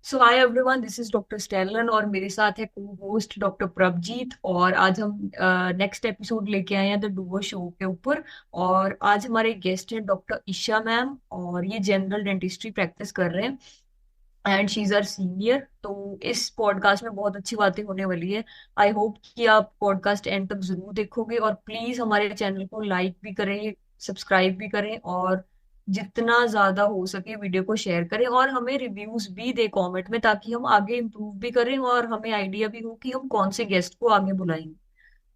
So hi everyone, this is doctor Stalin और मेरे साथ है को होस्ट डॉक्टर प्रभजीत। और आज हम नेक्स्ट एपिसोड लेके आए हैं द डुओ शो के ऊपर। और आज हमारे गेस्ट हैं डॉक्टर ईशा मैम, और ये जनरल डेंटिस्ट्री प्रैक्टिस कर रहे हैं and she is our senior. तो इस पॉडकास्ट में बहुत अच्छी बातें होने वाली है। आई होप कि आप पॉडकास्ट एंड तक जरूर देखोगे, और प्लीज हमारे चैनल को लाइक भी करें, सब्सक्राइब भी करें, और जितना ज्यादा हो सके वीडियो को शेयर करें, और हमें रिव्यूज भी दे कमेंट में, ताकि हम आगे इम्प्रूव भी करें और हमें आइडिया भी हो कि हम कौन से गेस्ट को आगे बुलाएंगे।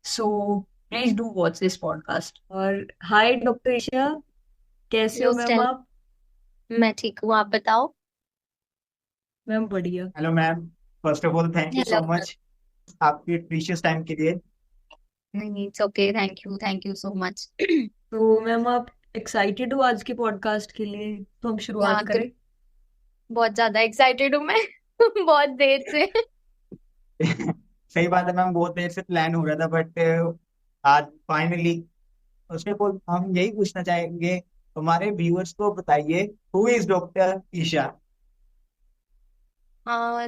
So please do watch this podcast. और हाय डॉक्टर ईशा, कैसे हो हेलो मैम स्टेल। आप? मैं ठीक हूँ, आप बताओ। मैम बढ़िया। Hello ma'am. First of all thank you hello. So much आपके प्रीशियस टाइम के लिए। नहीं, it's okay, thank you so much. तो मैम आप एक्साइटेड हो आज के पॉडकास्ट के लिए? तो हम या शुरुआत गुड। करें। बहुत ज्यादा एक्साइटेड हूँ मैं। बहुत देर से। सही बात है मैम, बहुत देर से प्लान हो रहा था बट आज फाइनली। उसमें हम यही पूछना चाहेंगे, हमारे व्यूअर्स को बताइए, who is doctor Isha.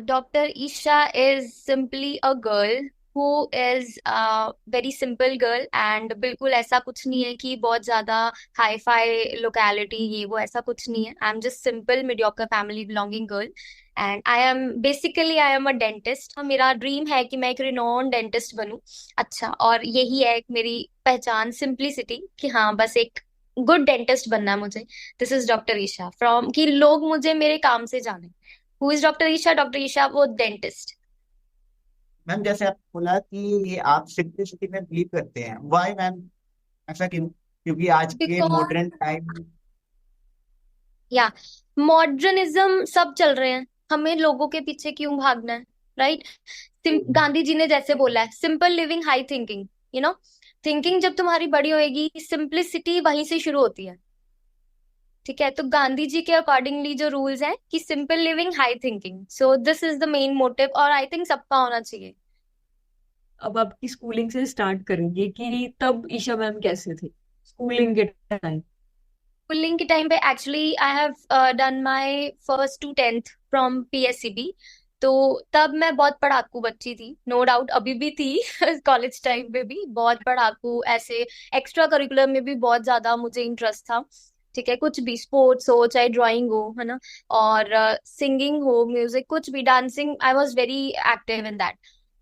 Doctor Isha is simply a girl who is very simple girl, and बिल्कुल ऐसा कुछ नहीं है कि बहुत ज्यादा हाई फाई लोकेलिटी ये वो, ऐसा कुछ नहीं है। I am just simple mediocre family belonging girl, and I am a dentist. मेरा ड्रीम है कि मैं एक रिनोन डेंटिस्ट बनूं। अच्छा, और यही है एक मेरी पहचान, सिंप्लिसिटी, कि हाँ बस एक गुड डेंटिस्ट बनना है मुझे। This is doctor Isha from, कि लोग मुझे मेरे काम से जाने। Who is doctor Isha? Doctor Isha वो डेंटिस्ट। मैम जैसे आप बोला कि ये आप सिंप्लिसिटी में बिलीव करते हैं, व्हाई मैम? ऐसा क्यों? क्योंकि आज के बिकॉज मॉडर्न टाइम। या मॉडर्निज्म सब चल रहे हैं, हमें लोगों के पीछे क्यों भागना है? राइट। गांधी जी ने जैसे बोला है, simple living high thinking. You know, thinking जब तुम्हारी बड़ी होएगी, सिंप्लिसिटी वहीं से शुरू होती है। ठीक है, तो गांधी जी के अकॉर्डिंगली जो रूल्स हैं कि simple living high thinking, so this is the main motive, और आई थिंक सबका होना चाहिए। अब आपकी स्कूलिंग से स्टार्ट करेंगे कि तब ईशा मैम कैसे थे स्कूलिंग के टाइम? स्कूलिंग के टाइम पे actually I have done my first to tenth from PSCB. तो तब मैं बहुत पढ़ाकू बच्ची थी, नो डाउट अभी भी थी। कॉलेज टाइम पे भी बहुत पढ़ाकू, ऐसे एक्स्ट्रा करिकुलर में भी बहुत ज्यादा मुझे इंटरेस्ट था। ठीक है, कुछ भी स्पोर्ट्स हो चाहे ड्राइंग हो, है ना, और सिंगिंग हो, म्यूजिक, कुछ भी, dancing, I was very active in that.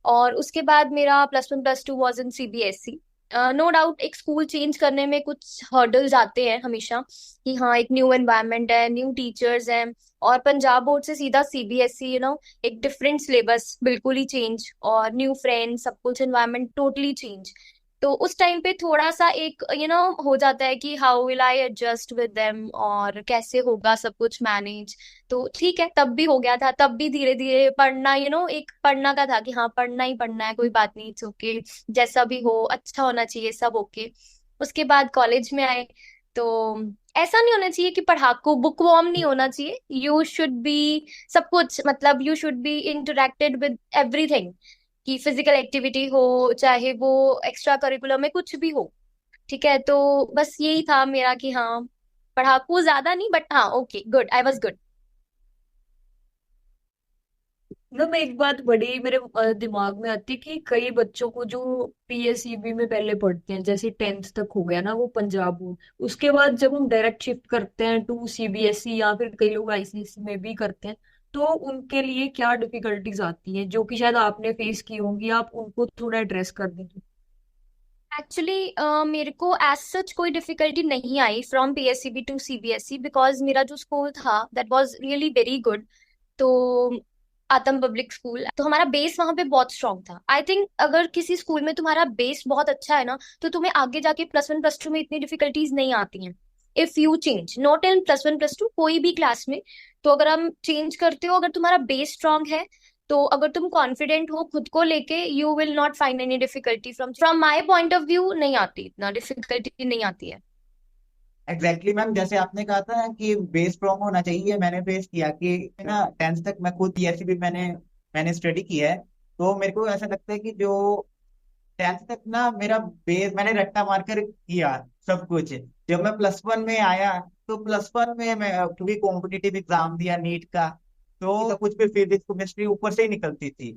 और उसके बाद मेरा plus 1 plus 2 was in CBSE. No doubt एक स्कूल चेंज करने में कुछ हर्डल्स आते हैं हमेशा, कि हाँ एक न्यू एनवायरनमेंट है, न्यू टीचर्स हैं। और पंजाब बोर्ड से सीधा सीबीएसई, एक डिफरेंट सिलेबस बिल्कुल ही चेंज, और न्यू फ्रेंड्स, सब कुछ, एनवायरनमेंट टोटली चेंज। तो उस टाइम पे थोड़ा सा एक हो जाता है कि how will I adjust with them, और कैसे होगा सब कुछ मैनेज। तो ठीक है, तब भी हो गया था, तब भी धीरे धीरे पढ़ना, एक पढ़ना का था कि हाँ पढ़ना ही पढ़ना है, कोई बात नहीं, इट्स ओके, जैसा भी हो अच्छा होना चाहिए, सब ओके। उसके बाद कॉलेज में आए, तो ऐसा नहीं होना चाहिए कि पढ़ाकू बुकवर्म नहीं होना चाहिए। यू शुड बी सब कुछ, मतलब you should B interacted with everything, कि फिजिकल एक्टिविटी हो चाहे वो एक्स्ट्रा करिकुलर में कुछ भी हो। ठीक है, तो बस यही था मेरा कि हाँ पढ़ाकू ज्यादा नहीं, बट हाँ okay good, I was good. मतलब एक बात बड़ी मेरे दिमाग में आती है कि कई बच्चों को जो पीएसईबी में पहले पढ़ते हैं, जैसे 10th तक हो गया ना वो पंजाब बोर्ड, उसके बाद जब हम डायरेक्ट शिफ्ट करते हैं टू सीबीएसई, या फिर कई लोग आईसीएसई में भी करते हैं, तो उनके लिए क्या डिफिकल्टीज आती हैं जो कि शायद आपने फेस की होंगी? आप उनको थोड़ा एड्रेस कर दीजिए। एक्चुअली मेरे को एज सच कोई डिफिकल्टी नहीं आई from PSCB to CBSE, because मेरा जो स्कूल था that was really very good. तो आतम पब्लिक स्कूल, तो हमारा बेस वहां पे बहुत स्ट्रांग था। आई थिंक अगर किसी स्कूल में तुम्हारा बेस बहुत अच्छा है ना, तो तुम्हें आगे जाके प्लस 1 प्लस 2 में इतनी डिफिकल्टीज नहीं आती हैं। If you change not in plus 1 plus 2, कोई भी क्लास में, तो अगर हम चेंज करते हो, अगर तुम्हारा बेस स्ट्रांग है, तो अगर तुम कॉन्फिडेंट हो खुद को लेके, you will not find any difficulty. From my point of view नहीं आती, इतना डिफिकल्टी नहीं आती है। एग्जैक्टली मैम, जैसे आपने कहा था कि बेस स्ट्रॉन्ग होना चाहिए, मैंने फेस किया कि ना 10th तक मैं खुद पीएससी भी मैंने स्टडी की है। तो मेरे को ऐसा लगता है कि जो 10th तक ना मेरा बेस मैंने रट्टा मारकर किया सब कुछ। जब मैं +1 में आया, तो +1 में मैं क्योंकि कॉम्पिटिटिव एग्जाम दिया नीट का, तो कुछ भी फिजिक्स केमिस्ट्री ऊपर से ही निकलती थी।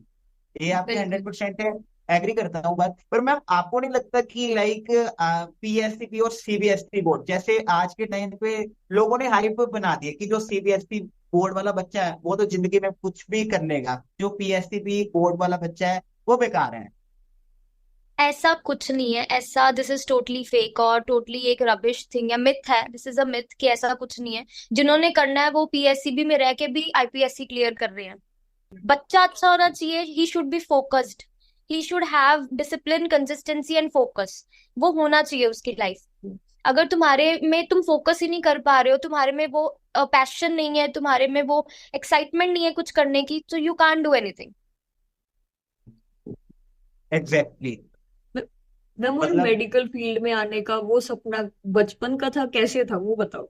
ये आपसे बिल्कुल। 100% एग्री करता हूँ बात। पर मैम आपको नहीं लगता कि लाइक पीएससीबी और सीबीएसई बोर्ड जैसे आज के टाइम पे लोगों ने हाइप बना दी है कि जो सीबीएसई बोर्ड वाला बच्चा है वो तो जिंदगी में कुछ भी कर लेगा, जो पीएससीबी बोर्ड वाला बच्चा है वो बेकार है। ऐसा कुछ नहीं है, ऐसा दिस इज टोटली फेक और टोटली एक रबिश थिंग है, मिथ है, दिस इज अ मिथ कि ऐसा कुछ नहीं है। जिन्होंने करना है वो पीएससीबी में रह के भी आईपीएससी क्लियर कर रहे हैं। बच्चा अच्छा होना चाहिए, he should be focused, he should have discipline, consistency and focus. वो होना चाहिए उसकी लाइफ में। अगर तुम्हारे में तुम फोकस ही नहीं कर पा रहे हो, तुम्हारे में वो पैशन नहीं है, तुम्हारे में वो एक्साइटमेंट नहीं है कुछ करने की, तो you can't do anything. Exactly exactly. Ma'am और मतलब मेडिकल फील्ड में आने का वो सपना बचपन का था, कैसे था वो बताओ।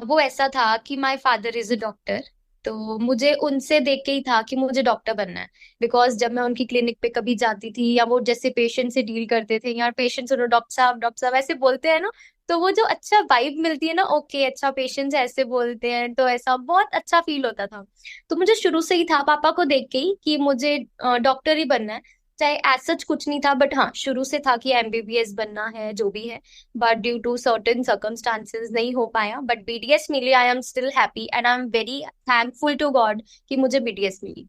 वो ऐसा था कि my father is a doctor, तो मुझे उनसे देख के ही था कि मुझे डॉक्टर बनना है। बिकॉज जब मैं उनकी क्लिनिक पे कभी जाती थी या वो जैसे पेशेंट से डील करते थे, यार पेशेंट सुनो डॉक्टर साहब ऐसे बोलते हैं ना, तो वो जो अच्छा वाइब मिलती है ना, ओके अच्छा पेशेंट ऐसे बोलते हैं, तो ऐसा बहुत अच्छा फील होता था। तो मुझे शुरू से ही था पापा को देख के ही कि मुझे डॉक्टर ही बनना है। चाहे एज सच कुछ नहीं था, बट हाँ शुरू से था कि एमबीबीएस बनना है जो भी है। But due to certain circumstances नहीं हो पाया, बट बीडीएस मिली, I am still happy and I am very thankful to God कि मुझे बीडीएस मिली।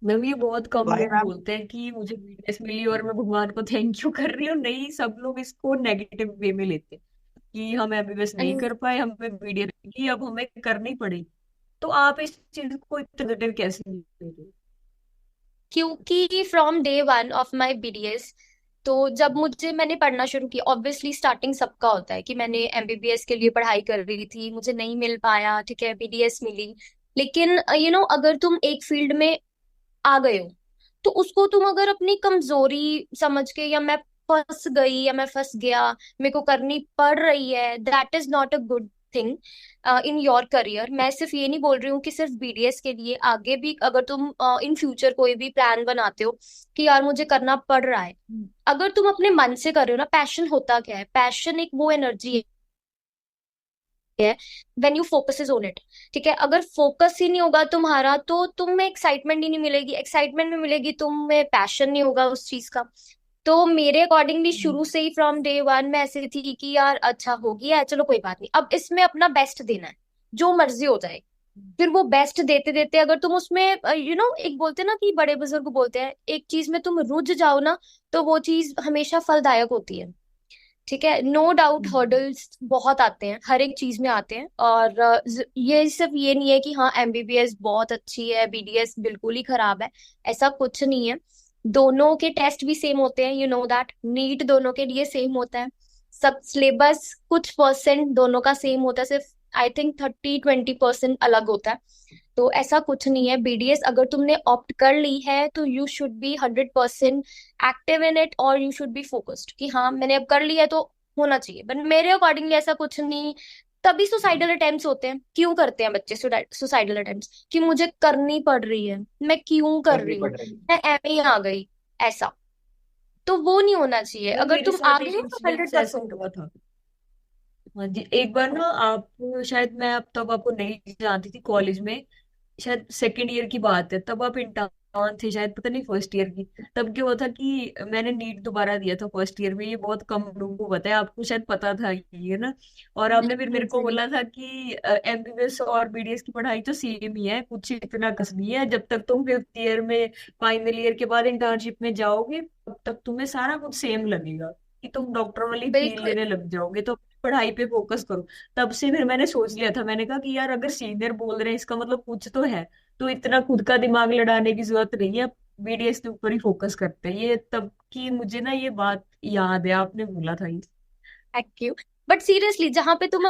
मैम ये बहुत कम भाई लोग मैम, बोलते हैं कि मुझे बीटीएस मिली और मैं भगवान को थैंक यू कर रही हूँ, नहीं सब लोग इसको नेगेटिव वे में लेते हैं कि हम एमबीबीएस नहीं And कर पाए, हमें बीडीएस मिली, अब हमें करनी पड़ेगी। तो आप इस चीज को इतना नेगेटिव कैसे ले रहे हो। क्योंकि from day one of my BDS, तो जब मुझे मैंने पढ़ना शुरू किया, ऑब्वियसली स्टार्टिंग सबका होता है कि मैंने एमबीबीएस के लिए पढ़ाई कर रही थी, मुझे नहीं मिल पाया, ठीक है बीडीएस मिली। लेकिन अगर तुम एक फील्ड में आ गए हो, तो उसको तुम अगर अपनी कमजोरी समझ के, या मैं फंस गई या मैं फंस गया, मेरे को करनी पड़ रही है, that is not a good thing in your career. मैं सिर्फ ये नहीं बोल रही हूँ कि सिर्फ बीडीएस के लिए, आगे भी अगर तुम इन फ्यूचर कोई भी प्लान बनाते हो कि यार मुझे करना पड़ रहा है, अगर तुम अपने मन से कर रहे हो ना, पैशन होता क्या है, पैशन एक वो एनर्जी है when you focuses on it. ठीक है, अगर फोकस ही नहीं होगा तुम्हारा, तो तुम में एक्साइटमेंट ही नहीं मिलेगी, एक्साइटमेंट में मिलेगी तुम में पैशन नहीं होगा उस चीज का। तो मेरे अकॉर्डिंगली शुरू से ही फ्रॉम डे वन मैं ऐसी थी कि यार अच्छा हो गया है, चलो कोई बात नहीं, अब इसमें अपना बेस्ट देना है, जो मर्जी हो जाए। फिर वो बेस्ट देते देते अगर तुम उसमें एक बोलते हैं ना कि बड़े बुजुर्ग बोलते हैं, एक चीज में तुम रुझ जाओ ना, तो वो चीज हमेशा फलदायक होती है। ठीक है, नो डाउट हर्डल्स बहुत आते हैं, हर एक चीज में आते हैं, और ये सिर्फ ये नहीं है कि हाँ एमबीबीएस बहुत अच्छी है, बीडीएस बिल्कुल ही खराब है, ऐसा कुछ नहीं है। दोनों के टेस्ट भी सेम होते हैं, यू नो दैट, नीट दोनों के लिए सेम होता है, सब सिलेबस कुछ परसेंट दोनों का सेम होता है, सिर्फ आई थिंक 30-20% अलग होता है। तो ऐसा कुछ नहीं है, बीडीएस अगर तुमने ऑप्ट कर ली है तो you should B 100% active in it, और यू शुड बी फोकस्ड कि हाँ मैंने अब कर लिया है तो होना चाहिए। बट मेरे अकॉर्डिंगली ऐसा कुछ नहीं। तभी सुसाइडल अटेम्प्ट्स होते हैं, क्यों करते हैं बच्चे सुसाइडल अटेम्प्ट्स? कि मुझे करनी पड़ रही है, मैं क्यों कर करनी रही हूँ, पड़ रही है। मैं एम ही आ गई, ऐसा। तो वो नहीं होना चाहिए, मैम अगर मेरे तुम आ साथ गए एक हो तो हंड्रेड इंसिडेंस ऐसा परसेंट हुआ था। हाँ जी, एक बार ना आप, शायद मैं अब तब आपको नहीं जानती थी, कॉलेज में शायद सेकेंड ईयर की बात है, तब आप इंटर्न थे शायद, पता नहीं फर्स्ट ईयर की। तब क्या हुआ था कि मैंने नीट दोबारा दिया था फर्स्ट ईयर में, ये बहुत कम लोगों को पता है, आपको शायद पता था ये ना। और आपने फिर मेरे को बोला था कि एमबीबीएस और बीडीएस की पढ़ाई तो सेम ही है, कुछ इतना कस नहीं है, जब तक तुम फिफ्थ ईयर में फाइनल ईयर के बाद इंटर्नशिप में जाओगे तब तक तुम्हें सारा कुछ सेम लगेगा, कि तुम डॉक्टर वाली फील्ड बिल्कुल। लेने लग जाओगे, तो पढ़ाई पे फोकस करो। तब से फिर मैंने सोच लिया था, मैंने कहा कि यार अगर सीनियर बोल रहे हैं इसका मतलब कुछ तो है, तो इतना खुद का दिमाग लड़ाने की जरूरत नहीं है, बीडीएस के ऊपर ही फोकस करते हैं। ये तब की मुझे ना ये बात याद है, आपने बोला था ये। Thank you. बट सीरियसली जहां पे तुम,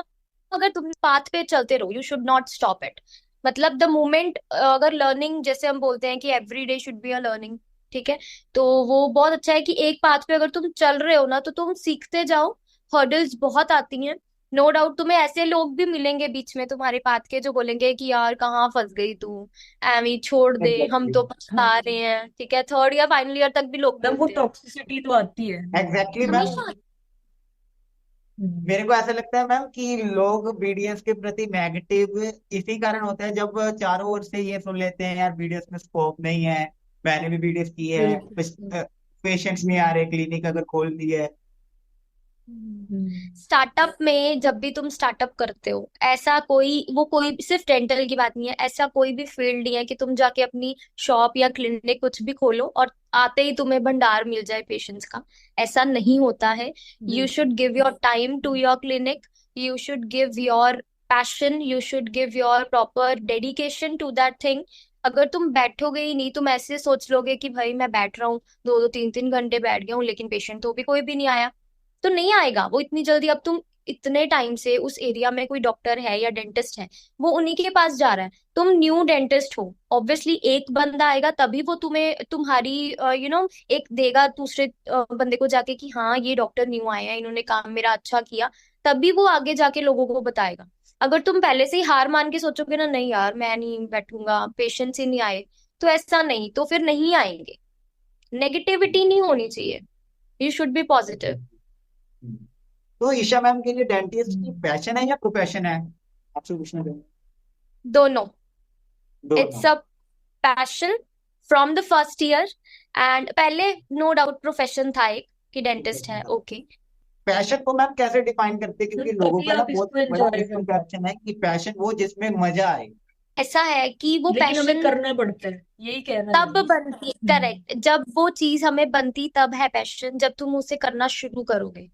अगर तुम पाथ पे चलते रहो, you should not stop it. मतलब द मोमेंट, अगर लर्निंग जैसे हम बोलते हैं कि every day should be a learning, ठीक है, तो वो बहुत अच्छा है कि एक पाथ पे अगर तुम चल रहे हो ना, तो तुम सीखते जाओ। हर्डल्स बहुत आती हैं, नो डाउट, तुम्हें ऐसे लोग भी मिलेंगे बीच में तुम्हारे पाथ के जो बोलेंगे कि यार कहाँ फंस गई तू, एवी छोड़ दे, हम एग्जैक्टली तो हाँ पछता रहे जी। हैं। ठीक है, थर्ड या फाइनल ईयर तक भी लोग तब वो बोलते हैं टॉक्सिसिटी तो आती है। Exactly ma'am. हमेशा। मेरे को ऐसा लगता है मैम कि लोग बीडीएस के प्रति नेगेटिव इसी कारण होते हैं, जब चारों ओर से ये सुन लेते हैं यार बीडीएस में स्कोप नहीं है, मैंने भी बीडीएस की है, बिल्कुल। पेशेंट्स नहीं आ रहे, क्लिनिक अगर खोल दी है। हम्म। स्टार्टअप में जब भी तुम स्टार्टअप करते हो, ऐसा कोई वो कोई सिर्फ डेंटल की बात नहीं है, ऐसा कोई भी फील्ड नहीं है कि तुम जाके अपनी शॉप या क्लिनिक कुछ भी खोलो और आते ही तुम्हें भंडार मिल जाए पेशेंट्स का। ऐसा नहीं होता है। यू बिल्कुल। Should give your time to your clinic, you should give your passion, you should give your proper dedication to that thing. अगर तुम बैठोगे ही नहीं, तुम ऐसे सोच लोगे कि भाई मैं बैठ रहा हूँ, 2-2 3-3 घंटे बैठ गया हूँ लेकिन पेशेंट तो भी कोई भी नहीं आया, तो नहीं आएगा वो इतनी जल्दी। अब तुम इतने टाइम से उस एरिया में कोई डॉक्टर है या डेंटिस्ट है, वो उन्हीं के पास जा रहा है, तुम न्यू डेंटिस्ट हो, ऑब्वियसली एक बंदा आएगा तभी वो तुम्हें तुम्हारी एक देगा दूसरे बंदे को जाके कि हाँ ये डॉक्टर न्यू आए हैं, इन्होंने काम मेरा अच्छा किया, तभी वो आगे जाके लोगों को बताएगा। अगर तुम पहले से ही हार मान के सोचोगे ना, नहीं यार मैं नहीं बैठूंगा, पेशेंट्स ही नहीं आए, तो ऐसा नहीं, तो फिर नहीं आएंगे। नेगेटिविटी नहीं होनी चाहिए, यू शुड बी पॉजिटिव। तो ईशा मैम के लिए डेंटिस्ट की हम्म। पैशन है या प्रोफेशन है, आपसे पूछना चाहूँ। दोनों। इट्स दोनों। A passion from the first year, and पहले नो डाउट प्रोफेशन था एक कि डेंटिस्ट है, ओके। पैशन को मैम कैसे डिफाइन करते हैं, क्योंकि लोगों तभी का ना आप बहुत इसको बड़ा एंजॉय कर पाओ। मिसकंसेप्शन है कि पैशन वो जिसमें मजा आए। ऐसा है कि वो लेकिन हमें पैशन करना पड़ता है, यही कहना है तब मैंने। बनती, हम्म। करेक्ट, जब वो चीज हमें बनती तब है पैशन, जब तुम उसे करना शुरू करोगे।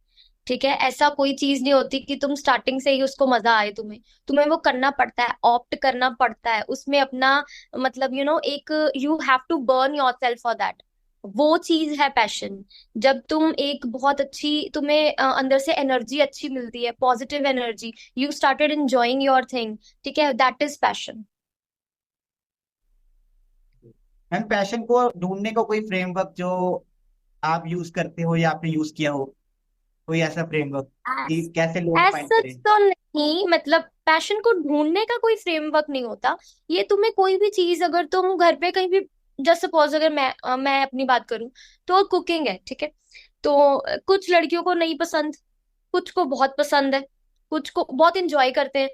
ठीक है, ऐसा कोई चीज नहीं होती कि तुम स्टार्टिंग से ही उसको मजा आए तुम्हें, तुम्हें वो करना पड़ता है, ऑप्ट करना पड़ता है उसमें अपना, मतलब एक, you have to burn yourself for that. वो चीज है पैशन। जब तुम एक बहुत अच्छी, तुम्हें अंदर से एनर्जी अच्छी मिलती है, positive energy, you started enjoying your thing, ठीक है, that is passion. Ma'am passion को ढूंढने का कोई फ्रेमवर्क जो आप यूज करते हो या आपने यूज किया हो, कोई ऐसा फ्रेमवर्क कि कैसे लोग फाइंड सच करें। तो नहीं, मतलब पैशन को ढूंढने का कोई फ्रेमवर्क नहीं होता। ये तुम्हें कोई भी चीज, अगर तुम घर पे कहीं भी, जस्ट सपोज अगर मैं अपनी बात करूं, तो कुकिंग है, ठीक है, तो कुछ लड़कियों को नहीं पसंद, कुछ को बहुत पसंद है, कुछ को बहुत इंजॉय करते हैं।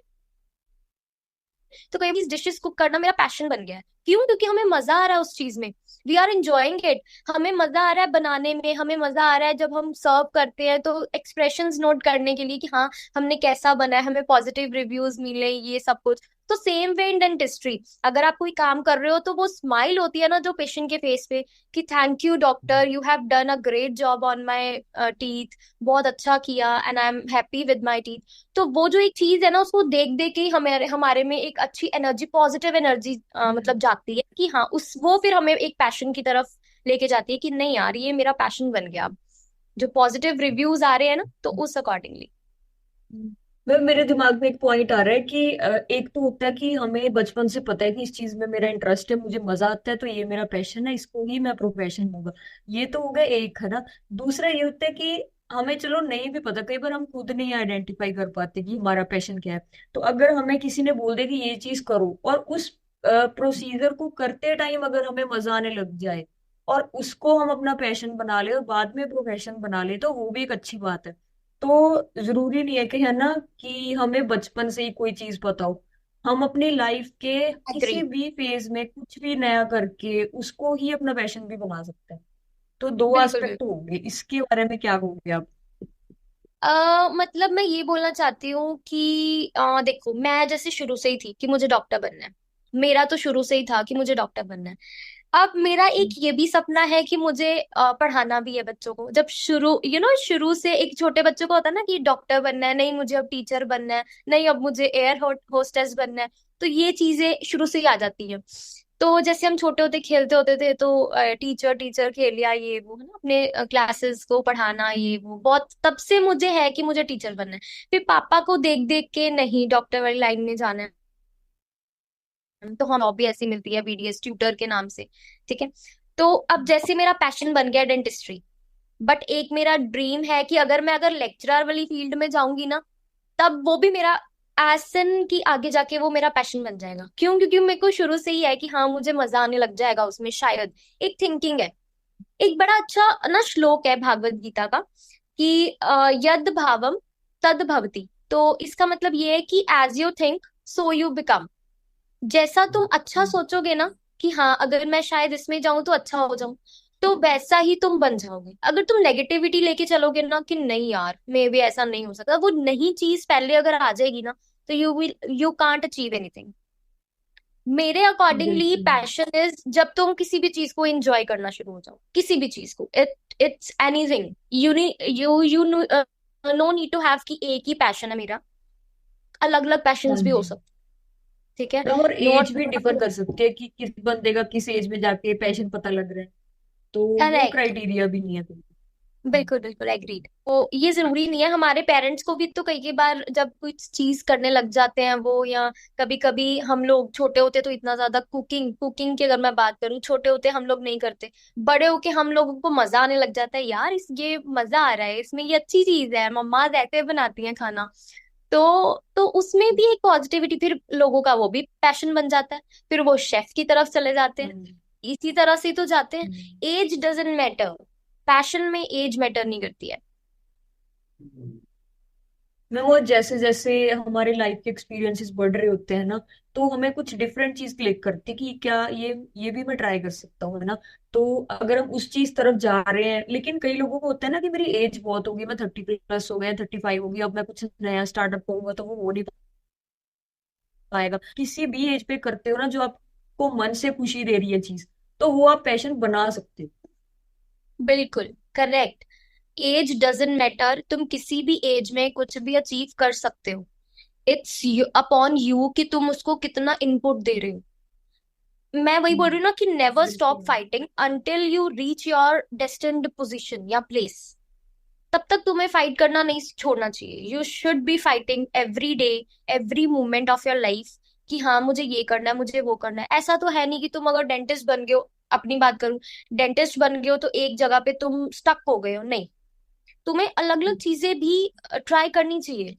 तो कई भी डिशेस कुक करना मेरा पैशन बन गया है। क्यों? क्योंकि हमें मजा आ रहा है उस चीज में, वी आर एंजॉइंग इट। हमें मजा आ रहा है बनाने में, हमें मजा आ रहा है जब हम सर्व करते हैं तो एक्सप्रेशंस नोट करने के लिए कि हाँ हमने कैसा बना है, हमें पॉजिटिव रिव्यूज मिले, ये सब कुछ। तो सेम वे इन डेंटिस्ट्री, अगर आप कोई काम कर रहे हो तो वो स्माइल होती है ना जो पेशेंट के फेस पे, कि thank you doctor, you have done a great job on my teeth, बहुत अच्छा किया and I am happy with my teeth. तो वो जो एक चीज है ना, उसको देख देख के ही हमारे हमारे में एक अच्छी एनर्जी, पॉजिटिव एनर्जी मतलब जागती है कि हाँ उस वो फिर हमें एक पैशन की तरफ लेके जाती है कि नहीं यार ये मेरा पैशन बन गया अब, जो पॉजिटिव रिव्यूज आ रहे हैं ना, तो उस अकॉर्डिंगली। मेरे दिमाग में एक पॉइंट आ रहा है कि एक तो होता है कि हमें बचपन से पता है कि इस चीज में मेरा इंटरेस्ट है, मुझे मजा आता है, तो ये मेरा पैशन है, इसको ही मैं प्रोफेशन दूंगा। ये तो हो गया एक, है ना। दूसरा ये होता है कि हमें चलो नहीं भी पता, कई बार हम खुद नहीं आइडेंटिफाई कर पाते कि हमारा पैशन क्या है। तो अगर हमें किसी ने बोल दिया कि ये चीज करो, और उस प्रोसीजर को करते टाइम अगर हमें मजा आने लग जाए और उसको हम अपना पैशन बना ले और बाद में प्रोफेशन बना ले, तो वो भी एक अच्छी बात है। तो जरूरी नहीं है कि, है ना, कि हमें बचपन से ही कोई चीज पता हो। हम अपनी लाइफ के एग्री। किसी भी फेज में कुछ भी नया करके उसको ही अपना पैशन भी बना सकते हैं। तो दो बिल्कुल एस्पेक्ट बिल्कुल। हो गए, इसके बारे में क्या कहोगे आप? मतलब मैं ये बोलना चाहती हूँ कि देखो, मैं जैसे शुरू से ही थी कि मुझे डॉक्टर बनना है, मेरा तो शुरू से ही था कि मुझे डॉक्टर बनना है। अब मेरा एक ये भी सपना है कि मुझे पढ़ाना भी है बच्चों को। जब शुरू शुरू से एक छोटे बच्चों को होता है ना कि डॉक्टर बनना है, नहीं मुझे अब टीचर बनना है, नहीं अब मुझे एयर होस्टेस बनना है, तो ये चीजें शुरू से ही आ जाती हैं। तो जैसे हम छोटे होते खेलते होते थे तो टीचर टीचर खेल लिया, ये वो, है ना, अपने क्लासेस को पढ़ाना, ये वो, बहुत तब से मुझे है कि मुझे टीचर बनना है। फिर पापा को देख देख के नहीं डॉक्टर वाली लाइन में जाना है, तो हम जॉब भी ऐसी मिलती है बीडीएस ट्यूटर के नाम से, ठीक है। तो अब जैसे मेरा पैशन बन गया डेंटिस्ट्री, बट एक मेरा ड्रीम है कि अगर लेक्चरर वाली फील्ड में जाऊंगी ना, तब वो भी मेरा एसन की आगे जाके वो मेरा पैशन बन जाएगा। क्यों? क्योंकि मेरे को शुरू से ही है कि हाँ मुझे मजा आने लग जाएगा उसमें शायद। एक थिंकिंग है, एक बड़ा अच्छा ना श्लोक है भागवत गीता का कि यद भावम तद भवति। तो इसका मतलब ये है कि as you think so you become. जैसा तुम अच्छा सोचोगे ना कि हाँ अगर मैं शायद इसमें जाऊं तो अच्छा हो जाऊं, तो वैसा ही तुम बन जाओगे। अगर तुम नेगेटिविटी लेके चलोगे ना कि नहीं यार मे भी ऐसा नहीं हो सकता, वो नहीं चीज पहले अगर आ जाएगी ना, तो यू कांट अचीव एनीथिंग। मेरे अकॉर्डिंगली बिल्कुल। पैशन इज जब तुम किसी भी चीज को एंजॉय करना शुरू हो जाओ, किसी भी चीज को, it's anything. You no need to have कि एक ही पैशन है मेरा, अलग अलग हाँ पैशंस भी हो जी। सकते। ठीक है। और एज नॉट भी डिफर कर सकती है कि किस बंदे का किस एज में जाके पैशन पता लग रहा है, तो वो करेक्ट। क्राइटेरिया भी नहीं है कोई। बिल्कुल बिल्कुल एग्रीड। तो ये जरूरी नहीं है, हमारे पेरेंट्स को भी तो कई कई बार जब कुछ चीज करने लग जाते हैं वो, या कभी कभी हम लोग छोटे होते तो इतना ज्यादा कुकिंग कुकिंग की अगर मैं बात करूँ, छोटे होते हम लोग नहीं करते, बड़े होके हम लोगों को मजा आने लग जाता है यार इस ये मजा आ रहा है इसमें, ये अच्छी चीज है, मम्मा ऐसे बनाती हैं खाना। तो उसमें भी एक पॉजिटिविटी, फिर लोगों का वो भी पैशन बन जाता है, फिर वो शेफ की तरफ चले जाते हाँ हैं। जी। इसी तरह से तो जाते हैं। हम्म। एज डजेंट मैटर, पैशन में एज मैटर नहीं करती है। मैं वो जैसे जैसे हमारे लाइफ के एक्सपीरियंसेस बढ़ रहे होते हैं ना, तो हमें कुछ डिफरेंट चीज क्लिक करती है कि क्या ये भी मैं ट्राई कर सकता हूँ, है ना। तो अगर हम उस चीज तरफ जा रहे हैं, लेकिन कई लोगों को होता है ना कि मेरी एज बहुत होगी, मैं 30+ हो गया, 35 होगी, अब मैं कुछ नया स्टार्टअप करूंगा तो वो हो नहीं पाएगा। किसी भी एज पे करते हो ना जो आपको मन से खुशी दे रही है चीज, तो वो आप पैशन बना सकते हो। बिल्कुल करेक्ट। एज डजेंट मैटर, तुम किसी भी एज में कुछ भी अचीव कर सकते हो। इट्स अपॉन यू कि तुम उसको कितना इनपुट दे रहे हो। मैं वही बोल रही हूँ ना कि नेवर स्टॉप बिल्कुल। Fighting until you reach your destined position या प्लेस। तब तक तुम्हें फाइट करना नहीं छोड़ना चाहिए। You should B fighting every day, every moment of your life, कि हाँ मुझे ये करना है, मुझे वो करना है। ऐसा तो है नहीं कि तुम अगर डेंटिस्ट बन गए हो, अपनी बात करूं, डेंटिस्ट बन गए हो तो एक जगह पे तुम स्टक हो गए हो, नहीं। तुम्हें अलग अलग चीजें भी ट्राई करनी चाहिए।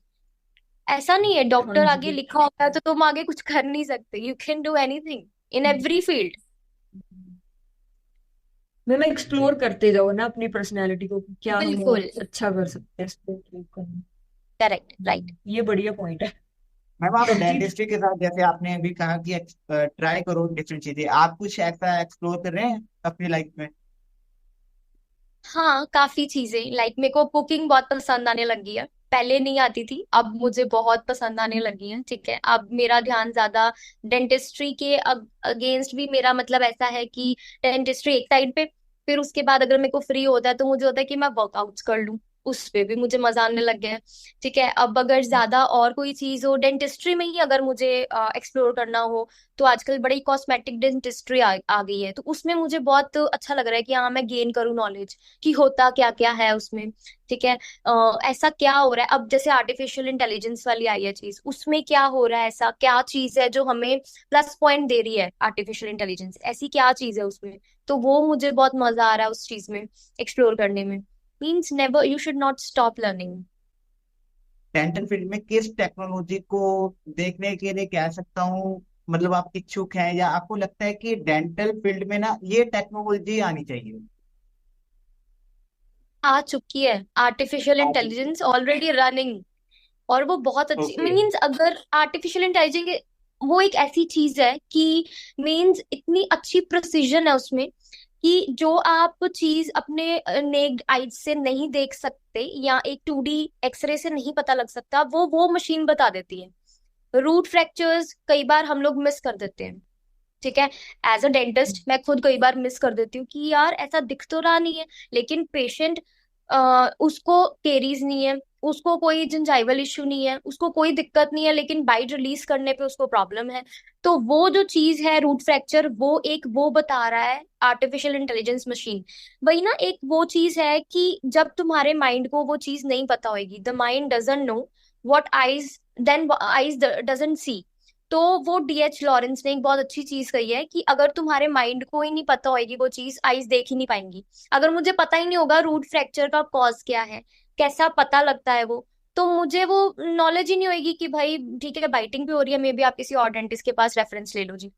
ऐसा नहीं है हाँ डॉक्टर जी आगे लिखा बिल्कुल। होता है तो तुम आगे कुछ कर नहीं सकते। You can do anything in every field. मैं एक्सप्लोर करते जाओ ना अपनी पर्सनैलिटी को कि क्या हम और बिल्कुल अच्छा कर सकते हैं इसको improve करना। Correct right. ये बढ़िया पॉइंट है। मैम आप प्रभजीत। डेंटिस्ट्री के साथ जैसे आपने अभी कहा कि ट्राई करो डिफरेंट चीजें, आप कुछ ऐसा एक्सप्लोर कर रहे हैं अपनी लाइफ में? हाँ काफी चीजें, लाइक मेरे को कुकिंग बहुत पसंद आने लगी है। पहले नहीं आती थी, अब मुझे बहुत पसंद आने लगी है। ठीक है, अब मेरा ध्यान ज्यादा डेंटिस्ट्री के अगेंस्ट भी मेरा मतलब ऐसा है कि डेंटिस्ट्री एक साइड पे, फिर उसके बाद अगर मेरे को फ्री होता है तो मुझे होता है कि मैं वर्कआउट्स कर लूं, उस पे भी मुझे मजा आने लग गया है। ठीक है, अब अगर ज्यादा और कोई चीज हो डेंटिस्ट्री में ही अगर मुझे एक्सप्लोर करना हो, तो आजकल बड़ी कॉस्मेटिक डेंटिस्ट्री आ गई है, तो उसमें मुझे बहुत अच्छा लग रहा है कि हाँ मैं गेन करूँ नॉलेज कि होता क्या क्या है उसमें। ठीक है, ऐसा क्या हो रहा है अब, जैसे आर्टिफिशियल इंटेलिजेंस वाली आई है चीज, उसमें क्या हो रहा है, ऐसा क्या चीज है जो हमें प्लस पॉइंट दे रही है आर्टिफिशियल इंटेलिजेंस, ऐसी क्या चीज है उसमें। तो वो मुझे बहुत मजा आ रहा है उस चीज में एक्सप्लोर करने में। Means never you should not stop learning. Dental field में किस टेक्नोलॉजी को देखने के लिए कह सकता हूँ, मतलब आप इच्छुक हैं या आपको लगता है कि डेंटल फील्ड में ना ये टेक्नोलॉजी आनी चाहिए? आ चुकी है आर्टिफिशियल आ चुकी इंटेलिजेंस ऑलरेडी रनिंग, और वो बहुत है। अच्छी। ओके। मीन्स अगर आर्टिफिशियल इंटेलिजेंस, वो एक ऐसी चीज है कि मीन्स इतनी अच्छी प्रिसीजन है उसमें कि जो आप चीज अपने नेक्ड आइज से नहीं देख सकते या एक 2D एक्सरे से नहीं पता लग सकता, वो मशीन बता देती है। रूट फ्रैक्चर्स कई बार हम लोग मिस कर देते हैं। ठीक है, एज अ डेंटिस्ट मैं खुद कई बार मिस कर देती हूँ कि यार ऐसा दिख तो रहा नहीं है, लेकिन पेशेंट उसको केरीज नहीं है, उसको कोई जिंजाइवल इश्यू नहीं है, उसको कोई दिक्कत नहीं है, लेकिन बाइट रिलीज करने पे उसको प्रॉब्लम है। तो वो जो चीज है रूट फ्रैक्चर, वो बता रहा है आर्टिफिशियल इंटेलिजेंस मशीन। वही ना, एक वो चीज है कि जब तुम्हारे माइंड को वो चीज नहीं पता होगी, the mind doesn't know what eyes, then eyes doesn't see. तो वो DH लॉरेंस ने एक बहुत अच्छी चीज कही है कि अगर तुम्हारे माइंड को ही नहीं पता होगी वो चीज, आईज देख ही नहीं पाएंगी। अगर मुझे पता ही नहीं होगा रूट फ्रैक्चर का कॉज क्या है, कैसा पता लगता है वो, तो मुझे वो नॉलेज ही नहीं होगी कि भाई ठीक है बाइटिंग भी हो रही है, मे बी आप किसी और डेंटिस्ट के पास रेफरेंस ले लो जी।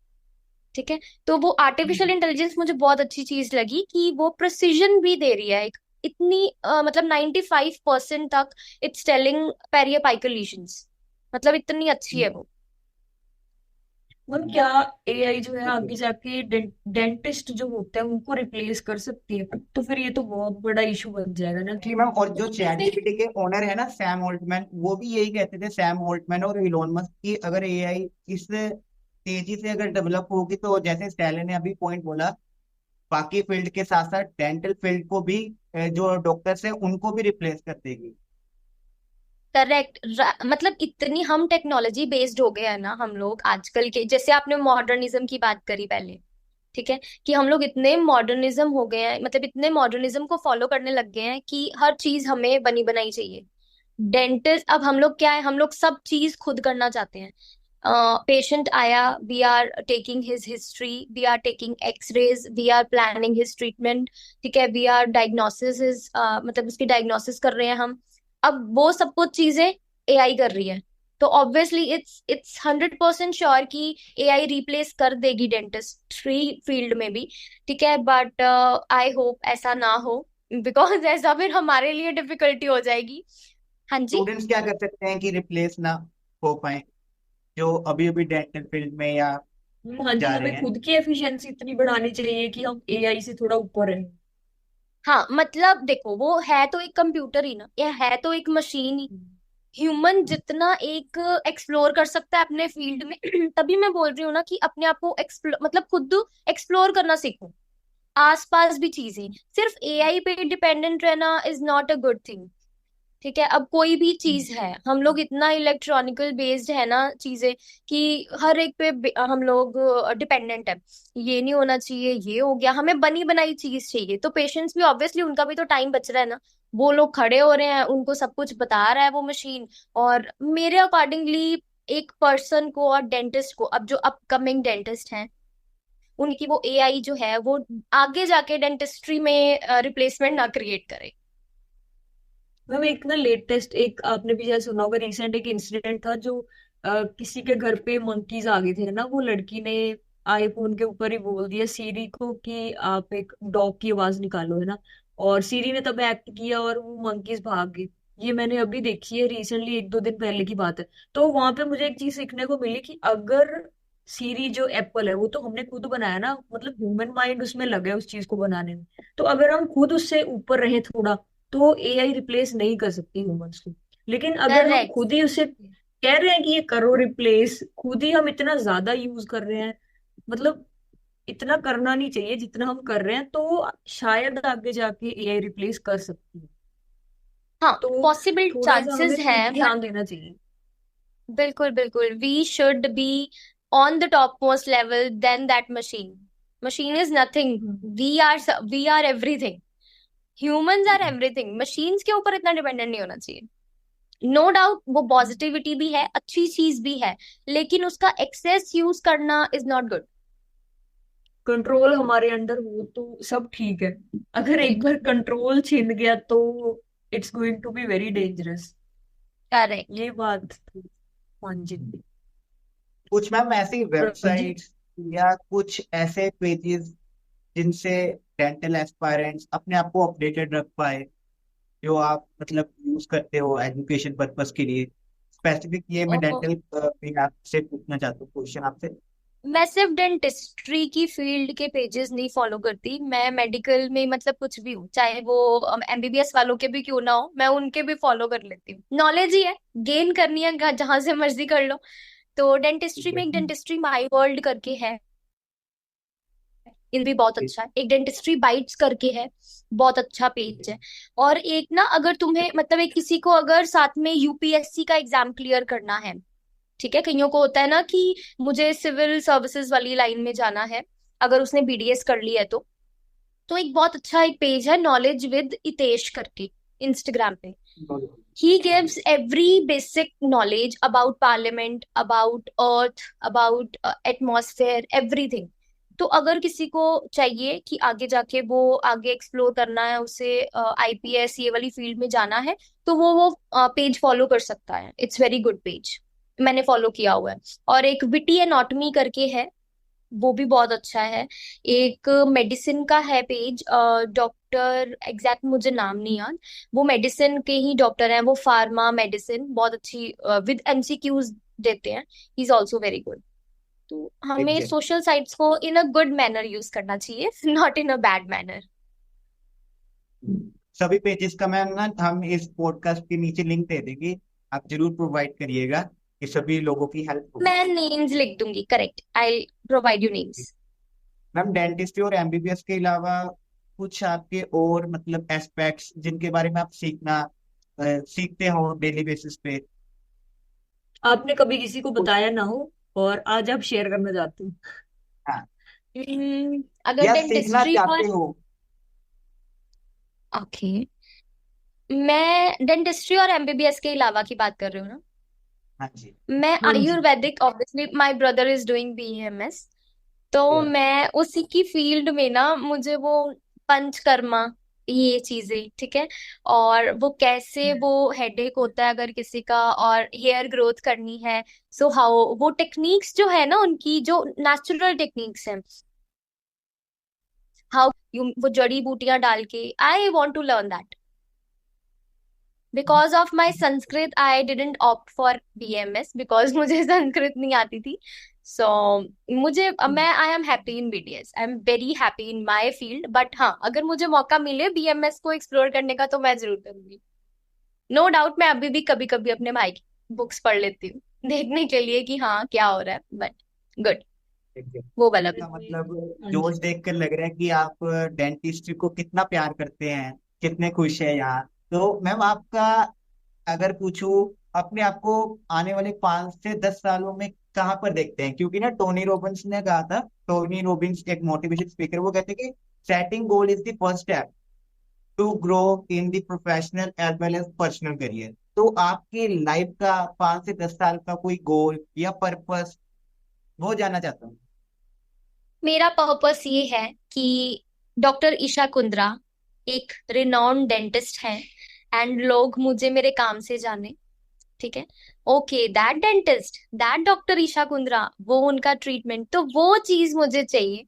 ठीक है, तो वो आर्टिफिशियल इंटेलिजेंस मुझे बहुत अच्छी चीज लगी कि वो प्रिसीजन भी दे रही है, एक इतनी मतलब 95% तक इट्स टेलिंग पेरियोपाइकल लीशंस, मतलब इतनी अच्छी है वो। मतलब क्या एआई जो है आगे जाके डेंटिस्ट जो होते हैं उनको रिप्लेस कर सकती है? तो फिर ये तो बहुत बड़ा इशू बन जाएगा ना जी कि मैम, और जो चैट जीपीटी के ओनर है ना सैम ऑल्टमैन, वो भी यही कहते थे, सैम ऑल्टमैन और इलोन मस्क, की अगर एआई इस तेजी से अगर डेवलप होगी तो जैसे स्टैलिन ने अभी पॉइंट बोला, बाकी फील्ड के साथ साथ डेंटल फील्ड को भी जो डॉक्टर्स है उनको भी रिप्लेस कर देगी। करेक्ट। मतलब इतनी हम टेक्नोलॉजी बेस्ड हो गए हैं ना हम लोग आजकल के, जैसे आपने मॉडर्निज्म की बात करी पहले, ठीक है, कि हम लोग इतने मॉडर्निज्म हो गए हैं, मतलब इतने मॉडर्निज्म को फॉलो करने लग गए हैं कि हर चीज हमें बनी बनाई चाहिए। डेंटिस्ट, अब हम लोग क्या है, हम लोग सब चीज खुद करना चाहते हैं। पेशेंट आया, we are taking his history, we are taking x-rays, we are planning his treatment, ठीक है, वी आर डायग्नोसिस हिज, मतलब उसकी डायग्नोसिस कर रहे हैं हम। अब वो सब कुछ चीजें एआई कर रही है, तो ऑब्वियसली इट्स 100% श्योर कि एआई रिप्लेस कर देगी डेंटिस्ट्री फील्ड में भी, ठीक है, बट आई होप ऐसा ना हो, बिकॉज ऐसा फिर हमारे लिए डिफिकल्टी हो जाएगी। हाँ जी। स्टूडेंट्स क्या कर सकते हैं कि रिप्लेस ना हो पाए, जो अभी अभी डेंटल फील्ड में या हाँ जी, जा रहे हमें हैं? खुद की एफिशिएंसी इतनी बढ़ानी चाहिए कि हम एआई से थोड़ा ऊपर रहें। हाँ मतलब देखो, वो है तो एक कंप्यूटर ही ना, ये है तो एक मशीन ही। ह्यूमन जितना एक एक्सप्लोर कर सकता है अपने फील्ड में तभी मैं बोल रही हूँ ना कि अपने आप को एक्सप्लोर, मतलब खुद एक्सप्लोर करना सीखो, आसपास भी चीजें। सिर्फ एआई पे डिपेंडेंट रहना is not a good thing, ठीक है। अब कोई भी चीज है, हम लोग इतना इलेक्ट्रॉनिकल बेस्ड है ना चीजें, कि हर एक पे हम लोग डिपेंडेंट है। ये नहीं होना चाहिए, ये हो गया, हमें बनी बनाई चीज चाहिए, तो पेशेंट्स भी ऑब्वियसली उनका भी तो टाइम बच रहा है ना, वो लोग खड़े हो रहे हैं, उनको सब कुछ बता रहा है वो मशीन। और मेरे अकॉर्डिंगली एक पर्सन को और डेंटिस्ट को, अब जो अपकमिंग डेंटिस्ट हैं, उनकी वो एआई जो है वो आगे जाके डेंटिस्ट्री में रिप्लेसमेंट ना क्रिएट करे। मैम एक ना लेटेस्ट, एक आपने भी शायद सुना होगा, रिसेंट एक इंसिडेंट था जो किसी के घर पे मंकीज आ गए थे ना, वो लड़की ने आईफोन के ऊपर ही बोल दिया सीरी को कि आप एक डॉग की आवाज निकालो, है ना। और सीरी ने तब एक्ट किया और वो मंकीज भाग गए। ये मैंने अभी देखी है, रिसेंटली 1-2 दिन पहले की बात है। तो वहां पे मुझे एक चीज सीखने को मिली कि अगर सीरी जो एप्पल है वो तो हमने खुद बनाया ना, मतलब ह्यूमन माइंड उसमें लगा है उस चीज को बनाने में। तो अगर हम खुद उससे ऊपर रहे थोड़ा, तो एआई रिप्लेस नहीं कर सकती ह्यूमंस को। लेकिन अगर हम करेक्ट। खुद ही उसे कह रहे हैं कि ये करो रिप्लेस, खुद ही हम इतना ज्यादा यूज कर रहे हैं, मतलब इतना करना नहीं चाहिए जितना हम कर रहे हैं, तो शायद आगे जाके एआई रिप्लेस कर सकती है। हाँ, तो पॉसिबल थोड़ा सा चांसेस हमें है, खुद बट ध्यान देना चाहिए। बिल्कुल बिल्कुल, we should be on the top most level then that machine. Machine is nothing, hmm. We are everything, humans are everything, machines के ऊपर इतना डिपेंडेंट नहीं होना चाहिए। नो डाउट वो पॉजिटिविटी भी है, अच्छी चीज भी है, लेकिन उसका एक्सेस यूज करना इज नॉट गुड। कंट्रोल हमारे अंडर हो तो सब ठीक है। अगर एक बार कंट्रोल छिन गया तो it's going to be very dangerous. Correct. ये बात थी। हाँ जी। कुछ मैम ऐसी प्रभजीत। वेबसाइट्स या कुछ ऐसे पेजेस जिनसे डेंटल एस्पायरेंट्स अपने आप को अपडेटेड रख पाए, जो आप मतलब यूज करते हो एजुकेशन पर्पस के लिए? स्पेसिफिक ये मैं डेंटल फील्ड आपसे पूछना चाहता हूँ क्वेश्चन आपसे। मैं सिर्फ डेंटिस्ट्री की फील्ड के पेजेस नहीं फॉलो करती, मैं मेडिकल में मतलब कुछ भी हूँ, चाहे वो एमबीबीएस वालों के भी क्यों ना हो, मैं उनके भी फॉलो कर लेती हूँ। नॉलेज ही है, गेन करनी है जहां से मर्जी कर लो। तो डेंटिस्ट्री ठीक में है। एक डेंटिस्ट्री माई वर्ल्ड करके है, इन भी बहुत अच्छा है। एक डेंटिस्ट्री बाइट्स करके है, बहुत अच्छा पेज है। और एक ना, अगर तुम्हें मतलब एक किसी को अगर साथ में यूपीएससी का एग्जाम क्लियर करना है, ठीक है, कईयों को होता है ना कि मुझे सिविल सर्विसेज वाली लाइन में जाना है, अगर उसने बीडीएस कर ली है तो एक बहुत अच्छा एक पेज है नॉलेज विद इतेश करके, इंस्टाग्राम पे। He gives every basic knowledge about parliament, about earth, about atmosphere, everything. तो अगर किसी को चाहिए कि आगे जाके वो आगे एक्सप्लोर करना है, उसे आईपीएस ये वाली फील्ड में जाना है, तो वो पेज फॉलो कर सकता है। इट्स वेरी गुड पेज, मैंने फॉलो किया हुआ है। और एक विटी एनाटॉमी करके है, वो भी बहुत अच्छा है। एक मेडिसिन का है पेज, डॉक्टर, एग्जैक्ट मुझे नाम नहीं याद। वो मेडिसिन के ही डॉक्टर हैं, वो फार्मा मेडिसिन बहुत अच्छी विद एमसीक्यूज देते हैं। He is also very good. तो हमें एग्जैक्ट। सोशल साइट्स को इन अ गुड मैनर यूज करना चाहिए, not in a bad manner. सभी पेजेस का मैम ना हम इस पॉडकास्ट के नीचे लिंक दे देंगे, आप जरूर प्रोवाइड करिएगा कि सभी लोगों की हेल्प होगी। मैं नेम्स लिख दूंगी, correct, I provide you names. Ma'am dentistry और एमबीबीएस के अलावा कुछ आपके और मतलब एस्पेक्ट्स जिनके बारे में आप सीखते हो डेली बेसिस पे? आपने कभी किसी को कुछ। बताया ना हो और आज आप शेयर करना चाहते हो। हाँ। अगर या सीखना डेंटिस्ट्री और, चाहते हो? ओके, मैं डेंटिस्ट्री और एमबीबीएस के अलावा की बात कर रही हूँ ना। हाँ जी। मैं हाँ जी। Ayurvedic, obviously my brother is doing BMS. तो Yeah. मैं उसी की फील्ड में ना, मुझे वो पंचकर्मा, ये चीजें ठीक है, और वो कैसे वो हेडेक होता है अगर किसी का, और हेयर ग्रोथ करनी है, सो हाउ वो टेक्निक्स जो है ना उनकी, जो नेचुरल टेक्निक्स हैं, हाउ यू वो जड़ी बूटियां डाल के, I want to learn that. Because of my Sanskrit I didn't opt for BMS, because मुझे संस्कृत नहीं आती थी। सो मुझे, मैं I am happy in BDS, I am very happy in my field, but हाँ, अगर मुझे मौका मिले बीएमएस को एक्सप्लोर करने का तो मैं जरूर करूंगी। नो डाउट मैं अभी भी कभी कभी अपने भाई की बुक्स पढ़ लेती हूँ देखने के लिए कि हाँ क्या हो रहा है, बट गुड, वो वाला भी। का मतलब हाँ जोश जी। देख कर लग रहा है कि आप डेंटिस्ट्री को कितना प्यार करते हैं, कितने खुश है यहाँ। तो मैम आपका, अगर पूछूं, अपने आप को आने वाले 5 से 10 सालों में कहाँ पर देखते हैं? क्योंकि ना टोनी रॉबिन्स ने कहा था, टोनी रॉबिन्स एक मोटिवेशन स्पीकर, वो कहते हैं कि setting goal is the first step to grow in the professional as well as personal career. तो आपकी लाइफ का 5 से 10 साल का कोई गोल या पर्पस, वो जानना चाहता हूँ। मेरा पर्पस ये है कि डॉक्टर ईशा कुंद्रा एक रिनॉन्ड डेंटिस्ट है, एंड लोग मुझे मेरे काम से जाने, ठीक है, okay that dentist, that doctor Isha Kundra, वो उनका ट्रीटमेंट, तो वो चीज मुझे चाहिए,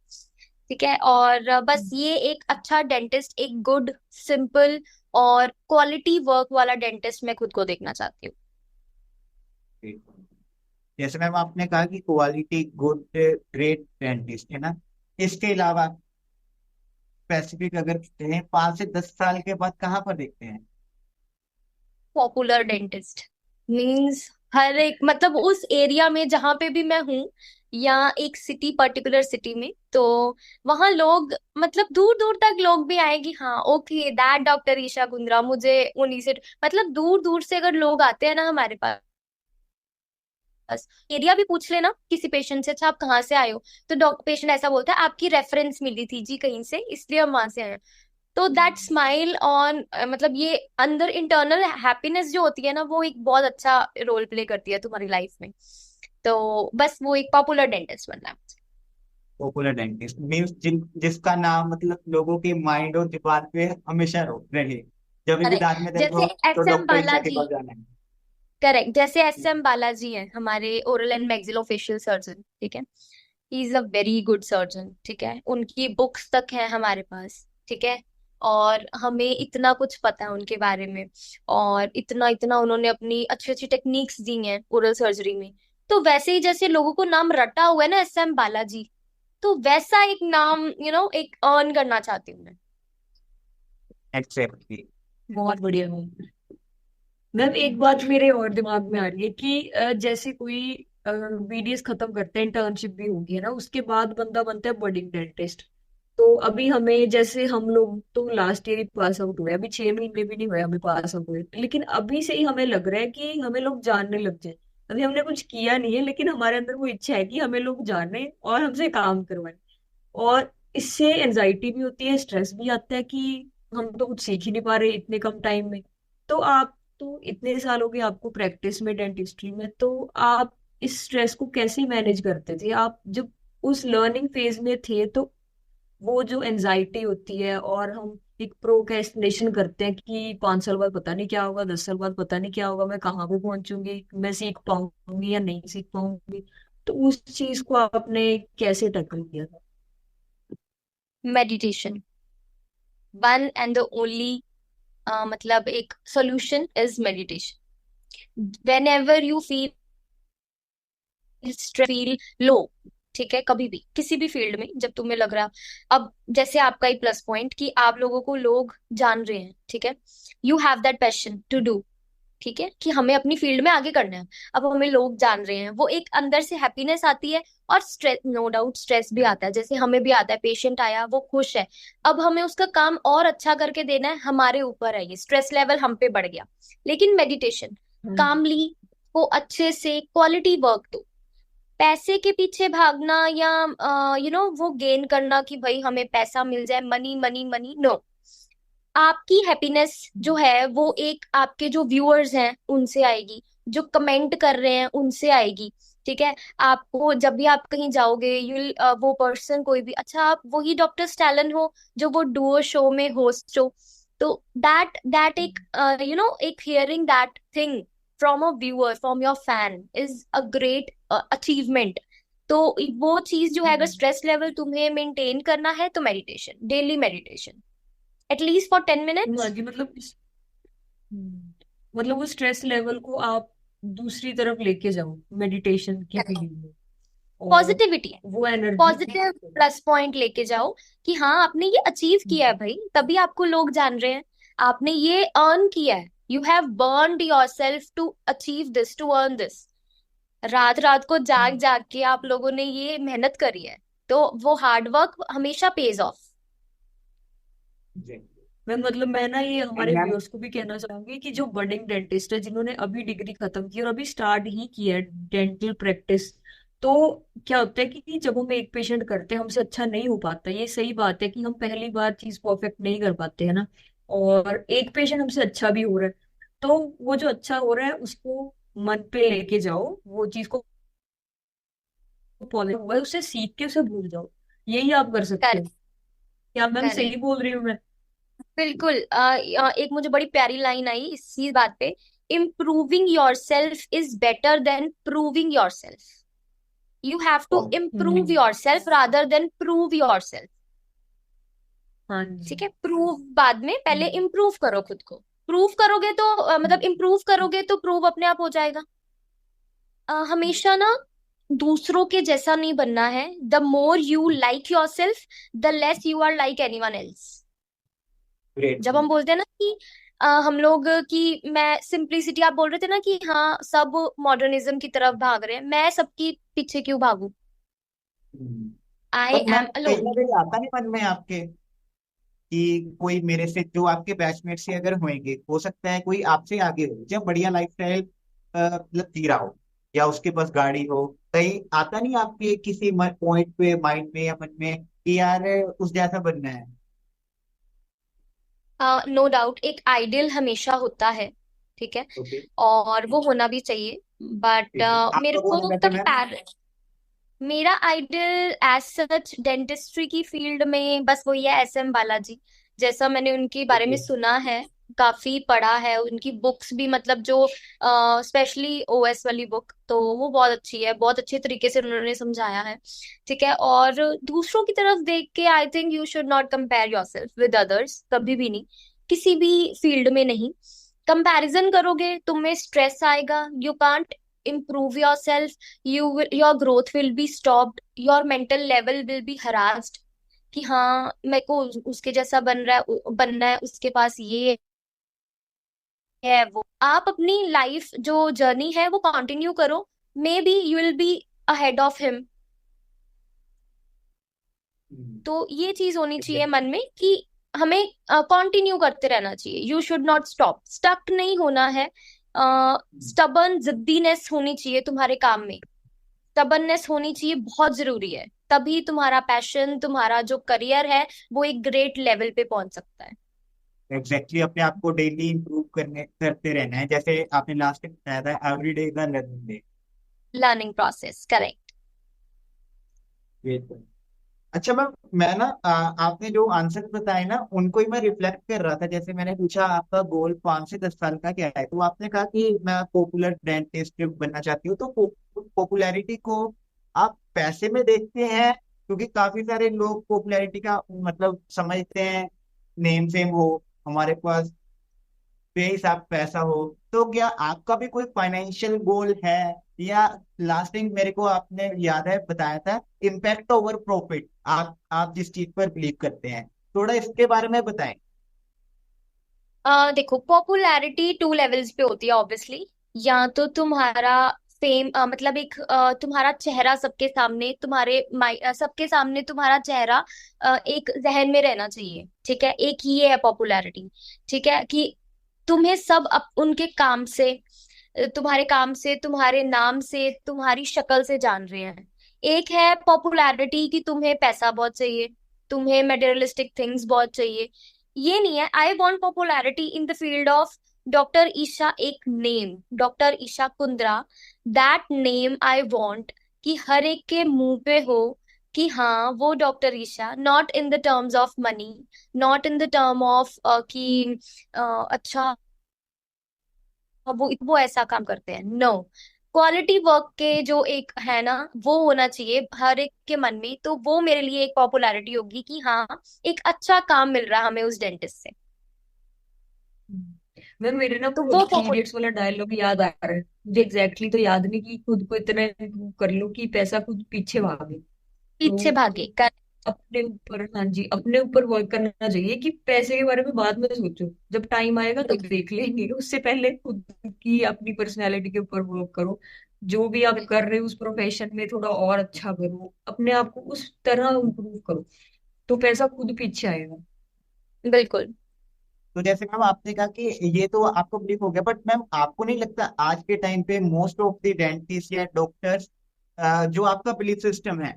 ठीक है। और बस ये एक अच्छा डेंटिस्ट, एक गुड सिंपल और क्वालिटी वर्क वाला डेंटिस्ट मैं खुद को देखना चाहती हूँ। जैसे मैम आपने कहा कि क्वालिटी गुड ग्रेट डेंटिस्ट है ना, इसके अलावा स्पेसिफिक अगर कहें 5 से 10 साल के बाद कहाँ पर देखते हैं? पॉपुलर डेंटिस्ट मीन्स हर एक, मतलब उस एरिया में जहां पे भी मैं हूँ, या एक सिटी, पर्टिकुलर सिटी में, तो वहां लोग, मतलब दूर दूर तक लोग भी आएंगे, हाँ okay that doctor Isha Kundra, मुझे उन्हीं से, मतलब दूर दूर से अगर लोग आते हैं ना हमारे पास, एरिया भी पूछ लेना किसी पेशेंट से, अच्छा आप कहाँ से आए हो, तो डॉक्टर, पेशेंट ऐसा बोलता है आपकी रेफरेंस मिली थी जी कहीं से, इसलिए हम वहां से आए हैं। तो दैट स्माइल ऑन, मतलब ये अंदर इंटरनल हैप्पीनेस जो होती है ना, वो एक बहुत अच्छा रोल प्ले करती है तुम्हारी लाइफ में। तो बस वो एक पॉपुलर डेंटिस्ट बनना है मुझे। पॉपुलर डेंटिस्ट मीन्स जिसका नाम मतलब लोगों के माइंड और दिमाग पे हमेशा रहे, जब भी अरे दांत में दर्द जैसे हो तो एस एम डॉक्टर ईशा के बालाजी, पास जाना है। करेक्ट, जैसे एस एम बालाजी हैं हमारे ओरल एंड मैक्सिलोफेशियल सर्जन, ठीक है, he is a very good surgeon, ठीक है, उनकी बुक्स तक है हमारे पास, ठीक है, और हमें इतना कुछ पता है उनके बारे में, और इतना इतना उन्होंने अपनी अच्छी अच्छी टेक्निक्स दी हैं ओरल सर्जरी में। तो वैसे ही जैसे लोगों को नाम रटा हुआ है ना एस एम बालाजी, तो वैसा एक नाम एक अर्न करना चाहती हूँ मैं। एक्सेप्टली। बहुत बढ़िया मैम। मैम एक बात मेरे और दिमाग में आ रही है कि जैसे कोई बीडीएस खत्म करते हैं, इंटर्नशिप भी होगी है ना, उसके बाद बंदा बनता है बडिंग डेंटिस्ट। तो अभी हमें, जैसे हम लोग तो लास्ट ईयर ही पास आउट हुए, अभी 6 महीने भी नहीं हुए हमें पास आउट हुए, लेकिन अभी से ही हमें लग रहा है कि हमें लोग जानने लग जाए। अभी हमने कुछ किया नहीं है, लेकिन हमारे अंदर वो इच्छा है कि हमें लोग जाने और हमसे काम करवाएं। और इससे एनजाइटी भी होती है, स्ट्रेस भी आता है कि हम तो कुछ सीख ही नहीं पा रहे इतने कम टाइम में। तो आप तो इतने साल हो गए आपको प्रैक्टिस में डेंटिस्ट्री में, तो आप इस स्ट्रेस को कैसे मैनेज करते थे आप जब उस लर्निंग फेज में थे? तो वो जो एनजाइटी होती है और हम एक प्रोक्रेस्टिनेशन करते हैं कि 5 साल बाद पता नहीं क्या होगा, 10 साल बाद पता नहीं क्या होगा, मैं कहाँ पे पहुंचूंगी, मैं सीख पाऊंगी या नहीं सीख पाऊंगी। तो उस चीज को आपने कैसे टैकल किया था? Meditation, one and the only, मतलब एक solution is meditation. When ever you feel stress, feel low, ठीक है, कभी भी किसी भी फील्ड में जब तुम्हें लग रहा, अब जैसे आपका ही प्लस पॉइंट कि आप लोगों को लोग जान रहे हैं, ठीक है, you have that passion to do, ठीक है, कि हमें अपनी फील्ड में आगे करना है। अब हमें लोग जान रहे हैं, वो एक अंदर से हैप्पीनेस आती है, और स्ट्रेस, नो डाउट स्ट्रेस भी आता है, जैसे हमें भी आता है, पेशेंट आया वो खुश है, अब हमें उसका काम और अच्छा करके देना है, हमारे ऊपर है, ये स्ट्रेस लेवल हम पे बढ़ गया। लेकिन मेडिटेशन, हाँ जी। कामली को अच्छे से क्वालिटी वर्क दो, पैसे के पीछे भागना या वो गेन करना कि भाई हमें पैसा मिल जाए, मनी मनी मनी, नो। आपकी हैप्पीनेस जो है वो एक आपके जो व्यूअर्स हैं उनसे आएगी, जो कमेंट कर रहे हैं उनसे आएगी, ठीक है। आपको जब भी आप कहीं जाओगे, यू वो पर्सन कोई भी, अच्छा आप वही डॉक्टर स्टैलन हो जो वो डुओ शो में होस्ट हो, तो दैट दैट एक एक hearing that thing from a viewer, from your fan, is a great achievement. तो वो चीज जो है, अगर स्ट्रेस लेवल तुम्हें मेंटेन करना है तो meditation, daily meditation, at least for 10 minutes. हाँ जी, मतलब वो स्ट्रेस लेवल को आप दूसरी तरफ लेके जाओ मेडिटेशन की फील्ड में, और पॉजिटिविटी है, वो एनर्जी पॉजिटिव प्लस पॉइंट लेके जाओ कि हाँ आपने ये अचीव किया है भाई, तभी आपको लोग जान रहे हैं, आपने ये अर्न किया है, you have burned yourself to achieve this, to earn this. रात रात को जाग जाग के आप लोगों ने ये मेहनत करी है, तो वो हार्ड वर्क हमेशा पेज ऑफ। मैं ना ये एंड हमारे मैम, व्यूअर्स को भी कहना चाहूंगी कि जो बडिंग डेंटिस्ट है, जिन्होंने अभी डिग्री खत्म की और अभी स्टार्ट ही की है डेंटल प्रैक्टिस, तो क्या होता है कि जब हम एक पेशेंट करते हैं हमसे अच्छा नहीं हो पाता, ये सही बात है कि हम पहली बार चीज परफेक्ट नहीं कर पाते हैं ना, और एक पेशेंट हमसे अच्छा भी हो रहा है, तो वो जो अच्छा हो रहा है उसको मन पे लेके जाओ, वो चीज को फॉलो हुआ है उससे सीख के उसे भूल जाओ, यही आप कर सकते हो। करेक्ट, क्या मैम करेक्ट, सही बोल रही हूँ मैं? बिल्कुल। एक मुझे बड़ी प्यारी लाइन आई इसी बात पे, improving yourself is better than proving yourself. You have to improve hmm. Yourself rather than prove yourself, हाँ जी। ठीक है। प्रूव बाद में, पहले हम्म। इम्प्रूव करो खुद को। प्रूव करोगे तो मतलब इम्प्रूव करोगे तो प्रूव अपने आप हो जाएगा। हमेशा ना दूसरों के जैसा नहीं बनना है। The more you like yourself, the less you are like anyone else. Great. जब हम बोलते हैं ना कि हम लोग कि मैं सिंप्लिसिटी, आप बोल रहे थे ना कि हाँ सब मॉडर्निज्म की तरफ भाग रहे हैं, मैं सबकी पीछे क्यों भागू, आई पर मैम एम कहीं अलोन। ना कहीं आता नहीं मन में आपके कि कोई मेरे से, जो आपके बैचमेट से अगर होंगे, हो सकता है कोई आपसे आगे हो, जब बढ़िया लाइफस्टाइल मतलब जी रहा हो, या उसके पास गाड़ी हो, कहीं आता नहीं आपके किसी पॉइंट पे माइंड में या मन में कि यार उस जैसा बनना है? नो डाउट एक आइडियल हमेशा होता है, ठीक है, ओके। और वो होना भी चाहिए, बट मेरे आपका कौन है को वैसे मैम? मेरा आइडल एज सच डेंटिस्ट्री की फील्ड में बस वही है, SM बालाजी। जैसा मैंने उनके बारे में ओके। सुना है, काफी पढ़ा है, उनकी बुक्स भी, मतलब जो स्पेशली OS वाली बुक, तो वो बहुत अच्छी है, बहुत अच्छे तरीके से उन्होंने समझाया है, ठीक है। और दूसरों की तरफ देख के I think you should not compare yourself with others, कभी भी नहीं, किसी भी फील्ड में नहीं। कंपैरिजन करोगे तुम्हें स्ट्रेस आएगा, you can't improve yourself, your growth will be stopped, your mental level will be harassed कि हाँ मेरे को उसके जैसा बनना है, उसके पास ये है वो। आप अपनी लाइफ जो जर्नी है वो कंटिन्यू करो, may be you will be ahead of him. तो ये चीज होनी चाहिए मन में कि हमें कंटिन्यू करते रहना चाहिए, you should not stop, stuck नहीं होना है। स्टबर्न जिद्दीनेस होनी चाहिए तुम्हारे काम में, स्टबर्ननेस होनी चाहिए, बहुत जरूरी है, तभी तुम्हारा पैशन, तुम्हारा जो करियर है वो एक ग्रेट लेवल पे पहुंच सकता है। एग्जैक्टली, अपने आप को डेली इंप्रूव करते रहना है, जैसे आपने लास्ट में बताया था, एवरी डे का learning day. Learning process, correct. बिल्कुल। अच्छा मैम, मैं ना आपने जो आंसर बताए ना, उनको ही मैं रिफ्लेक्ट कर रहा था। जैसे मैंने पूछा आपका गोल 5 से 10 साल का क्या है, तो आपने कहा कि मैं पॉपुलर डेंटिस्ट बनना चाहती हूँ, तो पॉपुलैरिटी को आप पैसे में देखते हैं, क्योंकि काफी सारे लोग पॉपुलैरिटी का मतलब समझते हैं, नेम फेम हो हमारे पास, बेहिसाब पैसा हो। तो क्या आपका भी कोई फाइनेंशियल गोल है, या लास्टिंग मेरे को आपने याद है बताया था इम्पैक्ट ओवर प्रॉफिट, आप जिस चीज पर बिलीव करते हैं, थोड़ा इसके बारे में बताएं। देखो, पॉपुलैरिटी टू लेवल्स पे होती है ऑब्वियसली। या तो तुम्हारा फेम, मतलब एक तुम्हारा चेहरा सबके सामने, सबके सामने तुम्हारा चेहरा एक जहन में रहना चाहिए। ठीक है, एक ये है पॉपुलैरिटी। ठीक है, कि तुम्हें सब उनके काम से, तुम्हारे काम से, तुम्हारे नाम से, तुम्हारी शक्ल से जान रहे हैं। एक है पॉपुलैरिटी कि तुम्हें पैसा बहुत चाहिए, तुम्हें मेटेरियलिस्टिक थिंग्स बहुत चाहिए। ये नहीं है। I want popularity in the field of doctor Isha, एक name, doctor Isha Kundra. That name I want कि हर एक के मुंह पे हो कि हाँ वो doctor Isha, not in the terms of money, not in the term of कि अच्छा वो ऐसा काम करते हैं। नो, क्वालिटी वर्क के जो एक है ना, वो होना चाहिए हर एक के मन में। तो वो मेरे लिए एक पॉपुलैरिटी होगी कि हाँ, एक अच्छा काम मिल रहा है हमें उस डेंटिस्ट से। मैं मेरे ना तो वो वो थ्री इडियट्स वाला डायलॉग याद आ रहा है मुझे। एग्जैक्टली तो याद नहीं कि खुद को इतना improve कर लो कि पैसा खुद पीछे भागे। पीछे तो भागे कर। अपने ऊपर, हाँ जी, अपने ऊपर वर्क करना चाहिए कि पैसे के बारे में बाद में सोचो, जब टाइम आएगा तब देख लेंगे, उससे पहले खुद की अपनी पर्सनैलिटी के ऊपर वर्क करो। जो भी आप कर रहे हो उस प्रोफेशन में थोड़ा और अच्छा करो, अपने आप को उस तरह इम्प्रूव करो, तो पैसा खुद पीछे आएगा। बिल्कुल। तो जैसे मैम आपने कहा कि ये तो आपको बिलीव हो गया, बट मैम आपको नहीं लगता आज के टाइम पे मोस्ट ऑफ द डेंटिस्ट या डॉक्टर्स, जो आपका बिलीफ सिस्टम है,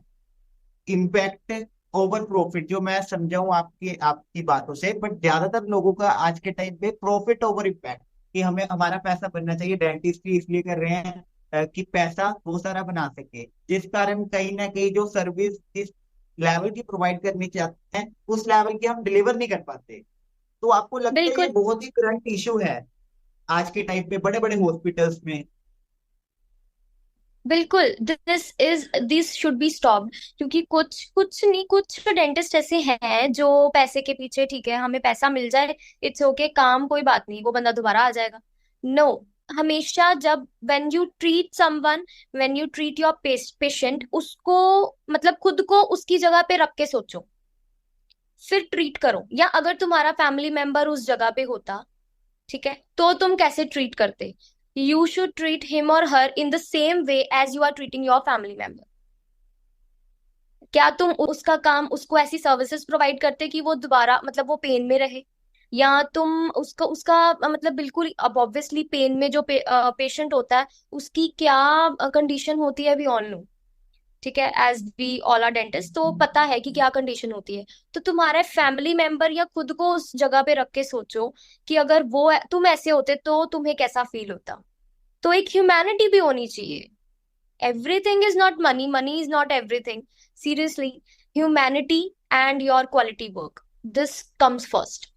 इम्पैक्ट ओवर प्रॉफिट, जो मैं समझाऊं आपकी आपकी बातों से, बट ज्यादातर लोगों का आज के टाइम पे प्रॉफिट ओवर इम्पैक्ट, कि हमें हमारा पैसा बनना चाहिए, डेंटिस्ट इसलिए कर रहे हैं कि पैसा वो सारा बना सके, जिस कारण कहीं ना कहीं जो सर्विस जिस लेवल की प्रोवाइड करनी चाहते हैं उस लेवल की हम डिलीवर नहीं कर पाते। तो आपको लगता है ये बिल्कुल। बहुत ही करंट इशू है आज के टाइम पे बड़े बड़े हॉस्पिटल्स में? बिल्कुल, दिस शुड बी स्टॉप्ड। क्योंकि कुछ कुछ नहीं, कुछ डेंटिस्ट ऐसे हैं जो पैसे के पीछे, ठीक है हमें पैसा मिल जाए, इट्स ओके, काम कोई बात नहीं, वो बंदा दोबारा आ जाएगा। नो, हमेशा जब when you treat someone, when you treat your patient, उसको मतलब खुद को उसकी जगह पे रख के सोचो, फिर ट्रीट करो। या अगर तुम्हारा फैमिली मेंबर उस जगह पे होता, ठीक है, तो तुम कैसे ट्रीट करते? यू शुड ट्रीट हिम और her in the same way as you are treating your family member. क्या तुम उसका काम, उसको ऐसी सर्विसेज प्रोवाइड करते कि वो दोबारा, मतलब वो पेन में रहे? या तुम उसका उसका मतलब बिल्कुल, अब ऑब्वियसली पेन में जो पेशेंट होता है, उसकी क्या कंडीशन होती है वी ऑल नो। ठीक है, as we all are dentist, तो पता है कि क्या कंडीशन होती है। तो तुम्हारे फैमिली मेंबर या खुद को उस जगह पे रख के सोचो कि अगर वो तुम ऐसे होते तो तुम्हें कैसा फील होता। तो एक ह्यूमैनिटी भी होनी चाहिए। Everything is not money, money is not everything. Seriously, humanity and your quality work, this comes first.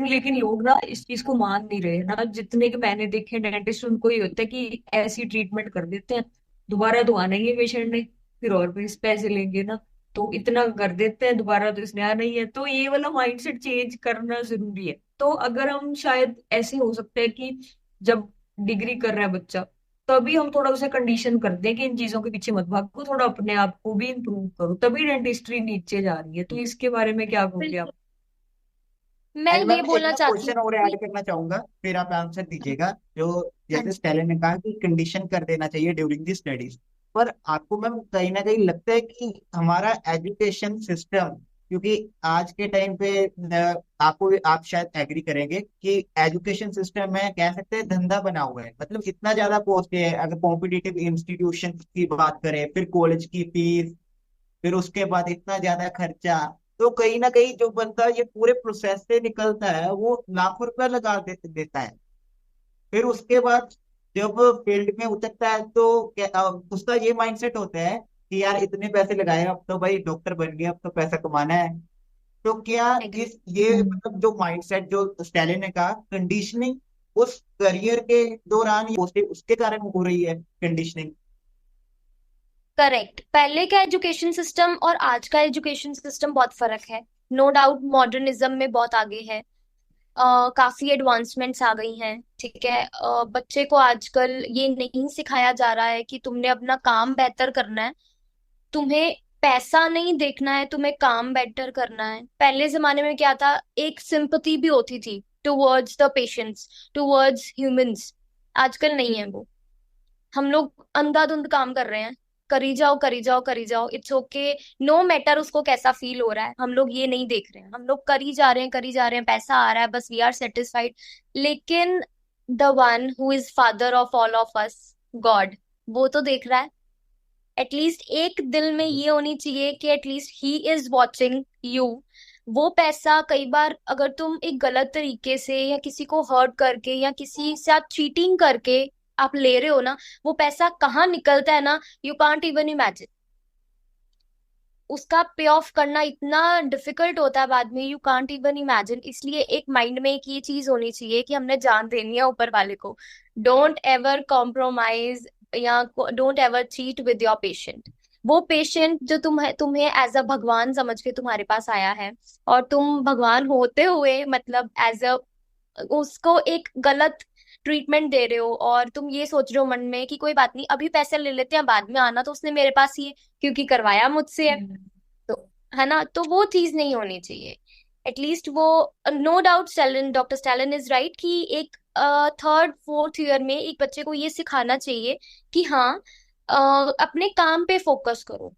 लेकिन लोग ना इस चीज को मान नहीं रहे ना, जितने के मैंने देखे डेंटिस्ट, उनको ये होता है कि ऐसी ट्रीटमेंट कर देते हैं, दोबारा तो आना ही है पेशेंट ने, फिर और भी पैसे लेंगे ना, तो इतना कर देते हैं, दोबारा तो इसने आना ही है। तो ये वाला माइंडसेट चेंज करना जरूरी है। तो अगर हम शायद ऐसे हो सकते हैं कि जब डिग्री कर रहा है बच्चा, तभी हम थोड़ा उसे कंडीशन कर दें कि इन चीजों के पीछे मत भागो, थोड़ा अपने आप को भी इम्प्रूव करो, तभी डेंटिस्ट्री नीचे जा रही है। तो इसके बारे में क्या कहोगे आप? बिल्कुल। मैं एंड ये मैम एक बोलना मैं चाहती हूँ क्वेश्चन और ऐड कि करना चाहूंगा, फिर आप आंसर दीजिएगा। जो हाँ जैसे जी। स्टेलिन ने कहा कि कंडीशन कर देना चाहिए ड्यूरिंग दी स्टडीज, पर आपको मैम कहीं ना कहीं लगता है कि हमारा एजुकेशन सिस्टम, क्योंकि आज के टाइम पे आपको आप शायद एग्री करेंगे कि एजुकेशन सिस्टम में कह सकते हैं धंधा बना हुआ है, मतलब इतना ज्यादा कॉस्ट है, अगर कॉम्पिटिटिव इंस्टीट्यूशन की बात करें, फिर कॉलेज की फीस, फिर उसके बाद इतना ज्यादा खर्चा, तो कहीं ना कहीं जो बंदा ये पूरे प्रोसेस से निकलता है वो लाखों रुपया लगा देता है। फिर उसके बाद जब फील्ड में उतरता है तो उसका ये माइंडसेट होता है कि यार इतने पैसे लगाए, अब तो भाई डॉक्टर बन गया, अब तो पैसा कमाना है। तो क्या एग्री। इस ये मतलब जो माइंडसेट जो स्टैलिन ने कहा, कंडीशनिंग उस करियर के दौरान ये पोस्ट उसके कारण हो रही है कंडीशनिंग। करेक्ट। पहले का एजुकेशन सिस्टम और आज का एजुकेशन सिस्टम बहुत फर्क है। नो डाउट मॉडर्निज्म में बहुत आगे है। काफी एडवांसमेंट्स आ गई हैं, ठीक है। बच्चे को आजकल ये नहीं सिखाया जा रहा है कि तुमने अपना काम बेहतर करना है, तुम्हें पैसा नहीं देखना है, तुम्हें काम बेटर करना है। पहले जमाने में क्या था, एक सिंपथी भी होती थी towards the patients, towards humans. आजकल नहीं है वो। हम लोग अंधाधुंध काम कर रहे हैं, करी जाओ करी जाओ करी जाओ, इट्स ओके। नो मैटर उसको कैसा फील हो रहा है, हम लोग ये नहीं देख रहे हैं। हम लोग करी जा रहे हैं करी जा रहे हैं, पैसा आ रहा है, बस वी आर सेटिस्फाइड। लेकिन the one who is father of all of us, God, वो तो देख रहा है। एटलीस्ट एक दिल में ये होनी चाहिए कि at least he is watching you. वो पैसा कई बार अगर तुम एक गलत तरीके से या किसी को हर्ट करके या किसी साथ चीटिंग करके आप ले रहे हो ना, वो पैसा कहाँ निकलता है ना, यू कांट इवन इमेजिन। उसका पे ऑफ करना इतना डिफिकल्ट होता है बाद में, यू कांट इवन इमेजिन। इसलिए एक माइंड में एक ये चीज होनी चाहिए कि हमने जान देनी है ऊपर वाले को। डोंट एवर कॉम्प्रोमाइज या don't ever cheat with your patient. वो पेशेंट जो तुम्हें एज अ भगवान समझ के तुम्हारे पास आया है, और तुम भगवान होते हुए मतलब एज अ उसको एक गलत ट्रीटमेंट दे रहे हो, और तुम ये सोच रहे हो मन में कि कोई बात नहीं, अभी पैसे ले लेते हैं, बाद में आना तो उसने मेरे पास ही है क्योंकि करवाया मुझसे है। हम्म। तो है ना, तो वो चीज नहीं होनी चाहिए। एटलीस्ट वो, no doubt Stalin, doctor Stalin is right कि एक थर्ड फोर्थ ईयर में एक बच्चे को ये सिखाना चाहिए कि हाँ, अपने काम पे फोकस करो,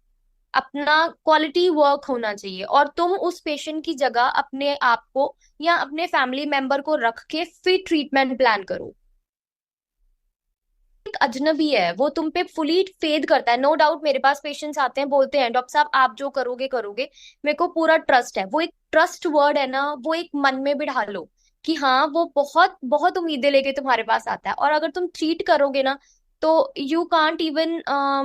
अपना क्वालिटी वर्क होना चाहिए, और तुम उस पेशेंट की जगह अपने आप को या अपने फैमिली मेंबर को रख के फिर ट्रीटमेंट प्लान करो। एक अजनबी है, वो तुम पे फुली फेद करता है। नो डाउट मेरे पास पेशेंट्स आते हैं, बोलते हैं डॉक्टर साहब आप जो करोगे करोगे, मेरे को पूरा ट्रस्ट है। वो एक ट्रस्ट वर्ड है ना, वो एक मन में बिठा लो कि हाँ, वो बहुत बहुत उम्मीदें लेके तुम्हारे पास आता है। और अगर तुम चीट करोगे ना, तो यू कांट इवन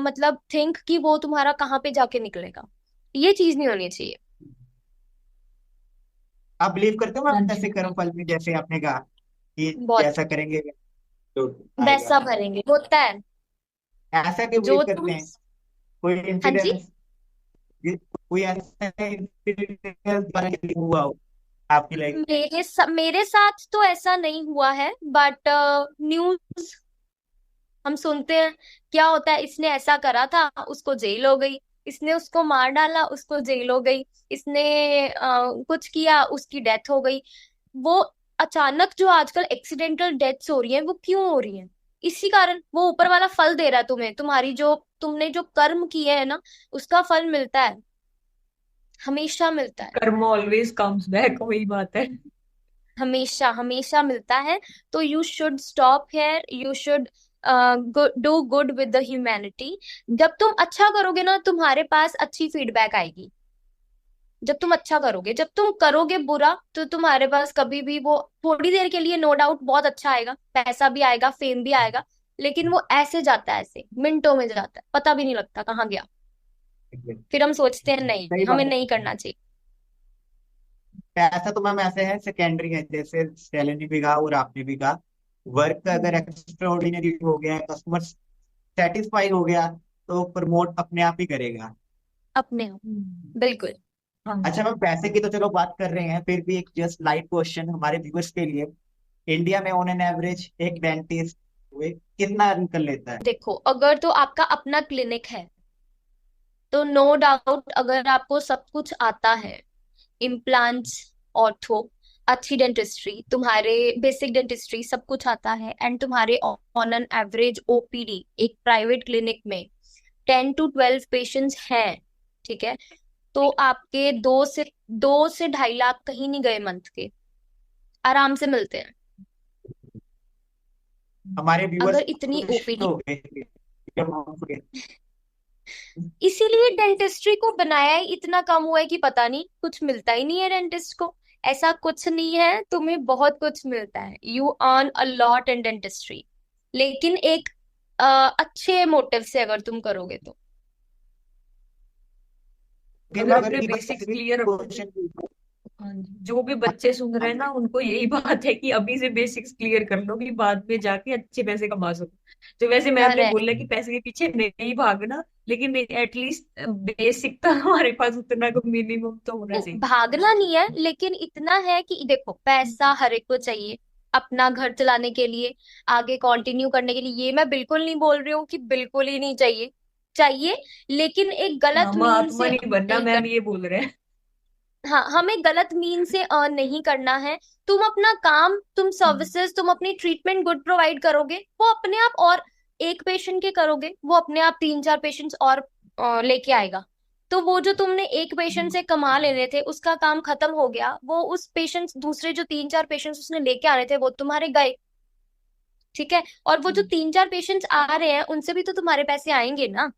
मतलब थिंक कि वो तुम्हारा कहाँ पे जाके निकलेगा। ये चीज नहीं होनी चाहिए। आप बिलीव करते हो हाँ मैम जी। ऐसे कर्म फल में, जैसे आपने कहा कि बहुत। जैसा करेंगे तो आएगा। वैसा भरेंगे होता है। ऐसा क्यों बिलीव जो करते तुम, हैं? कोई हाँ जी, इंसिडेंस, कोई ऐसा इंसिडेंट हुआ हो आपकी लाइफ? मेरे साथ तो ऐसा नहीं हुआ है, बट न्यूज हम सुनते हैं। क्या होता है, इसने ऐसा करा था, उसको जेल हो गई। इसने उसको मार डाला, उसको जेल हो गई। इसने कुछ किया, उसकी डेथ हो गई। वो अचानक जो आजकल एक्सीडेंटल डेथ्स हो रही हैं, वो क्यों हो रही हैं? इसी कारण। वो ऊपर वाला फल दे रहा है तुम्हें, तुम्हारी जो तुमने जो कर्म किए हैं ना, उसका फल मिलता है, हमेशा मिलता है। कर्म ऑलवेज कम्स बैक, वही बात है। हमेशा हमेशा मिलता है। तो you should stop hair, you should do good with the humanity. जब तुम अच्छा करोगे ना, तुम्हारे पास अच्छी फीडबैक आएगी। जब तुम अच्छा करोगे, जब तुम करोगे बुरा, तो तुम्हारे पास कभी भी वो, थोड़ी देर के लिए नो डाउट बहुत अच्छा आएगा, पैसा भी आएगा, फेम भी आएगा, लेकिन वो ऐसे जाता है, ऐसे मिनटों में जाता है, पता भी नहीं लगता कहाँ गया। फिर हम सोचते हैं नहीं, सही हमें बात नहीं है। करना चाहिए। ऐसा तो मैम ऐसे है, सेकेंडरी है, जैसे स्टेलिन ने भी कहा और आपने भी कहा। वर्क अगर हम्म। एक्स्ट्रा ऑर्डिनरी हो गया, कस्टमर सेटिस्फाई हो गया, तो प्रमोट अपने आप ही करेगा। अपने आप। बिल्कुल। हाँ अच्छा जी। मैम, पैसे की तो चलो बात कर रहे हैं, फिर भी एक जस्ट लाइट क्वेश्चन हमारे व्यूअर्स के लिए। इंडिया में ऑन एन एवरेज एक डेंटिस्ट हुए कितना अर्न कर लेता है? देखो, अगर तो आपका अपना क्लिनिक है, तो नो डाउट अगर आपको सब कुछ आता है, इम्प्लांट्स, ऑर्थो, अच्छी डेंटिस्ट्री, तुम्हारे बेसिक डेंटिस्ट्री सब कुछ आता है, एंड तुम्हारे ऑन एन एवरेज ओपीडी एक प्राइवेट क्लिनिक में 10 to 12 पेशेंट्स हैं, ठीक है, तो आपके 2 से 2.5 लाख कहीं नहीं गए मंथ के, आराम से मिलते हैं। हमारे व्यूअर्स अगर इतनी खुश ओपीडी, हो गए जब हम सुने। इसीलिए डेंटिस्ट्री को बनाया ही इतना कम हुआ है कि पता नहीं, कुछ मिलता ही नहीं है डेंटिस्ट को। ऐसा कुछ नहीं है, तुम्हें बहुत कुछ मिलता है, you earn a lot in dentistry. लेकिन एक अच्छे मोटिव से अगर तुम करोगे तो। फिर अगर अगर अपने एक बेसिक्स स्पेसिफिक क्लियर रखोगे। क्वेश्चन हाँ जी, जो भी बच्चे सुन रहे हैं ना उनको यही बात है कि अभी से बेसिक्स क्लियर कर लो कि बाद में जाके अच्छे पैसे कमा सको। तो वैसे मैम ने करेक्ट। बोला कि पैसे के पीछे नहीं भागना, लेकिन एटलीस्ट बेसिक तो हमारे पास उतना को मिनिमम तो होना चाहिए। भागना नहीं है, लेकिन इतना है कि देखो पैसा हर एक को चाहिए अपना घर चलाने के लिए, आगे कंटिन्यू करने के लिए। ये मैं बिल्कुल नहीं बोल रही हूँ कि बिल्कुल ही नहीं चाहिए, चाहिए, लेकिन एक गलत हाँ, मीन महात्मा से नहीं बनना नहीं कर। मैम, ये बोल रहे हैं। हाँ, हमें गलत मीन से अर्न नहीं करना है। तुम अपना काम, तुम हम्म, सर्विसेज, तुम अपनी ट्रीटमेंट गुड प्रोवाइड करोगे, वो अपने आप, और एक पेशेंट के करोगे वो अपने आप तीन चार पेशेंट्स और लेके आएगा। तो वो जो तुमने एक पेशेंट हम्म, से कमा लेने थे उसका काम खत्म हो गया, वो उस पेशेंट्स, दूसरे जो तीन चार पेशेंट्स उसने लेके आने थे वो तुम्हारे गए। ठीक है, और वो जो हम्म, तीन चार पेशेंट्स आ रहे हैं उनसे भी तो तुम्हारे पैसे आएंगे ना।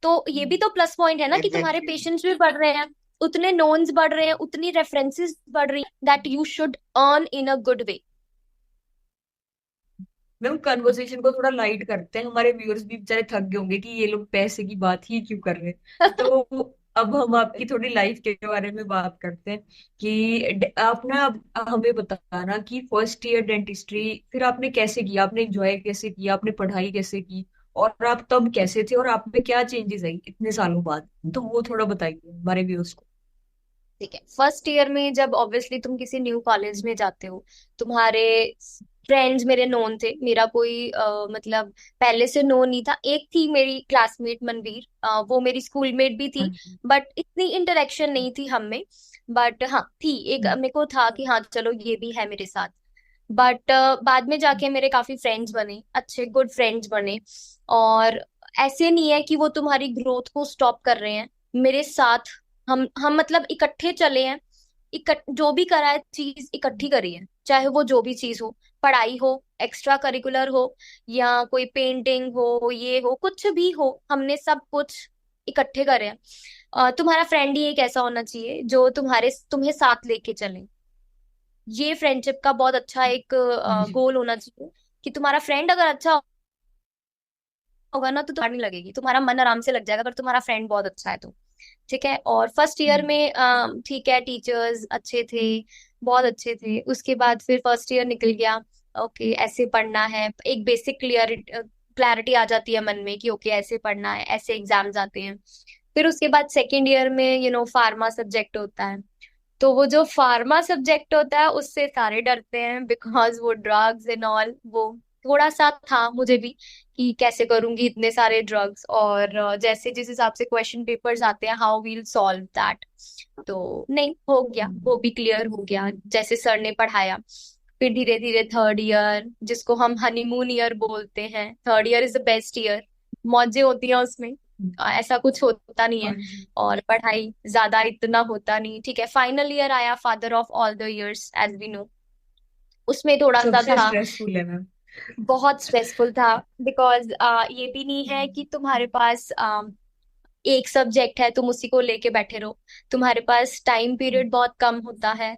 तो ये भी तो प्लस पॉइंट है ना कि तुम्हारे एग्जैक्टली। पेशेंट्स भी बढ़ रहे हैं, उतने नोन्स बढ़ रहे हैं, उतनी रेफरेंसेस बढ़ रही, that you should earn in a good way. Ma'am conversation को थोड़ा लाइट करते हैं, हमारे व्यूअर्स भी बेचारे थक गए होंगे कि ये लोग पैसे की बात ही क्यों कर रहे हैं। तो अब हम आपकी थोड़ी लाइफ के बारे में बात करते हैं कि आप ना अब हमें बताना कि फर्स्ट ईयर डेंटिस्ट्री फिर आपने कैसे किया, आपने एंजॉय कैसे किया, आपने पढ़ाई कैसे की, और आप तब कैसे थे और आप में क्या चेंजेस आई इतने सालों बाद, तो वो थोड़ा बताइए हमारे व्यूअर्स को। ठीक है, फर्स्ट ईयर में जब ऑब्वियसली तुम किसी न्यू कॉलेज में जाते हो, तुम्हारे फ्रेंड्स मेरे नोन थे, मेरा कोई मतलब पहले से नोन नहीं था। एक थी मेरी क्लासमेट मनवीर, वो मेरी स्कूलमेट भी हाँ थी, जी। बट इतनी इंटरेक्शन नहीं थी हम में। बट हाँ थी एक, हम्म, मेरे को था कि हाँ चलो ये भी है मेरे साथ। बट बाद में जाके मेरे काफी फ्रेंड्स बने, अच्छे गुड फ्रेंड्स बने। और ऐसे नहीं है कि वो तुम्हारी ग्रोथ को स्टॉप कर रहे हैं मेरे साथ। हम मतलब इकट्ठे चले हैं, जो भी करा है चीज इकट्ठी करी है, चाहे वो जो भी चीज हो, पढ़ाई हो, एक्स्ट्रा करिकुलर हो, या कोई पेंटिंग हो, ये हो, कुछ भी हो, हमने सब कुछ इकट्ठे करे हैं। तुम्हारा फ्रेंड ही एक ऐसा होना चाहिए जो तुम्हें साथ लेके चले। ये फ्रेंडशिप का बहुत अच्छा एक हाँ जी। गोल होना चाहिए कि तुम्हारा फ्रेंड अगर अच्छा होगा ना तो तुम्हारी नहीं लगेगी, तुम्हारा मन आराम से लग जाएगा अगर तुम्हारा फ्रेंड बहुत अच्छा है तो। ठीक है, और फर्स्ट ईयर हम्म, में ठीक है, टीचर्स अच्छे थे, बहुत अच्छे थे। उसके बाद फिर फर्स्ट ईयर निकल गया, ओके ऐसे पढ़ना है, एक बेसिक क्लैरिटी आ जाती है मन में कि ओके ऐसे पढ़ना है, ऐसे एग्जाम्स आते हैं। फिर उसके बाद सेकेंड ईयर में फार्मा सब्जेक्ट होता है। तो वो जो फार्मा सब्जेक्ट होता है उससे सारे डरते हैं, बिकॉज वो ड्रग्स एंड ऑल, वो थोड़ा सा था मुझे भी कि कैसे करूंगी इतने सारे ड्रग्स, और जैसे जिस हिसाब से क्वेश्चन पेपर्स आते हैं, हाउ वील सॉल्व दैट। तो नहीं, हो गया, वो भी क्लियर हो गया जैसे सर ने पढ़ाया। फिर धीरे धीरे थर्ड ईयर, जिसको हम हनीमून ईयर बोलते हैं, third year is the best year, मौजें होती हैं उसमें, ऐसा कुछ होता नहीं हाँ है, जी। और पढ़ाई ज्यादा इतना होता नहीं। ठीक है, फाइनल ईयर आया, father of all the years as we know, उसमें थोड़ा सा सबसे था, स्ट्रेसफुल है मैम। बहुत स्ट्रेसफुल था। बिकॉज ये भी नहीं है कि तुम्हारे पास एक सब्जेक्ट है तुम उसी को लेके बैठे रहो, तुम्हारे पास टाइम पीरियड बहुत कम होता है,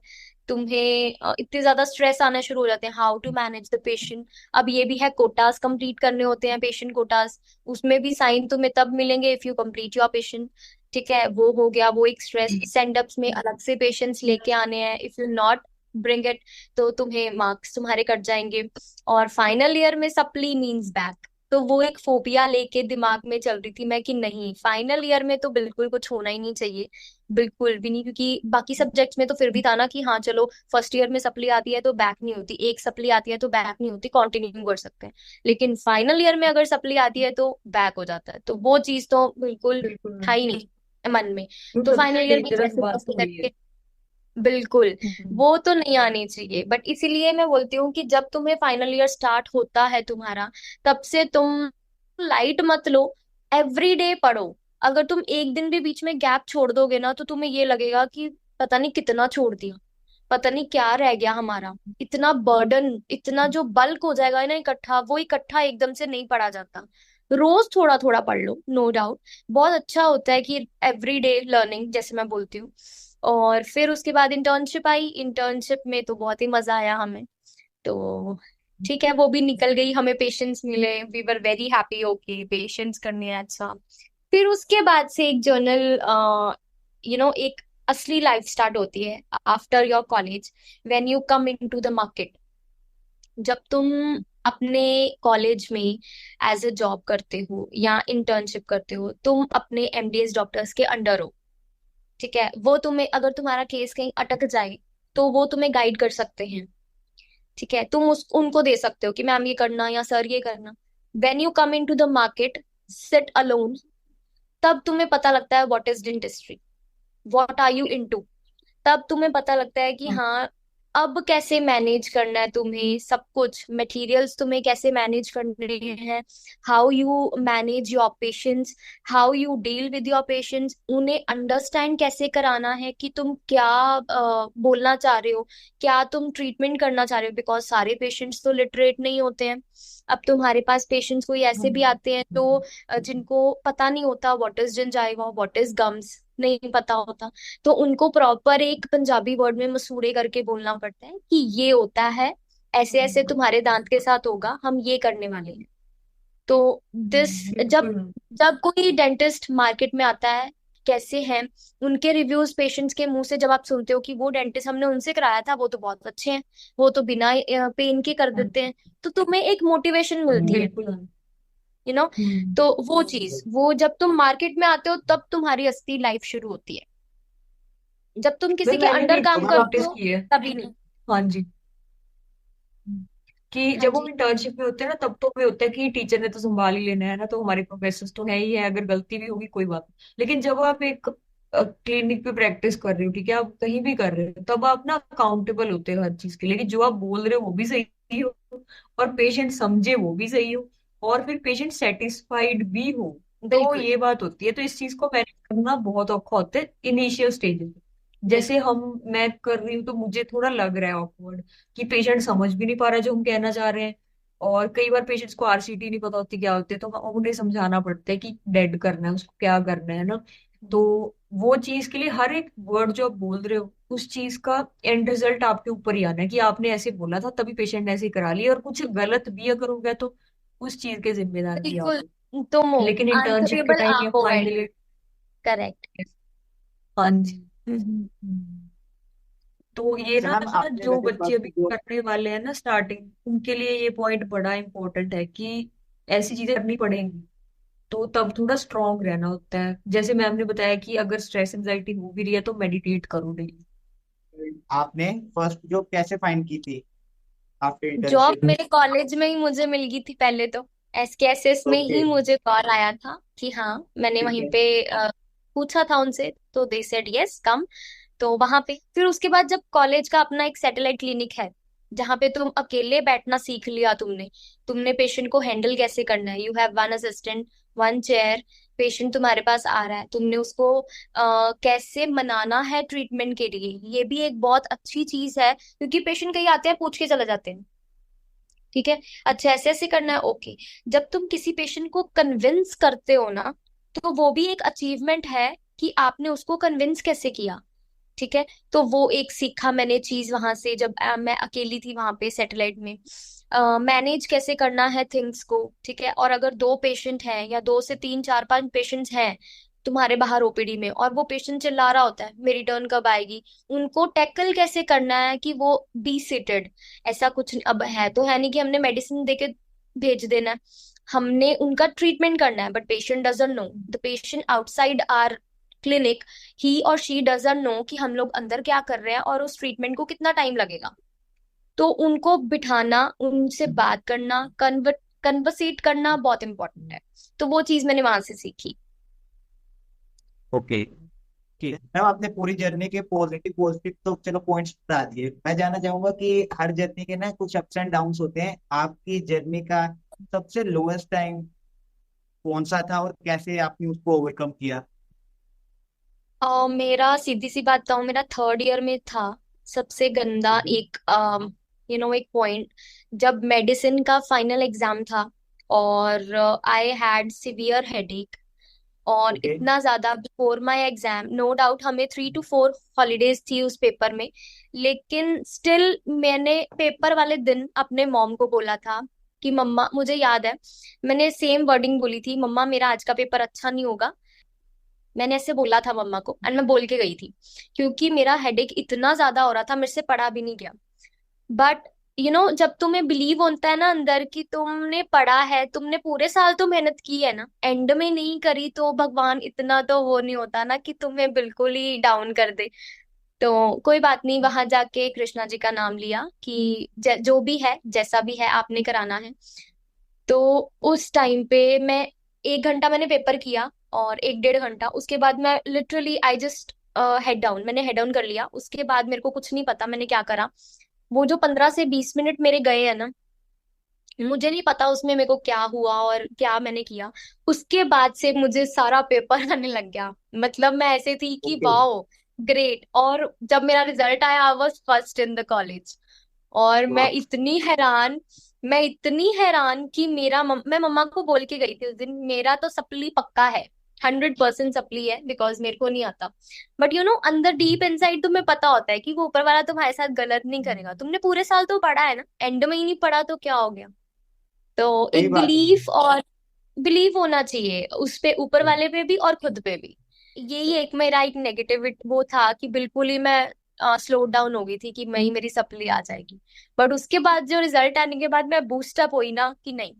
तुम्हें इतने ज्यादा स्ट्रेस आना शुरू हो जाते हैं, how to manage the patient. अब ये भी है, कोटास कंप्लीट करने होते हैं, पेशेंट कोटास, उसमें भी साइन तुम्हें तब मिलेंगे if you complete your patient. ठीक है, वो हो गया, वो एक स्ट्रेस। सेंड अप्स में अलग से पेशेंट्स लेके आने हैं, if you not bring it तो तुम्हें मार्क्स तुम्हारे कट जाएंगे। और फाइनल ईयर में सप्ली मींस बैक, तो वो एक फोबिया लेके दिमाग में चल रही थी मैं कि नहीं, फाइनल ईयर में तो बिल्कुल कुछ होना ही नहीं चाहिए, बिल्कुल भी नहीं। क्योंकि बाकी सब्जेक्ट्स में तो फिर भी था ना कि हाँ चलो, फर्स्ट ईयर में सप्ली आती है तो बैक नहीं होती, एक सप्ली आती है तो बैक नहीं होती, कंटिन्यू कर सकते हैं। लेकिन फाइनल ईयर में अगर सप्ली आती है तो बैक हो जाता है, तो वो चीज तो बिल्कुल बिल्कुल था मैम, ही नहीं मन में। तो तो फाइनल सबसे ईयर में डेंजरस जैसे बात तैसे तो वही है। करके, बिल्कुल हम्म, वो तो नहीं आनी चाहिए। बट इसीलिए मैं बोलती हूँ कि जब तुम्हें फाइनल ईयर स्टार्ट होता है तुम्हारा, तब से तुम लाइट मत लो, एवरी डे पढ़ो। अगर तुम एक दिन भी बीच में गैप छोड़ दोगे ना तो तुम्हें ये लगेगा कि पता नहीं कितना छोड़ दिया, पता नहीं क्या रह गया हमारा, इतना बर्डन, इतना जो बल्क हो जाएगा ना इकट्ठा, वो इकट्ठा एकदम से नहीं पढ़ा जाता। रोज थोड़ा थोड़ा पढ़ लो, नो डाउट बहुत अच्छा होता है कि एवरी डे लर्निंग, जैसे मैं बोलती हूँ। और फिर उसके बाद इंटर्नशिप आई, इंटर्नशिप में तो बहुत ही मजा आया हमें। तो ठीक है, वो भी निकल गई, हमें पेशेंट्स मिले, we were very happy, okay patients करने हैं, अच्छा। फिर उसके बाद से एक जर्नल, एक असली लाइफ स्टार्ट होती है after your college, when you come into the market. जब तुम अपने कॉलेज में एज अ जॉब करते हो या इंटर्नशिप करते हो, तुम अपने एमडीएस डॉक्टर्स के अंडर हो। ठीक है, वो तुम्हें, अगर तुम्हारा केस कहीं अटक जाए तो वो तुम्हें गाइड कर सकते हैं। ठीक है, तुम उनको दे सकते हो कि मैम ये करना या सर ये करना। When you come into the market, sit alone, तब तुम्हें पता लगता है what is dentistry, what are you into. तब तुम्हें पता लगता है कि हाँ, अब कैसे मैनेज करना है तुम्हें सब कुछ, मटेरियल्स तुम्हें कैसे मैनेज करने हैं, how you manage your patients, how you deal with your patients, उन्हें अंडरस्टैंड कैसे कराना है कि तुम क्या बोलना चाह रहे हो, क्या तुम ट्रीटमेंट करना चाह रहे हो, बिकॉज सारे पेशेंट्स तो लिटरेट नहीं होते हैं। अब तुम्हारे पास पेशेंट्स कोई ऐसे भी आते हैं तो जिनको पता नहीं होता what is gingiva, what is gums, नहीं पता होता। तो उनको प्रॉपर एक पंजाबी वर्ड में मसूड़े करके बोलना पड़ता है कि ये होता है, ऐसे ऐसे तुम्हारे दांत के साथ होगा, हम ये करने वाले हैं। तो दिस, जब बिल्कुल। जब कोई डेंटिस्ट मार्केट में आता है, कैसे हैं उनके रिव्यूज पेशेंट्स के मुंह से, जब आप सुनते हो कि वो डेंटिस्ट हमने उनसे कराया था वो तो बहुत अच्छे हैं, वो तो बिना पेन के कर देते हैं, तो तुम्हें एक मोटिवेशन मिलती है, बिल्कुल। You know. हम्म। तो वो चीज, वो जब तुम मार्केट में आते हो तब तुम्हारी असली लाइफ शुरू होती है। जब तुम भाई किसी के मैंने भी अंडर काम करते नोटिस हो की है। तभी नहीं। हाँ जी। कि हाँ जब हम जी, इंटर्नशिप में होते हैं ना तब तो हमें होता है कि टीचर ने तो संभाल ही लेना है ना, तो हमारे प्रोफेसर तो है ही है, अगर गलती भी होगी कोई बात नहीं। लेकिन जब आप एक क्लिनिक पे प्रैक्टिस कर रहे हो, ठीक है, आप कहीं भी कर रहे हो, तब आप ना अकाउंटेबल होते हो हर चीज के लिए, कि जो आप बोल रहे हो वो भी सही हो, और पेशेंट समझे वो भी सही हो, और फिर पेशेंट सेटिस्फाइड भी हो। तो बिल्कुल। ये बात होती है, तो इस चीज को मैनेज करना बहुत औखा होता है इनिशियल स्टेजेस। जैसे बिल्कुल। हम मैं कर रही हूँ तो मुझे थोड़ा लग रहा है awkward कि पेशेंट समझ भी नहीं पा रहा जो हम कहना चाह रहे हैं। और कई बार पेशेंट्स को आरसीटी नहीं पता होती क्या होती है, तो उन्हें समझाना पड़ता है कि डेड करना है उसको, क्या करना है ना। तो वो चीज के लिए हर एक वर्ड जो आप बोल रहे हो उस चीज का एंड रिजल्ट आपके ऊपर ही आना है, कि आपने ऐसे बोला था तभी पेशेंट ने ऐसे करा लिया, और कुछ गलत भी अगर हो गया तो उस चीज के जिम्मेदार भी आप बिल्कुल, हो। तुम हो लेकिन इंटर्नशिप के आंसरेबल, टाइम या आप हो एंड। फाइनल। करेक्ट। हाँ जी। तो ये अच्छा ना मैम, आपने जो वैसे बच्चे फर्स्ट अभी जो करने वाले हैं ना स्टार्टिंग, उनके लिए ये पॉइंट बड़ा इंपॉर्टेंट है कि ऐसी चीजें करनी पड़ेंगी, तो तब थोड़ा स्ट्रांग रहना होता है। जैसे मैम ने बताया कि अगर स्ट्रेस एंजाइटी हो भी रही है तो मेडिटेट करो डेली। आपने फर्स्ट जॉब कैसे फाइंड की थी आफ्टर जॉब इंटर्नशिप? मेरे कॉलेज में ही मुझे मिल गई थी पहले तो। एसकेएसएस में ओके। ही मुझे कॉल आया था कि हाँ, मैंने ठीक वहीं है। पे पूछा था उनसे, तो दे सेड यस कम। तो वहां पे फिर उसके बाद जब कॉलेज का अपना एक सैटेलाइट क्लिनिक है, जहाँ पे तुम अकेले बैठना सीख लिया तुमने, तुमने पेशेंट को हैंडल कैसे करना है, you have one assistant, one chair, patient तुम्हारे पास आ रहा है, तुमने उसको कैसे मनाना है ट्रीटमेंट के लिए, ये भी एक बहुत अच्छी चीज है, क्योंकि पेशेंट कहीं आते हैं पूछ के चले जाते हैं। ठीक है, अच्छा ऐसे ऐसे करना है, ओके। जब तुम किसी पेशेंट को कन्विंस करते हो ना, तो वो भी एक अचीवमेंट है कि आपने उसको कन्विंस कैसे किया। ठीक है, तो वो एक सीखा मैंने चीज वहां से, जब मैं अकेली थी वहां पे सैटेलाइट में, मैनेज कैसे करना है थिंग्स को। ठीक है, और अगर दो पेशेंट हैं या दो से तीन चार पांच पेशेंट्स हैं तुम्हारे बाहर ओपीडी में, और वो पेशेंट चिल्ला रहा होता है मेरी टर्न कब आएगी, उनको टैकल कैसे करना है कि वो बी सीटेड। ऐसा कुछ अब है तो है नहीं कि हमने मेडिसिन देके भेज देना है, हमने उनका ट्रीटमेंट करना है, but patient doesn't know, the patient outside our clinic, he और शी डजंट नो कि हम लोग अंदर क्या कर रहे हैं और उस ट्रीटमेंट को कितना टाइम लगेगा। तो उनको बिठाना, उनसे बात करना, कन्वर्सेट करना बहुत इंपॉर्टेंट है। तो वो चीज मैंने वहां से सीखी। ओके। ठीक है मैम, आपने पूरी जर्नी के पॉजिटिव पॉजिटिव तो चलो पॉइंट्स बता दिए। मैं जानना चाहूंगा कि हर जर्नी के ना कुछ अप्स एंड डाउन्स होते हैं, आपकी जर्नी का सबसे लोएस्ट टाइम कौन सा था और कैसे आपने उसको ओवरकम किया? मेरा सीधी सी बात बताऊं, मेरा थर्ड ईयर में था सबसे गंदा एक एक पॉइंट, जब मेडिसिन का फाइनल एग्जाम था, और आई हैड सिवियर हेडेक, और ओके। इतना ज्यादा before my exam, no doubt हमें 3 to 4 हॉलीडेज थी उस पेपर में, लेकिन स्टिल मैंने पेपर वाले दिन अपने मॉम को बोला था कि मम्मा, मुझे याद है मैंने सेम वर्डिंग बोली थी, मम्मा मेरा आज का पेपर अच्छा नहीं होगा, मैंने ऐसे बोला था मम्मा को, एंड मैं बोल के गई थी, क्योंकि मेरा हेडेक इतना ज्यादा हो रहा था, मेरे से पढ़ा भी नहीं गया। बट जब तुम्हें बिलीव होता है ना अंदर कि तुमने पढ़ा है, तुमने पूरे साल तो मेहनत की है ना, एंड में नहीं करी तो भगवान इतना तो वो नहीं होता ना कि तुम्हें बिल्कुल ही डाउन कर दे। तो कोई बात नहीं, वहां जाके कृष्णा जी का नाम लिया कि जो भी है, जैसा भी है, आपने कराना है। तो उस टाइम पे मैं 1 घंटा मैंने पेपर किया, और 1 डेढ़ घंटा उसके बाद मैं literally I just head down, मैंने हेड डाउन कर लिया। उसके बाद मेरे को कुछ नहीं पता मैंने क्या करा। वो जो 15 से 20 मिनट मेरे गए हैं ना, मुझे नहीं पता उसमें मेरे को क्या हुआ और क्या मैंने किया। उसके बाद से मुझे सारा पेपर आने लग गया। मतलब मैं ऐसे थी कि ओके। Wow, great. और जब मेरा रिजल्ट आया, I was first in the college. और मैं इतनी हैरान कि मैं मम्मा को बोल के गई थी उस दिन, मेरा तो सप्ली पक्का है, 100% सप्ली है, बिकॉज मेरे को नहीं आता। बट अंदर डीप इनसाइड तुम्हें पता होता है कि वो ऊपर वाला तुम्हारे साथ गलत नहीं करेगा। तुमने पूरे साल तो पढ़ा है ना, एंड में ही नहीं पढ़ा तो क्या हो गया। तो सही एक बात बिलीफ होना चाहिए उस पे, ऊपर है। वाले पे भी और खुद पे भी। यही एक मेरा एक नेगेटिव वो था कि बिल्कुल ही मैं स्लो डाउन हो गई थी कि मैं मेरी सप्ली आ जाएगी। बट उसके बाद जो रिजल्ट आने के बाद मैं बूस्ट अप हुई ना कि नहीं,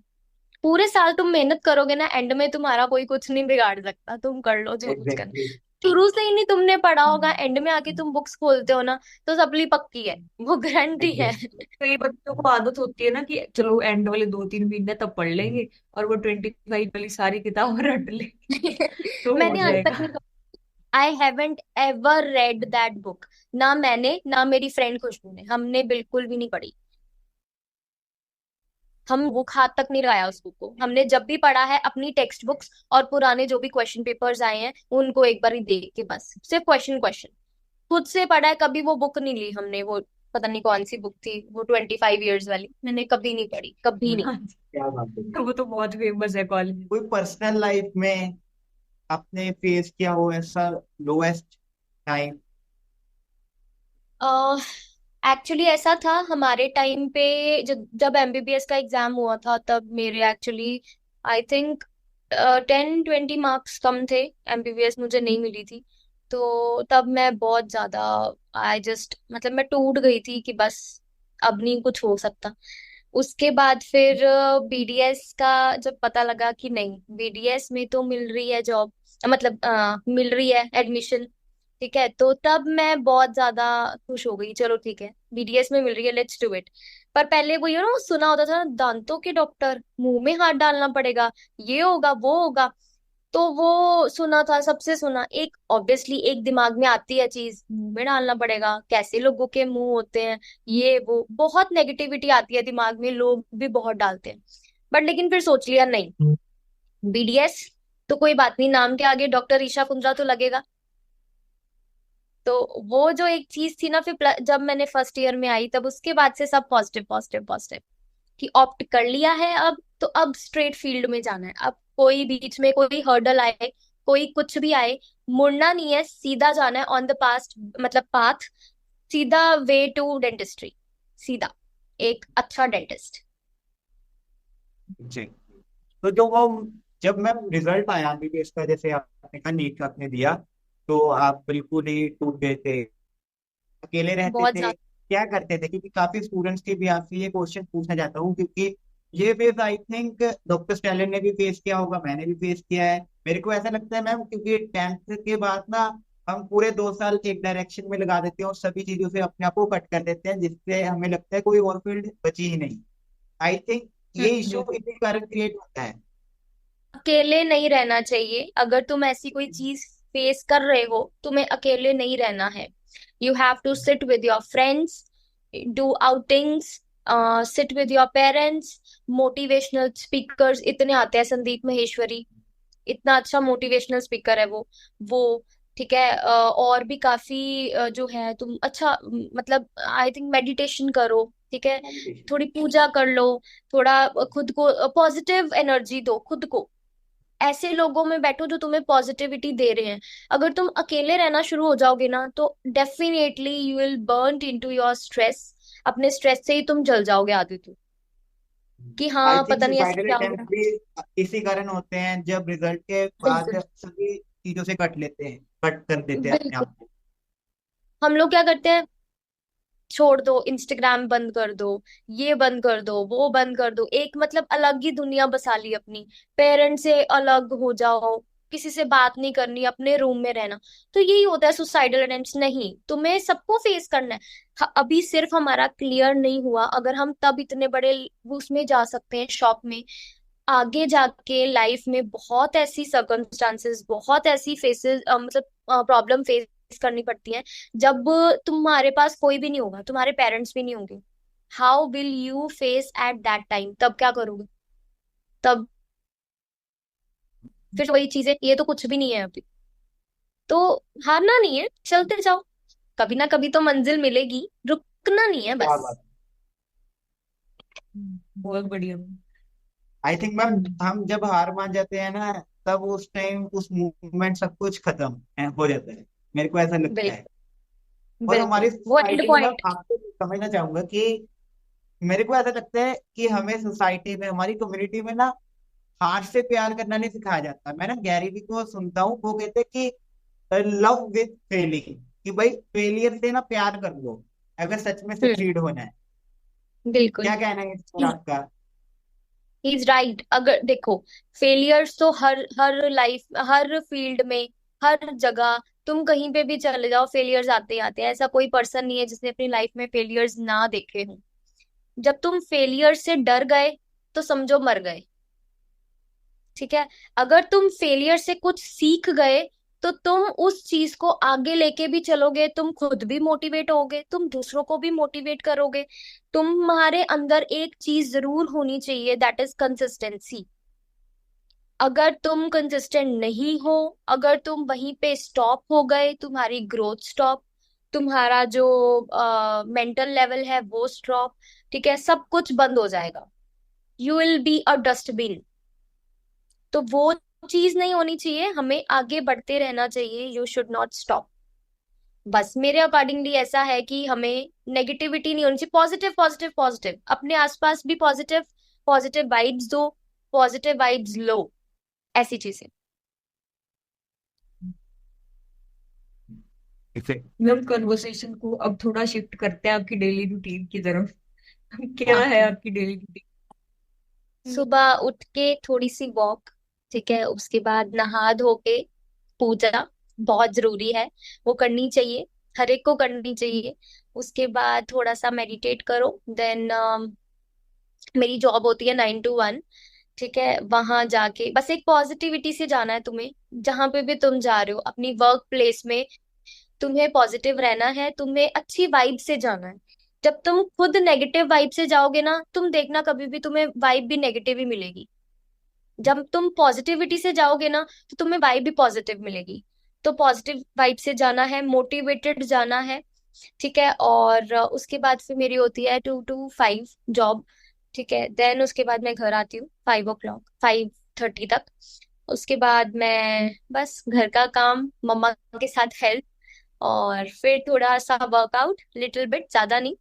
पूरे साल तुम मेहनत करोगे ना, एंड में तुम्हारा कोई कुछ नहीं बिगाड़ सकता, तुम कर लो जो कुछ करना। एग्जैक्टली। शुरू से ही नहीं तुमने पढ़ा होगा, एंड में आके तुम बुक्स खोलते हो ना, तो सप्ली पक्की है, वो गारंटी है। एग्जैक्टली। कई बच्चों को आदत होती है ना कि चलो एंड वाले 2-3 महीने तब पढ़ लेंगे, और वो 25 वाली सारी किताब रट लेंगे, तो हो मैंने आज तक जाएगा। नहीं, I haven't ever read that book. ना मैंने, ना मेरी फ्रेंड खुशबू ने, हमने बिल्कुल भी नहीं पढ़ी। हम बुक हाथ तक नहीं लगाया उस बुक को। हमने जब भी पढ़ा है अपनी टेक्स्ट बुक्स और पुराने जो भी क्वेश्चन पेपर्स आए हैं उनको एक बार ही देख के, बस सिर्फ क्वेश्चन क्वेश्चन खुद से पढ़ा है। कभी वो बुक नहीं ली हमने, वो पता नहीं कौन सी बुक थी, वो 25 years वाली, मैंने कभी नहीं पढ़ी, कभी नहीं। हाँ जी, क्या बात है। वो तो बहुत फेमस है कॉलेज। कोई पर्सनल लाइफ में आपने फेस किया हो ऐसा लोएस्ट टाइम? एक्चुअली ऐसा था हमारे टाइम पे, जब जब एमबीबीएस का एग्जाम हुआ था, तब मेरे एक्चुअली आई थिंक 10-20 मार्क्स कम थे। एमबीबीएस मुझे नहीं मिली थी। तो तब मैं बहुत ज्यादा, आई जस्ट मतलब मैं टूट गई थी कि बस अब नहीं कुछ हो सकता। उसके बाद फिर बीडीएस का जब पता लगा कि नहीं, बीडीएस में तो मिल रही है जॉब, मतलब मिल रही है एडमिशन, ठीक है, तो तब मैं बहुत ज्यादा खुश हो गई। चलो ठीक है, बीडीएस में मिल रही है, लेट्स डू इट। पर पहले वो सुना होता था ना, दांतों के डॉक्टर, मुंह में हाथ डालना पड़ेगा, ये होगा वो होगा। तो वो सुना था, सबसे सुना, एक ऑब्वियसली एक दिमाग में आती है चीज, मुंह में डालना पड़ेगा, कैसे लोगों के मुंह होते हैं, ये वो बहुत नेगेटिविटी आती है दिमाग में, लोग भी बहुत डालते हैं। बट लेकिन फिर सोच लिया नहीं, बीडीएस तो कोई बात नहीं, नाम के आगे डॉक्टर ईशा कुंद्रा तो लगेगा। तो वो जो एक चीज थी ना, फिर जब मैंने फर्स्ट ईयर में आई, तब उसके बाद से सब पॉजिटिव पॉजिटिव पॉजिटिव, कि ऑप्ट कर लिया है अब, तो अब स्ट्रेट फील्ड में जाना है। अब कोई बीच में कोई हर्डल आए, कोई कुछ भी आए, मुड़ना नहीं है, सीधा जाना है ऑन द पास्ट, मतलब पाथ, सीधा वे टू डेंटिस्ट्री, सीधा एक अच्छा डेंटिस्ट। जी। तो जब मैम रिजल्ट आया एमबीबीएस का, जैसे आपने कहा नीट का आपने दिया, तो आप बिल्कुल ही टूट गए थे, अकेले रहते बहुत थे, ज्यादा। क्या करते थे? क्योंकि काफी स्टूडेंट्स के भी आपसे ये क्वेश्चन पूछना चाहता हूँ, क्योंकि ये phase I think doctor Stalin ने भी फेस किया होगा, मैंने भी फेस किया है। मेरे को ऐसा लगता है मैम, क्योंकि 10th के बाद ना हम पूरे 2 साल एक डायरेक्शन में लगा देते हैं और सभी चीजों से अपने आप को कट कर देते हैं, जिससे हमें लगता है कोई और फील्ड बची ही नहीं। आई थिंक ये इशू बिल्कुल। इसी कारण क्रिएट होता है। अकेले नहीं रहना चाहिए, अगर तुम ऐसी कोई चीज फेस कर रहे हो, तुम्हें अकेले नहीं रहना है। You have to sit with your friends, do outings, sit with your parents. Motivational speakers इतने आते हैं, संदीप महेश्वरी इतना अच्छा मोटिवेशनल स्पीकर है वो ठीक है। और भी काफी जो है, तुम अच्छा मतलब आई थिंक मेडिटेशन करो, ठीक है, थोड़ी पूजा कर लो, थोड़ा खुद को पॉजिटिव एनर्जी दो खुद को। ऐसे लोगों में बैठो जो तुम्हें पॉजिटिविटी दे रहे हैं। अगर तुम अकेले रहना शुरू हो जाओगे ना, तो definitely you will burn into your stress. अपने स्ट्रेस से ही तुम जल जाओगे आदि तो, कि आई हाँ थिंक पता नहीं ऐसा सुसाइडल क्या हो अटेम्प्ट गया। भी इसी कारण होते हैं, जब रिजल्ट के बाद बिल्कुल। सभी चीजों से कट लेते हैं, कट कर देते हैं अपने बिल्कुल। आप को। हम लोग क्या करते हैं, छोड़ दो, इंस्टाग्राम बंद कर दो, ये बंद कर दो, वो बंद कर दो, एक मतलब अलग ही दुनिया बसा ली अपनी। पेरेंट्स से अलग हो जाओ, किसी से बात नहीं करनी, अपने रूम में रहना। तो यही होता है सुसाइडल अटेम्प्ट्स। नहीं, तुम्हें सबको फेस करना है। अभी सिर्फ हमारा क्लियर नहीं हुआ, अगर हम तब इतने बड़े उसमें जा सकते हैं, शॉक में। आगे जाके लाइफ में बहुत ऐसी सर्कमस्टांसेस, बहुत ऐसी फेसेस, मतलब प्रॉब्लम फेस करनी पड़ती है, जब तुम्हारे पास कोई भी नहीं होगा, तुम्हारे पेरेंट्स भी नहीं होंगे। How will you face at that time? तब क्या करोगे? तब फिर वही चीजें, ये तो कुछ भी नहीं है अभी। तो हारना नहीं है, चलते जाओ, कभी ना कभी तो मंजिल मिलेगी, रुकना नहीं है क्या बस। बात। बहुत बढ़िया। आई थिंक मैम हम जब हार मान जाते हैं ना, तब उस टाइम उस मूवमेंट सब कुछ खत्म हो जाता है, मेरे को ऐसा लगता है। बिल्कुल। और हमारी बिल्कुल, वो एंड सोसाइटी में मैम पॉइंट। आपको समझना चाहूंगा कि मेरे को ऐसा लगता है कि हमें सोसाइटी में, हमारी कम्युनिटी में ना, हार से प्यार करना नहीं सिखाया जाता। मैं ना गैरी वी को सुनता हूँ, वो कहते हैं कि लव विद फेलिंग, कि भाई फेलियर से ना प्यार कर लो अगर सच में हम्म। सक्सीड होना है। बिल्कुल। क्या कहना है इस पर आपका? He is right. अगर देखो, फेलियर्स तो हर हर लाइफ, हर फील्ड में, हर जगह, तुम कहीं पे भी चले जाओ, फेलियर्स आते ही आते हैं। ऐसा कोई पर्सन नहीं है जिसने अपनी लाइफ में फेलियर्स ना देखे हों। जब तुम फेलियर से डर गए, तो समझो मर गए। ठीक है। अगर तुम फेलियर से कुछ सीख गए, तो तुम उस चीज को आगे लेके भी चलोगे, तुम खुद भी मोटिवेट होगे, तुम दूसरों को भी मोटिवेट करोगे। तुम्हारे अंदर एक चीज जरूर होनी चाहिए, दैट इज कंसिस्टेंसी। अगर तुम कंसिस्टेंट नहीं हो, अगर तुम वहीं पे स्टॉप हो गए, तुम्हारी ग्रोथ स्टॉप, तुम्हारा जो मेंटल लेवल है वो स्टॉप, ठीक है, सब कुछ बंद हो जाएगा। You will be a dustbin. तो वो चीज नहीं होनी चाहिए, हमें आगे बढ़ते रहना चाहिए। You should not stop. बस मेरे अकॉर्डिंगली ऐसा है कि हमें नेगेटिविटी नहीं होनी चाहिए, पॉजिटिव पॉजिटिव पॉजिटिव, अपने आसपास भी पॉजिटिव पॉजिटिव वाइब्स दो, पॉजिटिव वाइब्स लो, ऐसी चीजें। इसे मैम कन्वर्सेशन को अब थोड़ा शिफ्ट करते हैं आपकी डेली रूटीन की तरफ। क्या हाँ। है आपकी डेली रूटीन? सुबह उठ के थोड़ी सी वॉक, ठीक है, उसके बाद नहा धो के पूजा, बहुत जरूरी है, वो करनी चाहिए, हर एक को करनी चाहिए। उसके बाद थोड़ा सा मेडिटेट करो। देन मेरी जॉब होती है 9 to 1, ठीक है, वहां जाके बस एक पॉजिटिविटी से जाना है तुम्हें। जहां पे भी तुम जा रहे हो अपनी वर्क प्लेस में, तुम्हें पॉजिटिव रहना है, तुम्हें अच्छी वाइब से जाना है। जब तुम खुद नेगेटिव वाइब से जाओगे ना, तुम देखना कभी भी तुम्हें वाइब भी नेगेटिव ही मिलेगी। जब तुम पॉजिटिविटी से जाओगे ना, तो तुम्हें वाइब भी पॉजिटिव मिलेगी। तो पॉजिटिव वाइब से जाना है, मोटिवेटेड जाना है, ठीक है। और उसके बाद फिर मेरी होती है 2 to 5 जॉब, ठीक है। देन उसके बाद मैं घर आती हूँ 5 o'clock, 5:30 तक। उसके बाद मैं बस घर का काम, मम्मा के साथ हेल्प, और फिर थोड़ा सा वर्कआउट, लिटिल बिट, ज्यादा नहीं।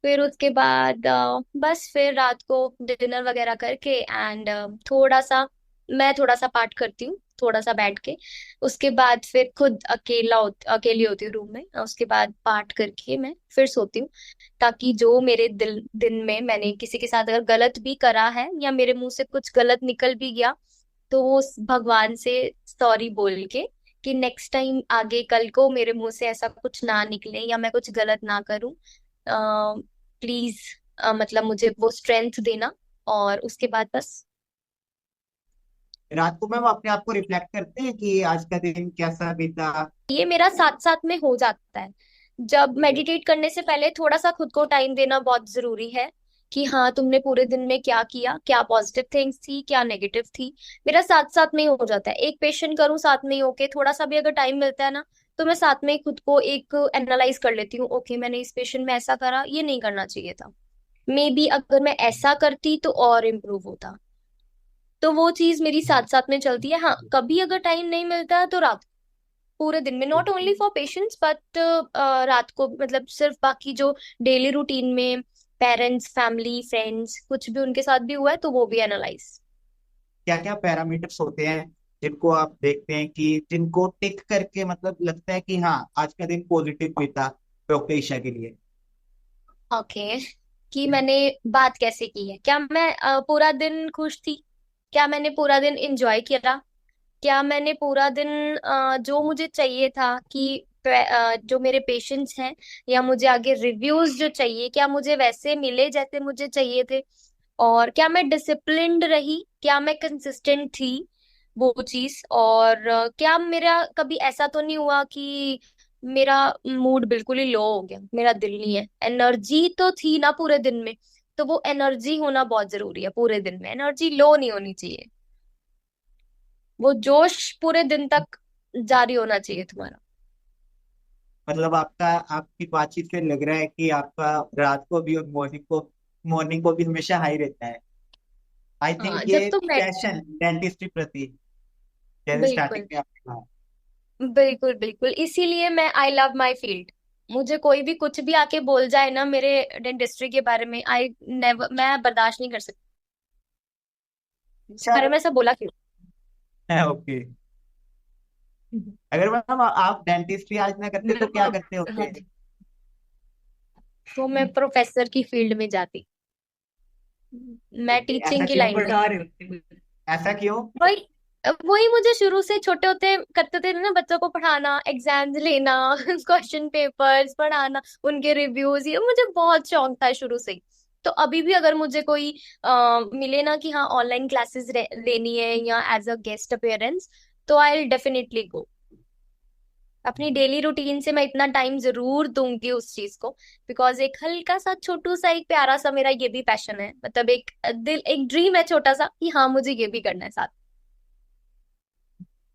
फिर उसके बाद बस फिर रात को डिनर वगैरह करके एंड थोड़ा सा पाठ करती हूँ, थोड़ा सा बैठ के। उसके बाद फिर खुद अकेली होती हूँ रूम में। उसके बाद पाठ करके मैं फिर सोती हूँ, ताकि जो मेरे दिन में मैंने किसी के साथ अगर गलत भी करा है, या मेरे मुंह से कुछ गलत निकल भी गया, तो वो उस भगवान से सॉरी बोल के, कि नेक्स्ट टाइम आगे कल को मेरे मुंह से ऐसा कुछ ना निकले, या मैं कुछ गलत ना करूं, प्लीज, मतलब मुझे वो स्ट्रेंथ देना। और उसके बाद बस। रात को मैम अपने आप को रिफ्लेक्ट करते हैं कि आज का दिन कैसा बीता? ये मेरा साथ साथ में हो जाता है। जब मेडिटेट करने से पहले थोड़ा सा खुद को टाइम देना बहुत जरूरी है, कि हाँ, तुमने पूरे दिन में क्या किया, क्या पॉजिटिव थिंग्स थी, क्या नेगेटिव थी। मेरा साथ साथ में ही हो जाता है, एक पेशेंट करूँ साथ में ही होके, थोड़ा सा भी अगर टाइम मिलता है ना, तो मैं साथ में ही खुद को एक एनालाइज कर लेती हूँ। ओके, मैंने इस पेशेंट में ऐसा करा, ये नहीं करना चाहिए था, मे बी अगर मैं ऐसा करती तो और इम्प्रूव होता। तो वो चीज मेरी साथ साथ में चलती है। हाँ, कभी अगर टाइम नहीं मिलता है तो रात, पूरे दिन में, not only for patients but रात को, मतलब सिर्फ बाकी जो डेली रूटीन में पेरेंट्स, फैमिली, फ्रेंड्स, कुछ भी उनके साथ भी हुआ है, तो वो भी एनालाइज। क्या क्या पैरामीटर्स होते हैं जिनको आप देखते हैं कि जिनको टिक करके मतलब लगता है कि हाँ आज का दिन पॉजिटिव बीता डॉक्टर ईशा के लिए? ओके, कि मैंने बात कैसे की है, क्या मैं पूरा दिन खुश थी, क्या मैंने पूरा दिन एंजॉय किया, क्या मैंने पूरा दिन जो मुझे चाहिए था कि जो मेरे पेशेंट्स हैं या मुझे आगे रिव्यूज जो चाहिए, क्या मुझे वैसे मिले जैसे मुझे चाहिए थे, और क्या मैं डिसिप्लिन्ड रही, क्या मैं कंसिस्टेंट थी वो चीज, और क्या मेरा कभी ऐसा तो नहीं हुआ कि मेरा मूड बिल्कुल ही लो हो गया, मेरा दिल नहीं है, एनर्जी तो थी ना पूरे दिन में। तो वो एनर्जी होना बहुत जरूरी है, पूरे दिन में एनर्जी लो नहीं होनी चाहिए, वो जोश पूरे दिन तक जारी होना चाहिए तुम्हारा। मतलब आपका, आपकी बातचीत से लग रहा है कि आपका रात को भी और मॉर्निंग को भी हमेशा हाई रहता है। आई हाँ, थिंक जब ये तुम पैशन डेंटिस्ट्री प्रति, जैसे स्टार्टिंग बिल्कुल में आपने कहा। बिल्कुल बिल्कुल, इसीलिए मैं आई लव माई फील्ड। मुझे कोई भी कुछ भी आके बोल जाए ना मेरे डेंटिस्ट्री के बारे में, आई नेवर, मैं बर्दाश्त नहीं कर सकती। इस अच्छा बारे में ऐसा बोला क्यों? है, ओके। अगर मैम आप डेंटिस्ट्री आज ना करते तो मेरे क्या को करते हाँ होते? जी। तो मैं प्रोफेसर की फील्ड में जाती, मैं ओके, ऐसा टीचिंग की क्यों? लाइन में। पढ़ा रहे होते मुझे। ऐसा क्यों? वही वही मुझे शुरू से छोटे होते करते थे ना, बच्चों को पढ़ाना, एग्जाम्स लेना, क्वेश्चन पेपर्स पढ़ाना, उनके रिव्यूज, ये मुझे बहुत शौक था शुरू से ही। तो अभी भी अगर मुझे कोई मिले ना कि हाँ ऑनलाइन क्लासेस लेनी है या एज अ गेस्ट अपेयरेंस, तो आई विल डेफिनेटली गो। अपनी डेली रूटीन से मैं इतना टाइम जरूर दूंगी उस चीज को, बिकॉज एक हल्का सा छोटू सा एक प्यारा सा मेरा ये भी पैशन है, मतलब एक दिल, एक ड्रीम है छोटा सा कि हाँ मुझे ये भी करना है साथ।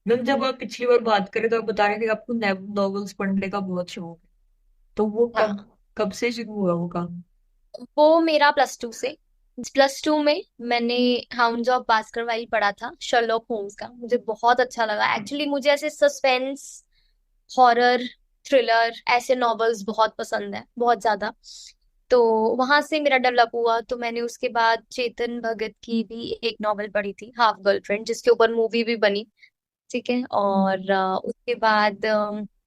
मैम जब आप पिछली बार बात करें तो आप बता रहे थे कि आपको नॉवेल्स पढ़ने का बहुत शौक है। तो वो कब हाँ, कब से शुरू हुआ वो काम? वो मेरा प्लस 2 से, प्लस 2 में मैंने हाउंड्स ऑफ बास्करवाइल पढ़ा था, शर्लॉक होम्स का, मुझे बहुत अच्छा लगा एक्चुअली। मुझे ऐसे सस्पेंस, हॉरर, थ्रिलर ऐसे नॉवेल्स बहुत पसंद है, बहुत ज्यादा। तो वहां से मेरा डेवलप हुआ, तो मैंने उसके बाद चेतन भगत की भी एक नॉवेल पढ़ी थी, हाफ गर्लफ्रेंड, जिसके ऊपर मूवी भी बनी। ठीक है, और उसके बाद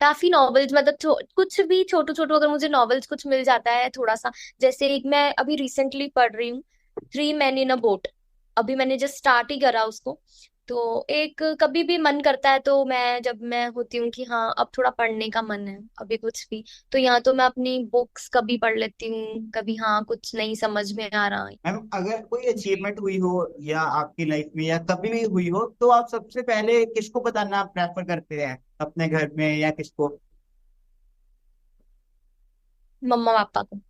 काफी नॉवेल्स, मतलब कुछ भी छोटू छोटू अगर मुझे नॉवेल्स कुछ मिल जाता है थोड़ा सा। जैसे एक मैं अभी रिसेंटली पढ़ रही हूँ, three man in a boat, अभी मैंने जस्ट स्टार्ट ही करा उसको। तो एक कभी भी मन करता है तो मैं, जब मैं होती हूँ कि हाँ अब थोड़ा पढ़ने का मन है अभी कुछ भी, तो यहाँ तो मैं अपनी बुक्स कभी पढ़ लेती हूँ, कभी हाँ कुछ नहीं समझ में आ रहा। मैम अगर कोई अचीवमेंट हुई हो या आपकी लाइफ में या कभी भी हुई हो तो आप सबसे पहले किसको बताना प्रेफर करते हैं, अपने घर में या किसको? मम्मा पापा को।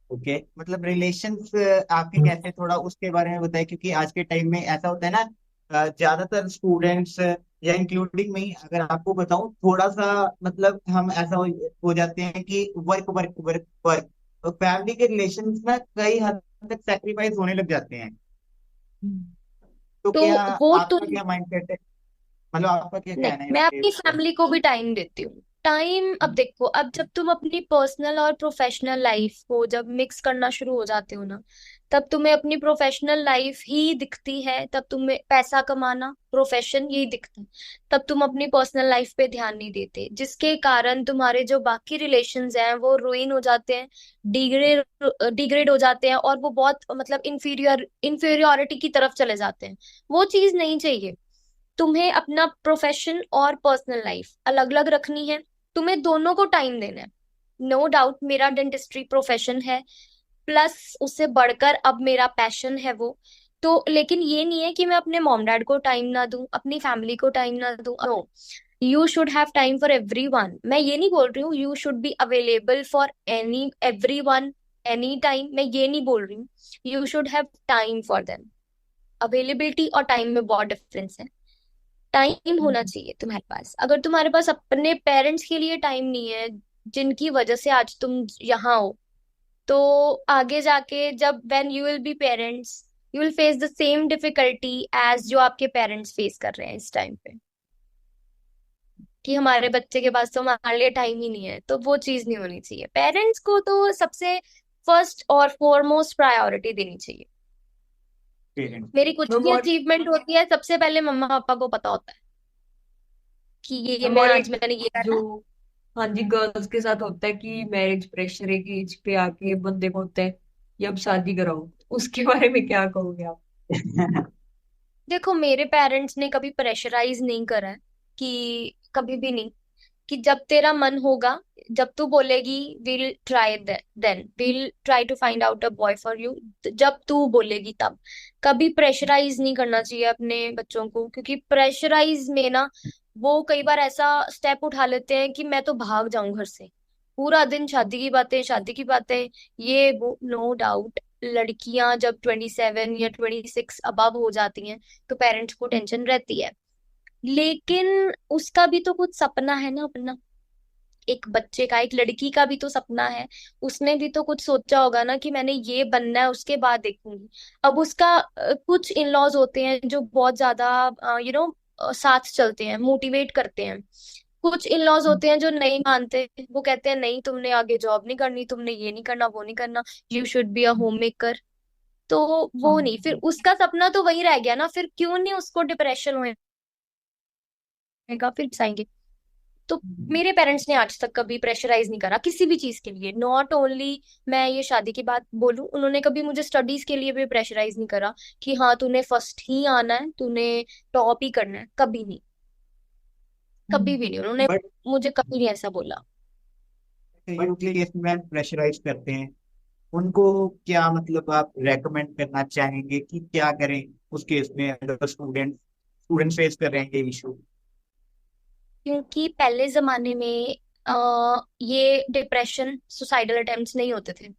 ओके, मतलब रिलेशंस आपके कैसे, थोड़ा उसके बारे में बताएं, क्योंकि आज के टाइम में ऐसा होता है ना, ज्यादातर स्टूडेंट्स या इंक्लूडिंग में ही अगर आपको बताऊं, थोड़ा सा मतलब हम ऐसा हो जाते हैं कि वर्क वर्क वर्क वर्क, तो फैमिली के रिलेशंस ना कई हद तक सेक्रीफाइस होने लग जाते हैं। तो तो क्या वो तो आपका क्या माइंडसेट है, मतलब आपका क्या नहीं, कहना है मैं इसके अपनी ऊपर? फैमिली को भी टाइम देती हूँ। टाइम, अब देखो, अब जब तुम अपनी पर्सनल और प्रोफेशनल लाइफ को जब मिक्स करना शुरू हो जाते हो ना, तब तुम्हें अपनी प्रोफेशनल लाइफ ही दिखती है, तब तुम्हें पैसा कमाना प्रोफेशन यही दिखता है, तब तुम अपनी पर्सनल लाइफ पे ध्यान नहीं देते, जिसके कारण तुम्हारे जो बाकी रिलेशंस हैं वो रुइन हो जाते हैं, डिग्रेड डिग्रेड हो जाते हैं, और वो बहुत मतलब इंफीरियोरिटी की तरफ चले जाते हैं। वो चीज नहीं चाहिए। तुम्हें अपना प्रोफेशन और पर्सनल लाइफ अलग अलग रखनी है, तुम्हें दोनों को टाइम देना है। नो डाउट मेरा डेंटिस्ट्री प्रोफेशन है, प्लस उससे बढ़कर अब मेरा पैशन है वो। तो लेकिन ये नहीं है कि मैं अपने मॉम डैड को टाइम ना दूं, अपनी फैमिली को टाइम ना दूं, no. You should have time for everyone, मैं ये नहीं बोल रही हूँ you should be available for any everyone any time, मैं ये नहीं बोल रही हूँ। You should have time for them. Availability और टाइम में बहुत डिफरेंस है। टाइम होना चाहिए तुम्हारे पास, अगर तुम्हारे पास अपने पेरेंट्स के लिए टाइम नहीं है, जिनकी वजह से आज तुम यहाँ हो, तो आगे जाके जब when you will be parents, you will face the same difficulty as जो आपके पेरेंट्स फेस कर रहे हैं इस टाइम पे, कि हमारे बच्चे के पास तो हमारे लिए टाइम ही नहीं है। तो वो चीज नहीं होनी चाहिए, पेरेंट्स को तो सबसे फर्स्ट और फॉरमोस्ट प्रायोरिटी देनी चाहिए। पेरेंट्स। मेरी कुछ मैम भी और अचीवमेंट होती है सबसे पहले मम्मा पापा को पता होता है कि ये मैम मैं और आज एक मैंने ये जो, करा है। हाँ जी, गर्ल्स के साथ होता है कि मैरिज प्रेशर एक एज पे आके बंदे को होता है कि अब शादी कराओ, उसके बारे में क्या कहोगे आप? देखो मेरे पेरेंट्स ने कभी प्रेशराइज नहीं करा है, कि कभी भी नहीं, कि जब तेरा मन होगा, जब तू बोलेगी will try, then will try to find out a boy for you, जब तू बोलेगी तब। कभी प्रेशराइज नहीं करना चाहिए अपने बच्चों को, क्योंकि प्रेशराइज में ना वो कई बार ऐसा स्टेप उठा लेते हैं कि मैं तो भाग जाऊं घर से, पूरा दिन शादी की बातें, शादी की बातें, ये वो। नो डाउट लड़कियां जब 27 या 26 अबव हो जाती हैं तो पेरेंट्स को टेंशन रहती है, लेकिन उसका भी तो कुछ सपना है ना अपना। एक बच्चे का, एक लड़की का भी तो सपना है, उसने भी तो कुछ सोचा होगा ना कि मैंने ये बनना है, उसके बाद देखूंगी। अब उसका कुछ इन लॉज होते हैं जो बहुत ज्यादा साथ चलते हैं, मोटिवेट करते हैं। कुछ इन लॉज होते हैं जो नहीं मानते, वो कहते हैं नहीं तुमने आगे जॉब नहीं करनी, तुमने ये नहीं करना, वो नहीं करना, you should be a home maker. तो वो नहीं, फिर उसका सपना तो वही रह गया ना, फिर क्यों नहीं उसको डिप्रेशन होएगा, फिर जाएंगे। तो मेरे पेरेंट्स ने आज तक कभी प्रेशराइज नहीं करा किसी भी चीज के लिए, नॉट ओनली मैं ये शादी की बात बोलूं, उन्होंने कभी मुझे स्टडीज के लिए भी प्रेशराइज नहीं करा कि हाँ तूने फर्स्ट ही आना है, तूने टॉप ही करना है, कभी नहीं। कभी भी नहीं उन्होंने बट मुझे कभी नहीं ऐसा बोला। यूजली केस में प्रेशराइज करते हैं, उनको क्या मतलब आप रेकमेंड करना चाहेंगे कि क्या करें उस केस में, अगर स्टूडेंट स्टूडेंट फेस कर रहे हैं ये इशू? क्योंकि पहले जमाने में ये डिप्रेशन, सुसाइडल अटेम्प्ट्स नहीं होते थे।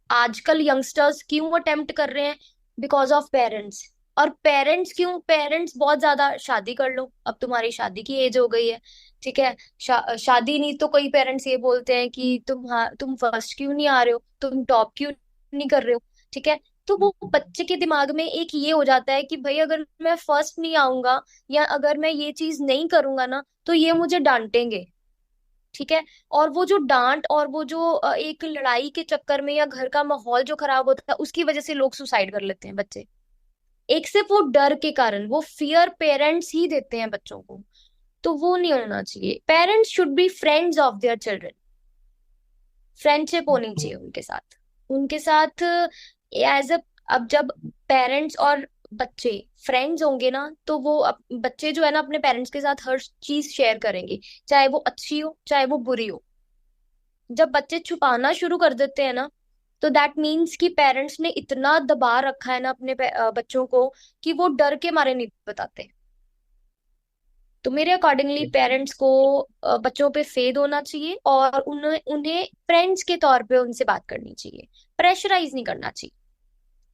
आजकल यंगस्टर्स क्यों अटेम्प्ट कर रहे हैं? Because of parents. और पेरेंट्स क्यों? पेरेंट्स बहुत ज्यादा शादी कर लो, अब तुम्हारी शादी की एज हो गई है, ठीक है, शादी नहीं तो कोई पेरेंट्स ये बोलते हैं कि तुम फर्स्ट क्यों नहीं आ रहे हो, तुम टॉप क्यों नहीं कर रहे हो, ठीक है। तो वो बच्चे के दिमाग में एक ये हो जाता है कि भाई अगर मैं फर्स्ट नहीं आऊंगा या अगर मैं ये चीज नहीं करूंगा ना तो ये मुझे डांटेंगे, ठीक है। और वो जो डांट और वो जो एक लड़ाई के चक्कर में या घर का माहौल जो खराब होता है उसकी वजह से लोग सुसाइड कर लेते हैं बच्चे। एक सिर्फ वो डर के कारण, वो फियर पेरेंट्स ही देते हैं बच्चों को। तो वो नहीं होना चाहिए। Parents should be friends of their children, friendship होनी चाहिए उनके साथ, उनके साथ एज अ। अब जब पेरेंट्स और बच्चे फ्रेंड्स होंगे ना तो वो बच्चे जो है ना अपने पेरेंट्स के साथ हर चीज शेयर करेंगे, चाहे वो अच्छी हो चाहे वो बुरी हो। जब बच्चे छुपाना शुरू कर देते हैं ना तो दैट मीन्स कि पेरेंट्स ने इतना दबा रखा है ना अपने बच्चों को कि वो डर के मारे नहीं बताते। तो मेरे अकॉर्डिंगली पेरेंट्स को बच्चों पे फेद होना चाहिए और उन्हें उन्हें फ्रेंड्स के तौर पे उनसे बात करनी चाहिए, प्रेशराइज नहीं करना चाहिए।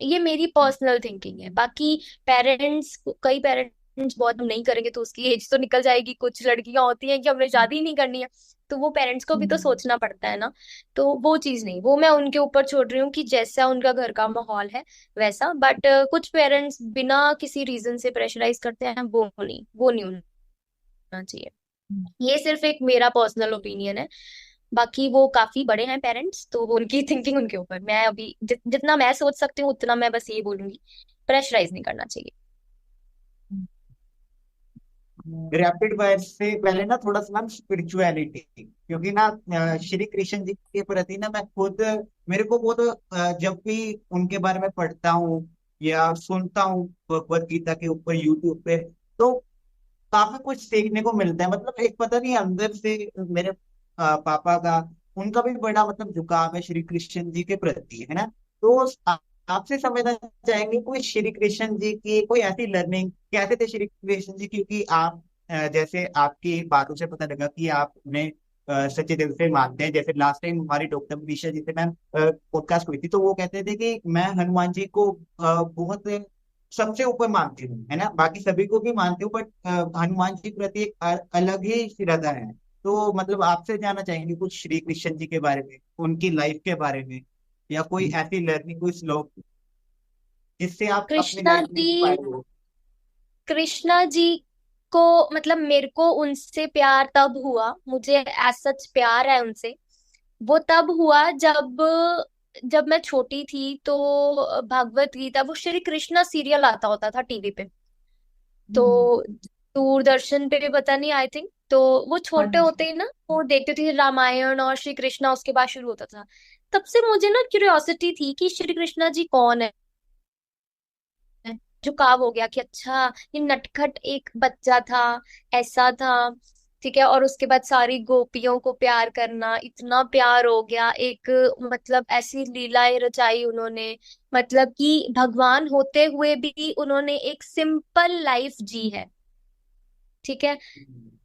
ये मेरी पर्सनल थिंकिंग है। बाकी पेरेंट्स, कई पेरेंट्स बहुत हम नहीं करेंगे तो उसकी एज तो निकल जाएगी, कुछ लड़कियां होती हैं कि हमने शादी ही नहीं करनी है, तो वो पेरेंट्स को भी तो सोचना पड़ता है ना। तो वो चीज नहीं, वो मैं उनके ऊपर छोड़ रही हूँ कि जैसा उनका घर का माहौल है वैसा। बट कुछ पेरेंट्स बिना किसी रीजन से प्रेशराइज करते हैं, वो नहीं होना चाहिए। ये सिर्फ एक मेरा पर्सनल ओपिनियन है। बाकी वो काफी बड़े हैं पेरेंट्स, तो वो उनकी थिंकिंग उनके ऊपर। मैं अभी जितना मैं सोच सकती हूँ उतना मैं बस ये बोलूंगी, प्रेशराइज नहीं करना चाहिए। रैपिड फायर से पहले ना थोड़ा सा मैम स्पिरिचुअलिटी, क्योंकि ना श्री कृष्ण जी के प्रति ना मैं खुद, मेरे को वो तो जब भी उनके बारे में पढ़ता हूँ या सुनता हूँ भगवत गीता के ऊपर यूट्यूब पे, तो काफी कुछ सीखने को मिलता है। मतलब एक पता नहीं अंदर से मेरे पापा का, उनका भी बड़ा मतलब झुकाव है श्री कृष्ण जी के प्रति, है ना। तो आपसे समझना चाहेंगे कोई श्री कृष्ण जी की कोई ऐसी लर्निंग कैसे थे श्री कृष्ण जी, क्योंकि आप जैसे आपकी बातों से पता लगा कि आप उन्हें सच्चे दिल से मानते हैं। जैसे लास्ट टाइम हमारी डॉक्टर विशा जी से मैम पॉडकास्ट हुई थी, तो वो कहते थे कि मैं हनुमान जी को बहुत सबसे ऊपर मानती हूँ, है ना, बाकी सभी को भी मानती हूँ, बट हनुमान जी के प्रति एक अलग ही श्रद्धा है। तो मतलब आपसे जानना चाहेंगे कुछ श्री कृष्ण जी के बारे में, उनकी लाइफ के बारे में, या कोई ऐसी लर्निंग, कोई श्लोक जिससे आप अपनी कृष्णा लाइफ में जी, इंस्पायर हो। कृष्णा जी को मतलब मेरे को उनसे प्यार तब हुआ, मुझे एज सच प्यार है उनसे, वो तब हुआ जब जब मैं छोटी थी तो भागवत गीता, वो श्री कृष्णा सीरियल आता होता था टीवी पे, हम्म। तो दूरदर्शन पे भी पता नहीं, आई थिंक। तो वो हाँ छोटे जी। होते ही ना वो देखते थे रामायण और श्री कृष्णा, उसके बाद शुरू होता था। तब से मुझे ना क्यूरियोसिटी थी कि श्री कृष्णा जी कौन है। झुकाव हो गया कि अच्छा, ये नटखट एक बच्चा था, ऐसा था। ठीक है, और उसके बाद सारी गोपियों को प्यार करना, इतना प्यार हो गया एक, मतलब ऐसी लीलाएं रचाई उन्होंने। मतलब कि भगवान होते हुए भी उन्होंने एक सिंपल लाइफ जी है। ठीक है।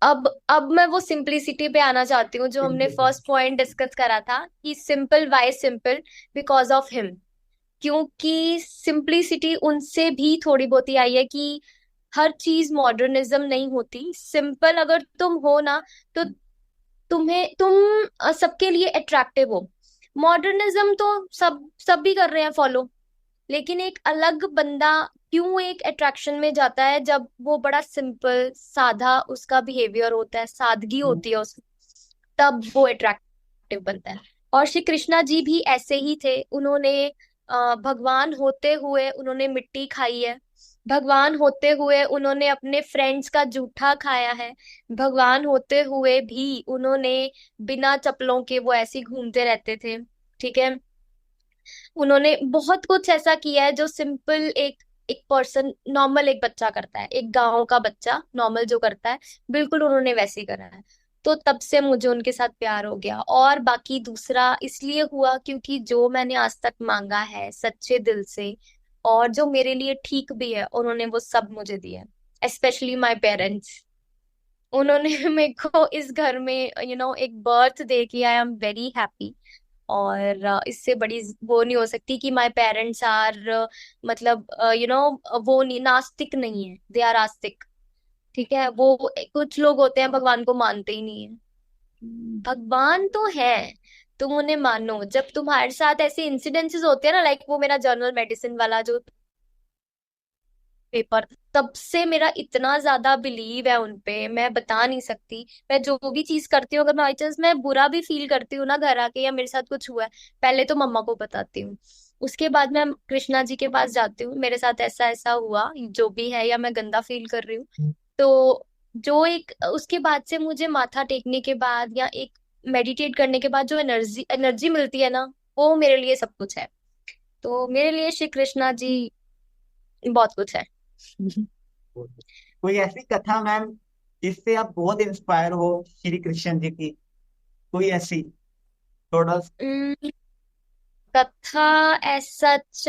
अब मैं वो सिंपलिसिटी पे आना चाहती हूँ, जो हमने बिल्कुल। फर्स्ट पॉइंट डिस्कस करा था कि simple, why simple, because of him. क्योंकि सिंपलिसिटी उनसे भी थोड़ी बहुत ही आई है कि हर चीज मॉडर्निज्म नहीं होती। सिंपल अगर तुम हो ना, तो तुम सबके लिए अट्रैक्टिव हो। मॉडर्निज्म तो सब भी कर रहे हैं फॉलो, लेकिन एक अलग बंदा क्यों एक अट्रैक्शन में जाता है, जब वो बड़ा सिंपल साधा उसका बिहेवियर होता है, सादगी होती है उसमें, तब वो अट्रैक्टिव बनता है। और श्री कृष्णा जी भी ऐसे ही थे। उन्होंने भगवान होते हुए उन्होंने मिट्टी खाई है। भगवान होते हुए उन्होंने अपने फ्रेंड्स का जूठा खाया है। भगवान होते हुए भी उन्होंने बिना चप्पलों के वो ऐसे ही घूमते रहते थे। ठीक है। उन्होंने बहुत कुछ ऐसा किया है जो सिंपल एक एक पर्सन, नॉर्मल एक बच्चा करता है, एक गांव का बच्चा नॉर्मल जो करता है, बिल्कुल उन्होंने वैसे ही करा है। तो तब से मुझे उनके साथ प्यार हो गया। और बाकी दूसरा इसलिए हुआ क्योंकि जो मैंने आज तक मांगा है सच्चे दिल से, और जो मेरे लिए ठीक भी है, उन्होंने वो सब मुझे दिया। Specially my parents. उन्होंने मेरे को इस घर में एक बर्थ दे के, आई एम वेरी हैप्पी। और इससे बड़ी वो नहीं हो सकती कि माय पेरेंट्स आर, मतलब वो नहीं, नास्तिक नहीं है, दे आर आस्तिक। ठीक है। वो कुछ लोग होते हैं भगवान को मानते ही नहीं है। भगवान तो है, तुम उन्हें मानो। जब तुम्हारे साथ ऐसे इंसिडेंसेस होते हैं ना, लाइक वो मेरा जर्नल मेडिसिन वाला जो पेपर, तब से मेरा इतना ज्यादा बिलीव है उनपे, मैं बता नहीं सकती। मैं जो भी चीज करती हूँ, अगर बाई चांस मैं बुरा भी फील करती हूँ ना घर आके, या मेरे साथ कुछ हुआ है, पहले तो मम्मा को बताती हूँ। उसके बाद मैं कृष्णा जी के पास जाती हूँ, मेरे साथ ऐसा ऐसा हुआ जो भी है, या मैं गंदा फील कर रही हूँ। तो जो एक उसके बाद से मुझे माथा टेकने के बाद या एक मेडिटेट करने के बाद जो एनर्जी एनर्जी मिलती है ना, वो मेरे लिए सब कुछ है। तो मेरे लिए श्री कृष्णा जी बहुत कुछ है। कोई ऐसी कथा मैम जिससे आप बहुत इंस्पायर हो श्री कृष्ण जी की, कोई ऐसी थोड़ा। कथा एज सच,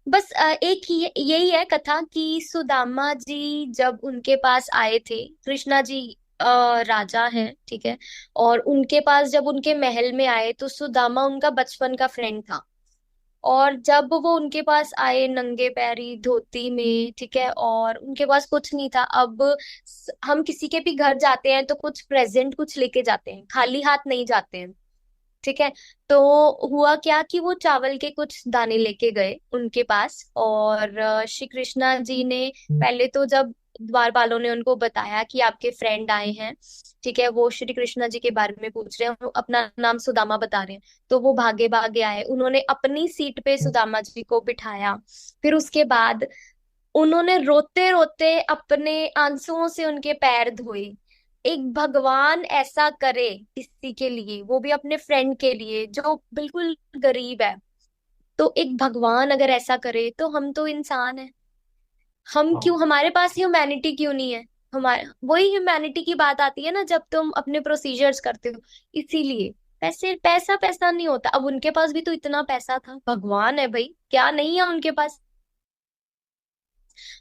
बस एक ही यही है कथा कि सुदामा जी जब उनके पास आए थे, कृष्णा जी राजा हैं, ठीक है, और उनके पास जब उनके महल में आए तो सुदामा उनका बचपन का फ्रेंड था। और जब वो उनके पास आए नंगे पैरी धोती में, ठीक है, और उनके पास कुछ नहीं था। अब हम किसी के भी घर जाते हैं तो कुछ प्रेजेंट कुछ लेके जाते हैं, खाली हाथ नहीं जाते हैं। ठीक है। तो हुआ क्या कि वो चावल के कुछ दाने लेके गए उनके पास, और श्री कृष्णा जी ने पहले तो जब द्वारपालों ने उनको बताया कि आपके फ्रेंड आए हैं, ठीक है, वो श्री कृष्णा जी के बारे में पूछ रहे हैं, वो अपना नाम सुदामा बता रहे हैं, तो वो भागे भागे आए, उन्होंने अपनी सीट पे सुदामा जी को बिठाया। फिर उसके बाद उन्होंने रोते रोते अपने आंसुओं से उनके पैर धोए। एक भगवान ऐसा करे किसी के लिए, वो भी अपने फ्रेंड के लिए जो बिल्कुल गरीब है, तो एक भगवान अगर ऐसा करे तो हम तो इंसान हैं। हम हाँ। क्यों, हमारे पास ह्यूमैनिटी क्यों नहीं है? हमारे वही ह्यूमैनिटी की बात आती है ना, जब तुम अपने प्रोसीजर्स करते हो। इसीलिए पैसे, पैसा पैसा नहीं होता। अब उनके पास भी तो इतना पैसा था, भगवान है भाई, क्या नहीं है उनके पास।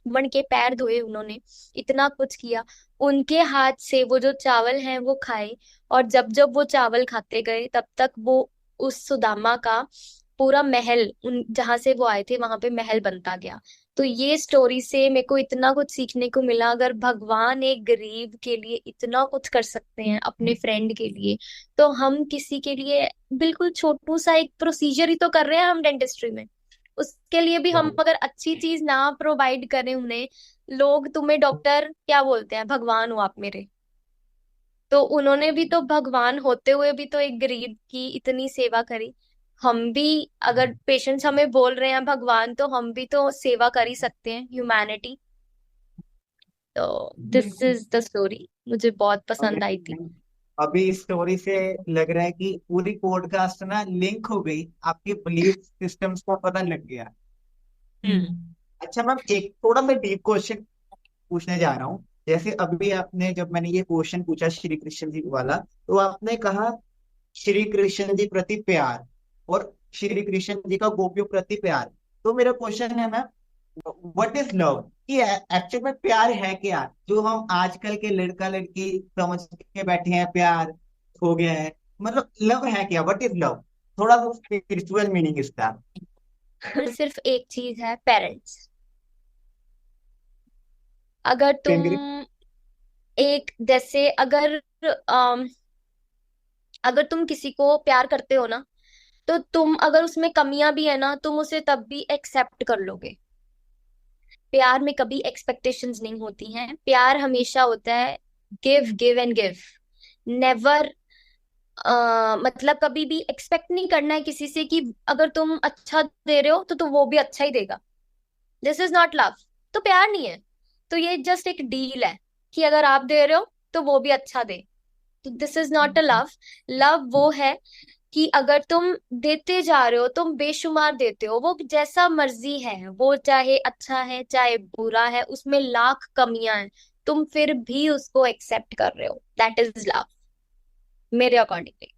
बन के पैर धोए उन्होंने, इतना कुछ किया। उनके हाथ से वो जो चावल हैं वो खाए, और जब जब वो चावल खाते गए तब तक वो उस सुदामा का पूरा महल, उन जहां से वो आए थे वहां पे महल बनता गया। तो ये स्टोरी से मेरे को इतना कुछ सीखने को मिला, अगर भगवान एक गरीब के लिए इतना कुछ कर सकते हैं अपने फ्रेंड के लिए, तो हम किसी के लिए बिल्कुल छोटू सा एक प्रोसीजर ही तो कर रहे हैं हम डेंटिस्ट्री में, उसके लिए भी हम अगर अच्छी चीज ना प्रोवाइड करें उन्हें, लोग तुम्हें डॉक्टर क्या बोलते हैं, भगवान हो आप मेरे। तो उन्होंने भी तो भगवान होते हुए भी तो एक गरीब की इतनी सेवा करी। हम भी, अगर पेशेंट्स हमें बोल रहे हैं भगवान, तो हम भी तो सेवा कर ही सकते हैं, ह्यूमैनिटी। तो दिस बिल्कुल। इज द स्टोरी, मुझे बहुत पसंद आई थी। अभी इस स्टोरी से लग रहा है कि पूरी पॉडकास्ट ना लिंक हो गई, आपकी बिलीफ सिस्टम्स का पता लग गया। हम्म। अच्छा मैम, एक थोड़ा मैं डीप क्वेश्चन पूछने जा रहा हूँ। जैसे अभी आपने, जब मैंने ये क्वेश्चन पूछा श्री कृष्ण जी वाला, तो आपने कहा श्री कृष्ण जी प्रति प्यार और श्री कृष्ण जी का गोपियों प्रति प्यार। तो मेरा क्वेश्चन है मैम, व्हाट इज लव? कि एक्चुअल में प्यार है क्या, जो हम आजकल के लड़का लड़की समझ के बैठे हैं प्यार हो गया है? मतलब लव है क्या, व्हाट इज लव? थोड़ा सा स्पिरिचुअल मीनिंग इसका। सिर्फ एक चीज है, पेरेंट्स। अगर तुम फिंगर। एक जैसे अम, अगर तुम किसी को प्यार करते हो ना, तो तुम अगर उसमें कमियां भी है ना, तुम उसे तब भी एक्सेप्ट कर लोगे। प्यार में कभी एक्सपेक्टेशंस नहीं होती हैं, प्यार हमेशा होता है give give and give. Never, मतलब कभी भी एक्सपेक्ट नहीं करना है किसी से कि अगर तुम अच्छा दे रहे हो तो वो भी अच्छा ही देगा। This is not love. तो प्यार नहीं है। तो ये जस्ट एक डील है कि अगर आप दे रहे हो तो वो भी अच्छा दे। तो this is not a love. Love वो है कि अगर तुम देते जा रहे हो, तुम बेशुमार देते हो, वो जैसा मर्जी है, वो चाहे अच्छा है चाहे बुरा है, उसमें लाख कमियां हैं, तुम फिर भी उसको एक्सेप्ट कर रहे हो, दैट इज लव, मेरे अकॉर्डिंगली।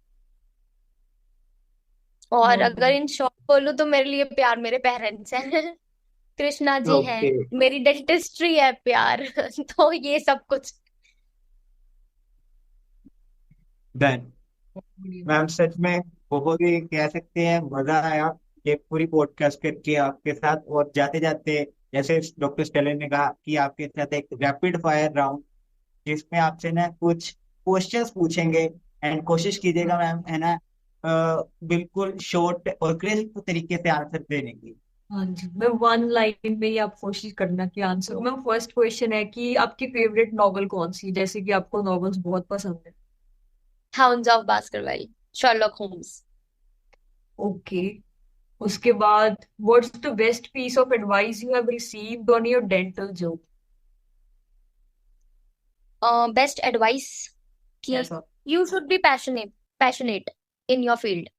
और बहुत अगर बढ़िया। इन शॉर्ट बोलूं तो मेरे लिए प्यार मेरे पेरेंट्स हैं। कृष्णा जी हैं, ओके, मेरी डेंटिस्ट्री है प्यार। तो ये सब कुछ। डन। बहुत बढ़िया। मैम सच में बहुत ही कह सकते हैं मजा आया ये पूरी पॉडकास्ट करके आपके साथ। और जाते जाते, जैसे डॉक्टर स्टेलिन ने कहा, कि आपके साथ एक रैपिड फायर राउंड, जिसमें आपसे ना कुछ क्वेश्चंस पूछेंगे, एंड कोशिश कीजिएगा मैम, है ना, बिल्कुल शॉर्ट और क्रिस्प तरीके से आंसर देने की। हाँ जी, मैं वन लाइन में ही आप कोशिश करना कि आंसर। मैं फर्स्ट क्वेश्चन है कि आपकी फेवरेट नॉवेल कौन सी, जैसे कि आपको नॉवेल्स बहुत पसंद है। Hounds of Baskerville, Sherlock Holmes. Okay. उसके बाद what's the best piece of advice you have received on your dental job. Best advice कि ऐसा। You should be passionate, passionate in your field.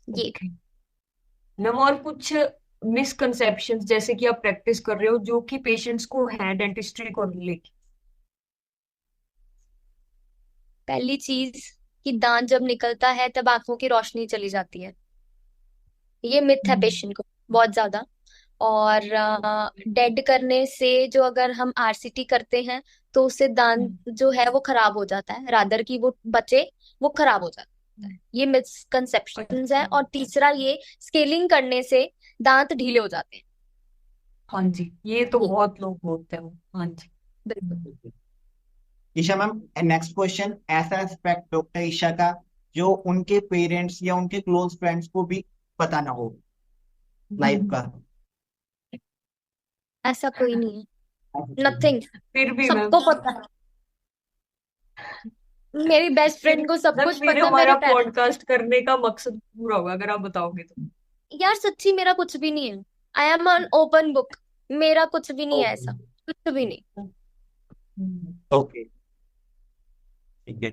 ये ओके मैम, और कुछ misconceptions जैसे कि आप प्रैक्टिस कर रहे हो जो कि पेशेंट्स को है डेंटिस्ट्री को लेके। पहली चीज कि दांत जब निकलता है तब आंखों की रोशनी चली जाती है। ये मिथ है हम्म। पेशेंट को बहुत ज्यादा। और डेड करने से, जो अगर हम आरसीटी करते हैं तो उससे दांत हम्म। जो है वो खराब हो जाता है, रादर की वो बचे, वो खराब हो जाता है। ये मिसकंसेप्शंस है। अच्छा। और तीसरा ये, स्केलिंग करने से दांत ढीले हो जाते हैं। हाँ जी, ये तो ये बहुत लोग बोलते हैं। हाँ जी। बिल्कुल। ईशा मैम, नेक्स्ट क्वेश्चन, ऐसा एस्पेक्ट डॉक्टर ईशा का जो उनके पेरेंट्स या उनके क्लोज फ्रेंड्स को भी पता ना हो, लाइफ हम्म। का। ऐसा कोई नहीं है, नथिंग। फिर भी मैम, सबको पता है, मेरी बेस्ट फ्रेंड को सब मैम कुछ फिर पता है, मेरे हमारा पेरेंट्स। पॉडकास्ट करने का मकसद पूरा होगा अगर आप बताओगे तो। यार सच्ची मेरा कुछ भी नहीं है। I am an open book. मेरा कुछ भी नहीं है ऐसा, कुछ भी नहीं। हम्म। ओके, ठीक है।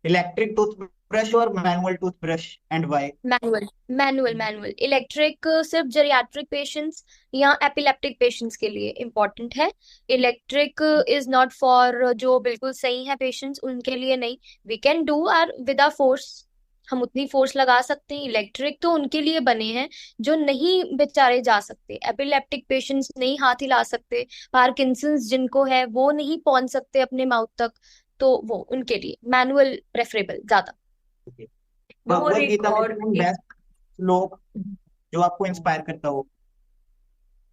इलेक्ट्रिक टूथब्रश और manual toothbrush, and why? Manual, manual, manual. Electric सिर्फ जेरियाट्रिक पेशेंट्स या एपिलेप्टिक पेशेंट्स के लिए इम्पोर्टेंट है। इलेक्ट्रिक इज नॉट फॉर जो बिल्कुल सही है पेशेंट्स, उनके लिए नहीं। We can do are with a force, हम उतनी फोर्स लगा सकते हैं। इलेक्ट्रिक तो उनके लिए बने हैं जो नहीं बेचारे जा सकते, एपिलेप्टिक पेशेंट्स नहीं हाथ हिला सकते, पार्किंसंस जिनको है वो नहीं पहुंच सकते अपने माउथ तक, तो वो उनके लिए मैनुअल प्रेफरेबल ज्यादा। मैम और भगवत एक गीता में और एक बेस्ट श्लोक जो आपको इंस्पायर करता हो,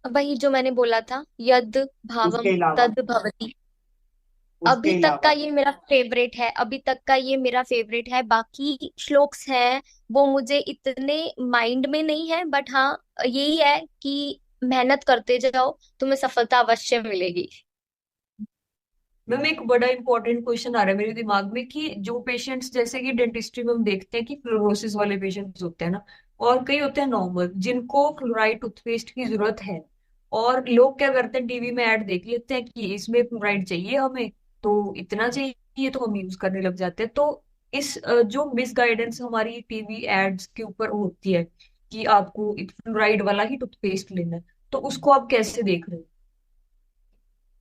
वही जो मैंने बोला था, यद उसके भावम अलावा, तद भवति। उसके अभी तक का अलावा। ये मेरा फेवरेट है, अभी तक का ये मेरा फेवरेट है। बाकी श्लोक्स हैं वो मुझे इतने माइंड में नहीं है, बट हाँ, यही है कि मेहनत करते जाओ, तुम्हें सफलता अवश्य मिलेगी। मैम एक बड़ा इंपॉर्टेंट क्वेश्चन आ रहा है मेरे दिमाग में कि जो पेशेंट्स, जैसे कि डेंटिस्ट्री में हम देखते हैं कि फ्लोरोसिस वाले पेशेंट्स होते हैं ना, और कई होते हैं नॉर्मल जिनको फ्लोराइड टूथपेस्ट की जरूरत है, और लोग क्या करते हैं, टीवी में ऐड देख लेते हैं कि इसमें फ्लोराइड चाहिए हमें, तो इतना चाहिए, तो हम यूज करने लग जाते हैं। तो इस जो मिस गाइडेंस हमारी टीवी एड्स के ऊपर होती है कि आपको फ्लोराइड वाला ही टूथपेस्ट लेना है, तो उसको आप कैसे देख रहे हो?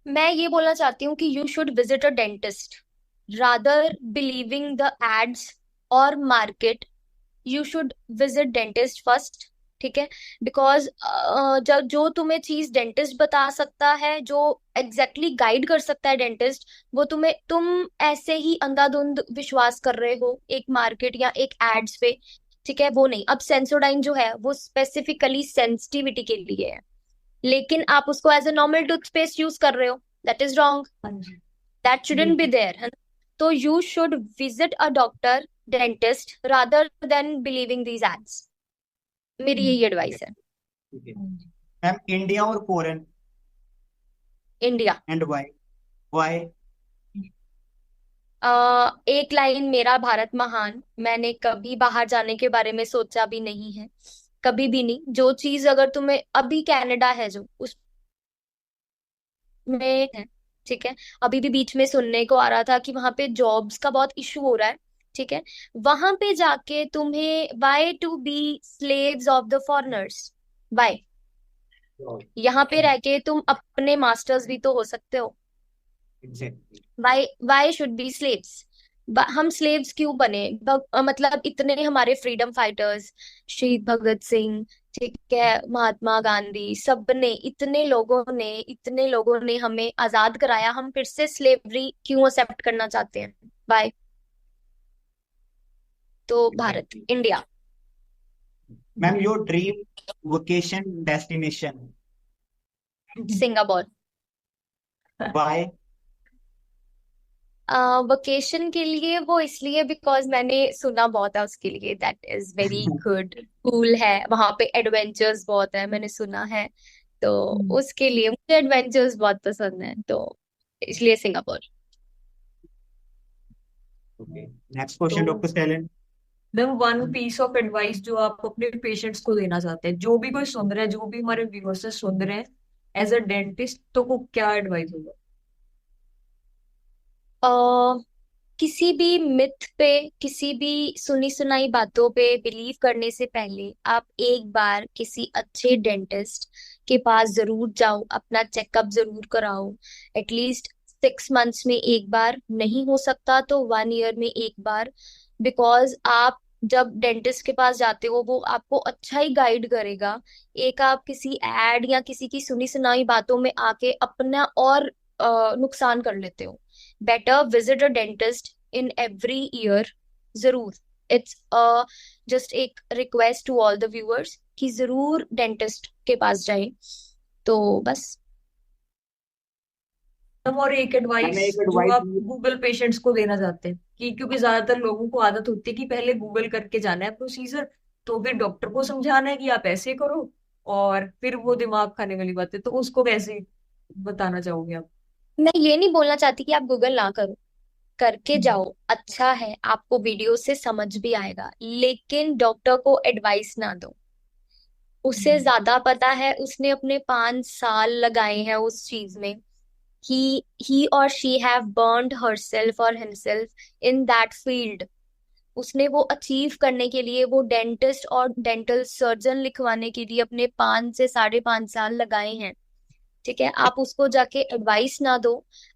मैं ये बोलना चाहती हूँ कि you should visit a dentist rather believing the ads और market. You should visit dentist first, ठीक है? बिकॉज जब जो तुम्हें चीज डेंटिस्ट बता सकता है, जो एग्जैक्टली exactly गाइड कर सकता है डेंटिस्ट, वो तुम्हें, तुम ऐसे ही अंधाधुंध विश्वास कर रहे हो एक मार्केट या एक एड्स पे, ठीक है? वो नहीं। अब सेंसोडाइन जो है वो स्पेसिफिकली सेंसिटिविटी के लिए है, लेकिन आप उसको as a normal toothpaste use कर रहे हो। दैट इज रॉन्ग, हाँ जी। दैट शुडंट बी बिल्कुल। देयर, है ना? तो you should visit a doctor, dentist, rather than believing these ads. मेरी हम्म, यही एडवाइस है। ठीक है हाँ जी। मैम। इंडिया और foreign, India. And why? Why? एक लाइन, मेरा भारत महान। मैंने कभी बाहर जाने के बारे में सोचा भी नहीं है, कभी भी नहीं। जो चीज अगर तुम्हें अभी, कनाडा है जो उसमें है, ठीक है? अभी भी बीच में सुनने को आ रहा था कि वहां पे जॉब्स का बहुत इशू हो रहा है, ठीक है? वहां पे जाके तुम्हें, why to be slaves of the foreigners? Why? यहाँ पे रह के तुम अपने मास्टर्स भी तो हो सकते हो। Exactly. Why why should be slaves? हम स्लेव्स क्यों बने? मतलब इतने हमारे फ्रीडम फाइटर्स, शहीद भगत सिंह, ठीक है, महात्मा गांधी, सबने, इतने लोगों ने हमें आजाद कराया, हम फिर से स्लेवरी क्यों एक्सेप्ट करना चाहते हैं? बाय। तो Bharat, exactly India. Ma'am, your dream vocation destination? Singapore. Why? Vacation के लिए वो इसलिए बिकॉज मैंने सुना बहुत है उसके लिए, that is very good, cool है वहां पे, एडवेंचर्स बहुत है, मैंने सुना है। तो उसके लिए मुझे एडवेंचर्स बहुत पसंद है, तो इसलिए सिंगापुर। ओके, नेक्स्ट तो question doctor Stalin. Ma'am one piece of advice जो आप अपने पेशेंट्स को देना चाहते हैं, जो भी कोई सुन रहा है, जो भी हमारे व्यूअर्स सुन रहे हैं, एज अ डेंटिस्ट, तो को क्या एडवाइस होगा? किसी भी मिथ पे, किसी भी सुनी सुनाई बातों पे बिलीव करने से पहले आप एक बार किसी अच्छे डेंटिस्ट के पास जरूर जाओ, अपना चेकअप जरूर कराओ। एटलीस्ट 6 मंथ्स में एक बार, नहीं हो सकता तो 1 ईयर में एक बार। बिकॉज आप जब डेंटिस्ट के पास जाते हो, वो आपको अच्छा ही गाइड करेगा। एक आप किसी एड या किसी की सुनी सुनाई बातों में आके अपना और नुकसान कर लेते हो। Better visit a dentist in every year, जरूर। इट्स जस्ट एक request to all the viewers कि जरूर डेंटिस्ट के पास जाएं। तो बस। मैम और एक मैंने एडवाइस एक जो एडवाइस आप गूगल पेशेंट्स को देना चाहते हैं, कि क्योंकि ज्यादातर लोगों को आदत होती है कि पहले गूगल करके जाना है प्रोसीजर, तो फिर डॉक्टर को समझाना है कि आप ऐसे करो, और फिर वो दिमाग खाने वाली बात है, तो उसको कैसे बताना चाहोगे आप? मैं ये नहीं बोलना चाहती कि आप गूगल ना करो, करके जाओ, अच्छा है, आपको वीडियो से समझ भी आएगा, लेकिन डॉक्टर को एडवाइस ना दो। उसे ज्यादा पता है, उसने अपने 5 साल लगाए हैं उस चीज में। ही और she have burned herself or himself in that field। उसने वो अचीव करने के लिए, वो डेंटिस्ट और डेंटल सर्जन लिखवाने के लिए अपने 5 से 5.5 साल लगाए हैं, ठीक है? आप उसको जाके एडवाइस ना दो।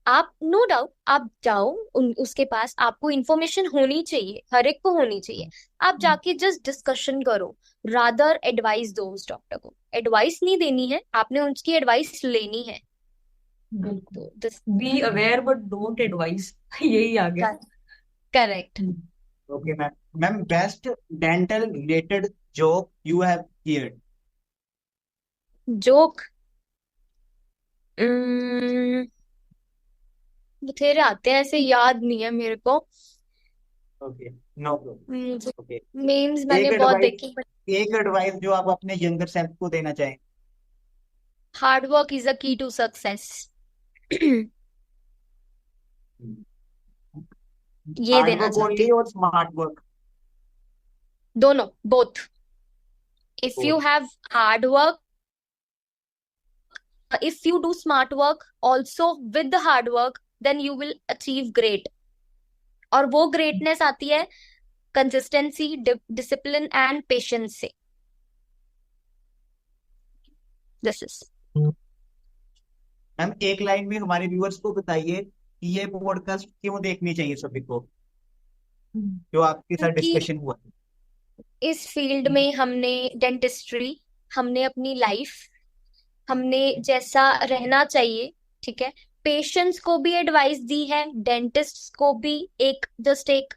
आप, नो डाउट, आप जाओ उसके पास, आपको इन्फॉर्मेशन होनी चाहिए, हर एक को होनी चाहिए। आप जाके जस्ट डिस्कशन करो, रादर एडवाइस दो। उस डॉक्टर को एडवाइस नहीं देनी है, आपने उसकी एडवाइस लेनी है। बिल्कुल। तो this. Be aware but don't advice यही आ गया। Correct. Okay ma'am. Ma'am, best dental related joke you have heard? Joke? बथेरे आते हैं, ऐसे याद नहीं है मेरे को। Okay, no problem. Okay, memes एक मैंने बहुत एडवाइस, देखी। एक एडवाइस जो आप अपने यंगर सेल्फ को देना चाहें? हार्ड वर्क इज अ की टू सक्सेस। ये हार्ड देना वर्क चाहती ओनली हूँ। और स्मार्ट वर्क? दोनों, both. If you have hard work, if you do smart work also with the hard work, then you will achieve great. और वो greatness आती है कंसिस्टेंसी, डिसिप्लिन एंड पेशेंस से। This is. मैम एक line में हमारे viewers को बताइए कि ये पॉडकास्ट क्यों देखनी चाहिए सभी को, जो आपके साथ क्योंकि डिस्कशन हुआ। इस फील्ड में हमने डेंटिस्ट्री, हमने अपनी लाइफ, हमने जैसा रहना चाहिए, ठीक है, पेशेंट्स को भी एडवाइस दी है, डेंटिस्ट को भी। एक जस्ट एक,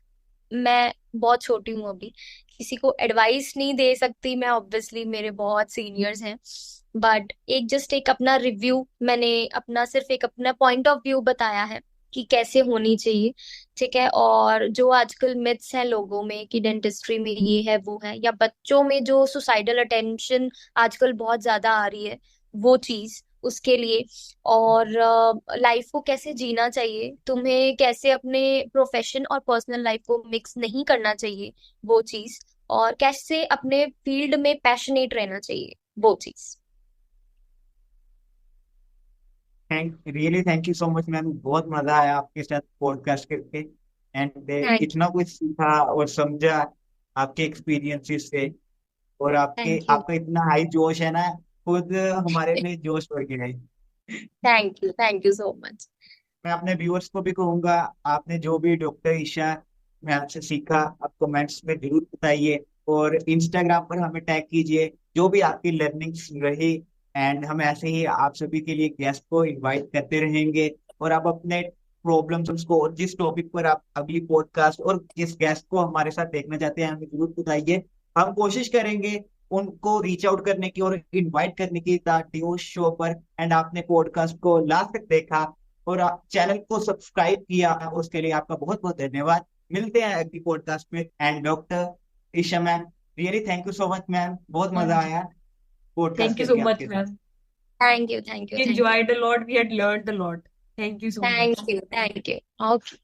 मैं बहुत छोटी हूँ अभी, किसी को एडवाइस नहीं दे सकती मैं, ऑब्वियसली मेरे बहुत सीनियर्स हैं, बट एक जस्ट एक अपना रिव्यू, मैंने अपना सिर्फ एक अपना पॉइंट ऑफ व्यू बताया है कि कैसे होनी चाहिए, ठीक है। और जो आजकल मिथ्स हैं लोगों में कि डेंटिस्ट्री में ये है वो है, या बच्चों में जो सुसाइडल अटेंशन आजकल बहुत ज्यादा आ रही है, वो चीज उसके लिए। और लाइफ को कैसे जीना चाहिए, तुम्हें कैसे अपने प्रोफेशन और पर्सनल लाइफ को मिक्स नहीं करना चाहिए, वो चीज। और कैसे अपने फील्ड में पैशनेट रहना चाहिए, वो चीज। Thank you so much ma'am, बहुत मजा आया आपके साथ पॉडकास्ट करके। एंड थैंक इतना कुछ सीखा और समझा आपके एक्सपीरियंसेस से। और आपके थैंक यू। आपका इतना हाई जोश है ना, खुद हमारे लिए जोश बढ़ गया है। Thank you so much. मैं अपने व्यूअर्स को भी कहूंगा, आपने जो भी डॉक्टर ईशा मैम से सीखा आप कमेंट्स में जरूर बताइए, और इंस्टाग्राम पर हमें टैग कीजिए जो भी आपकी लर्निंग्स रही। एंड हम ऐसे ही आप सभी के लिए गेस्ट को इनवाइट करते रहेंगे। और आप अपने प्रॉब्लम्स को, और जिस टॉपिक पर आप अगली पॉडकास्ट और जिस गेस्ट को हमारे साथ देखना चाहते हैं हमें जरूर बताइए। हम कोशिश करेंगे उनको रीच आउट करने की और इनवाइट करने की द ड्यू शो पर। एंड आपने पॉडकास्ट को लास्ट तक देखा और चैनल को सब्सक्राइब किया, उसके लिए आपका बहुत बहुत धन्यवाद। मिलते हैं अगली पॉडकास्ट में। And doctor Isha ma'am, really thank you so much ma'am, बहुत मजा आया पॉडकास्ट थैंक यू सो करके मच आपके साथ। Ma'am. Thank you, thank you, We thank you. enjoyed a lot. We had learned a lot. Thank you so much. Thank you, thank you. Okay.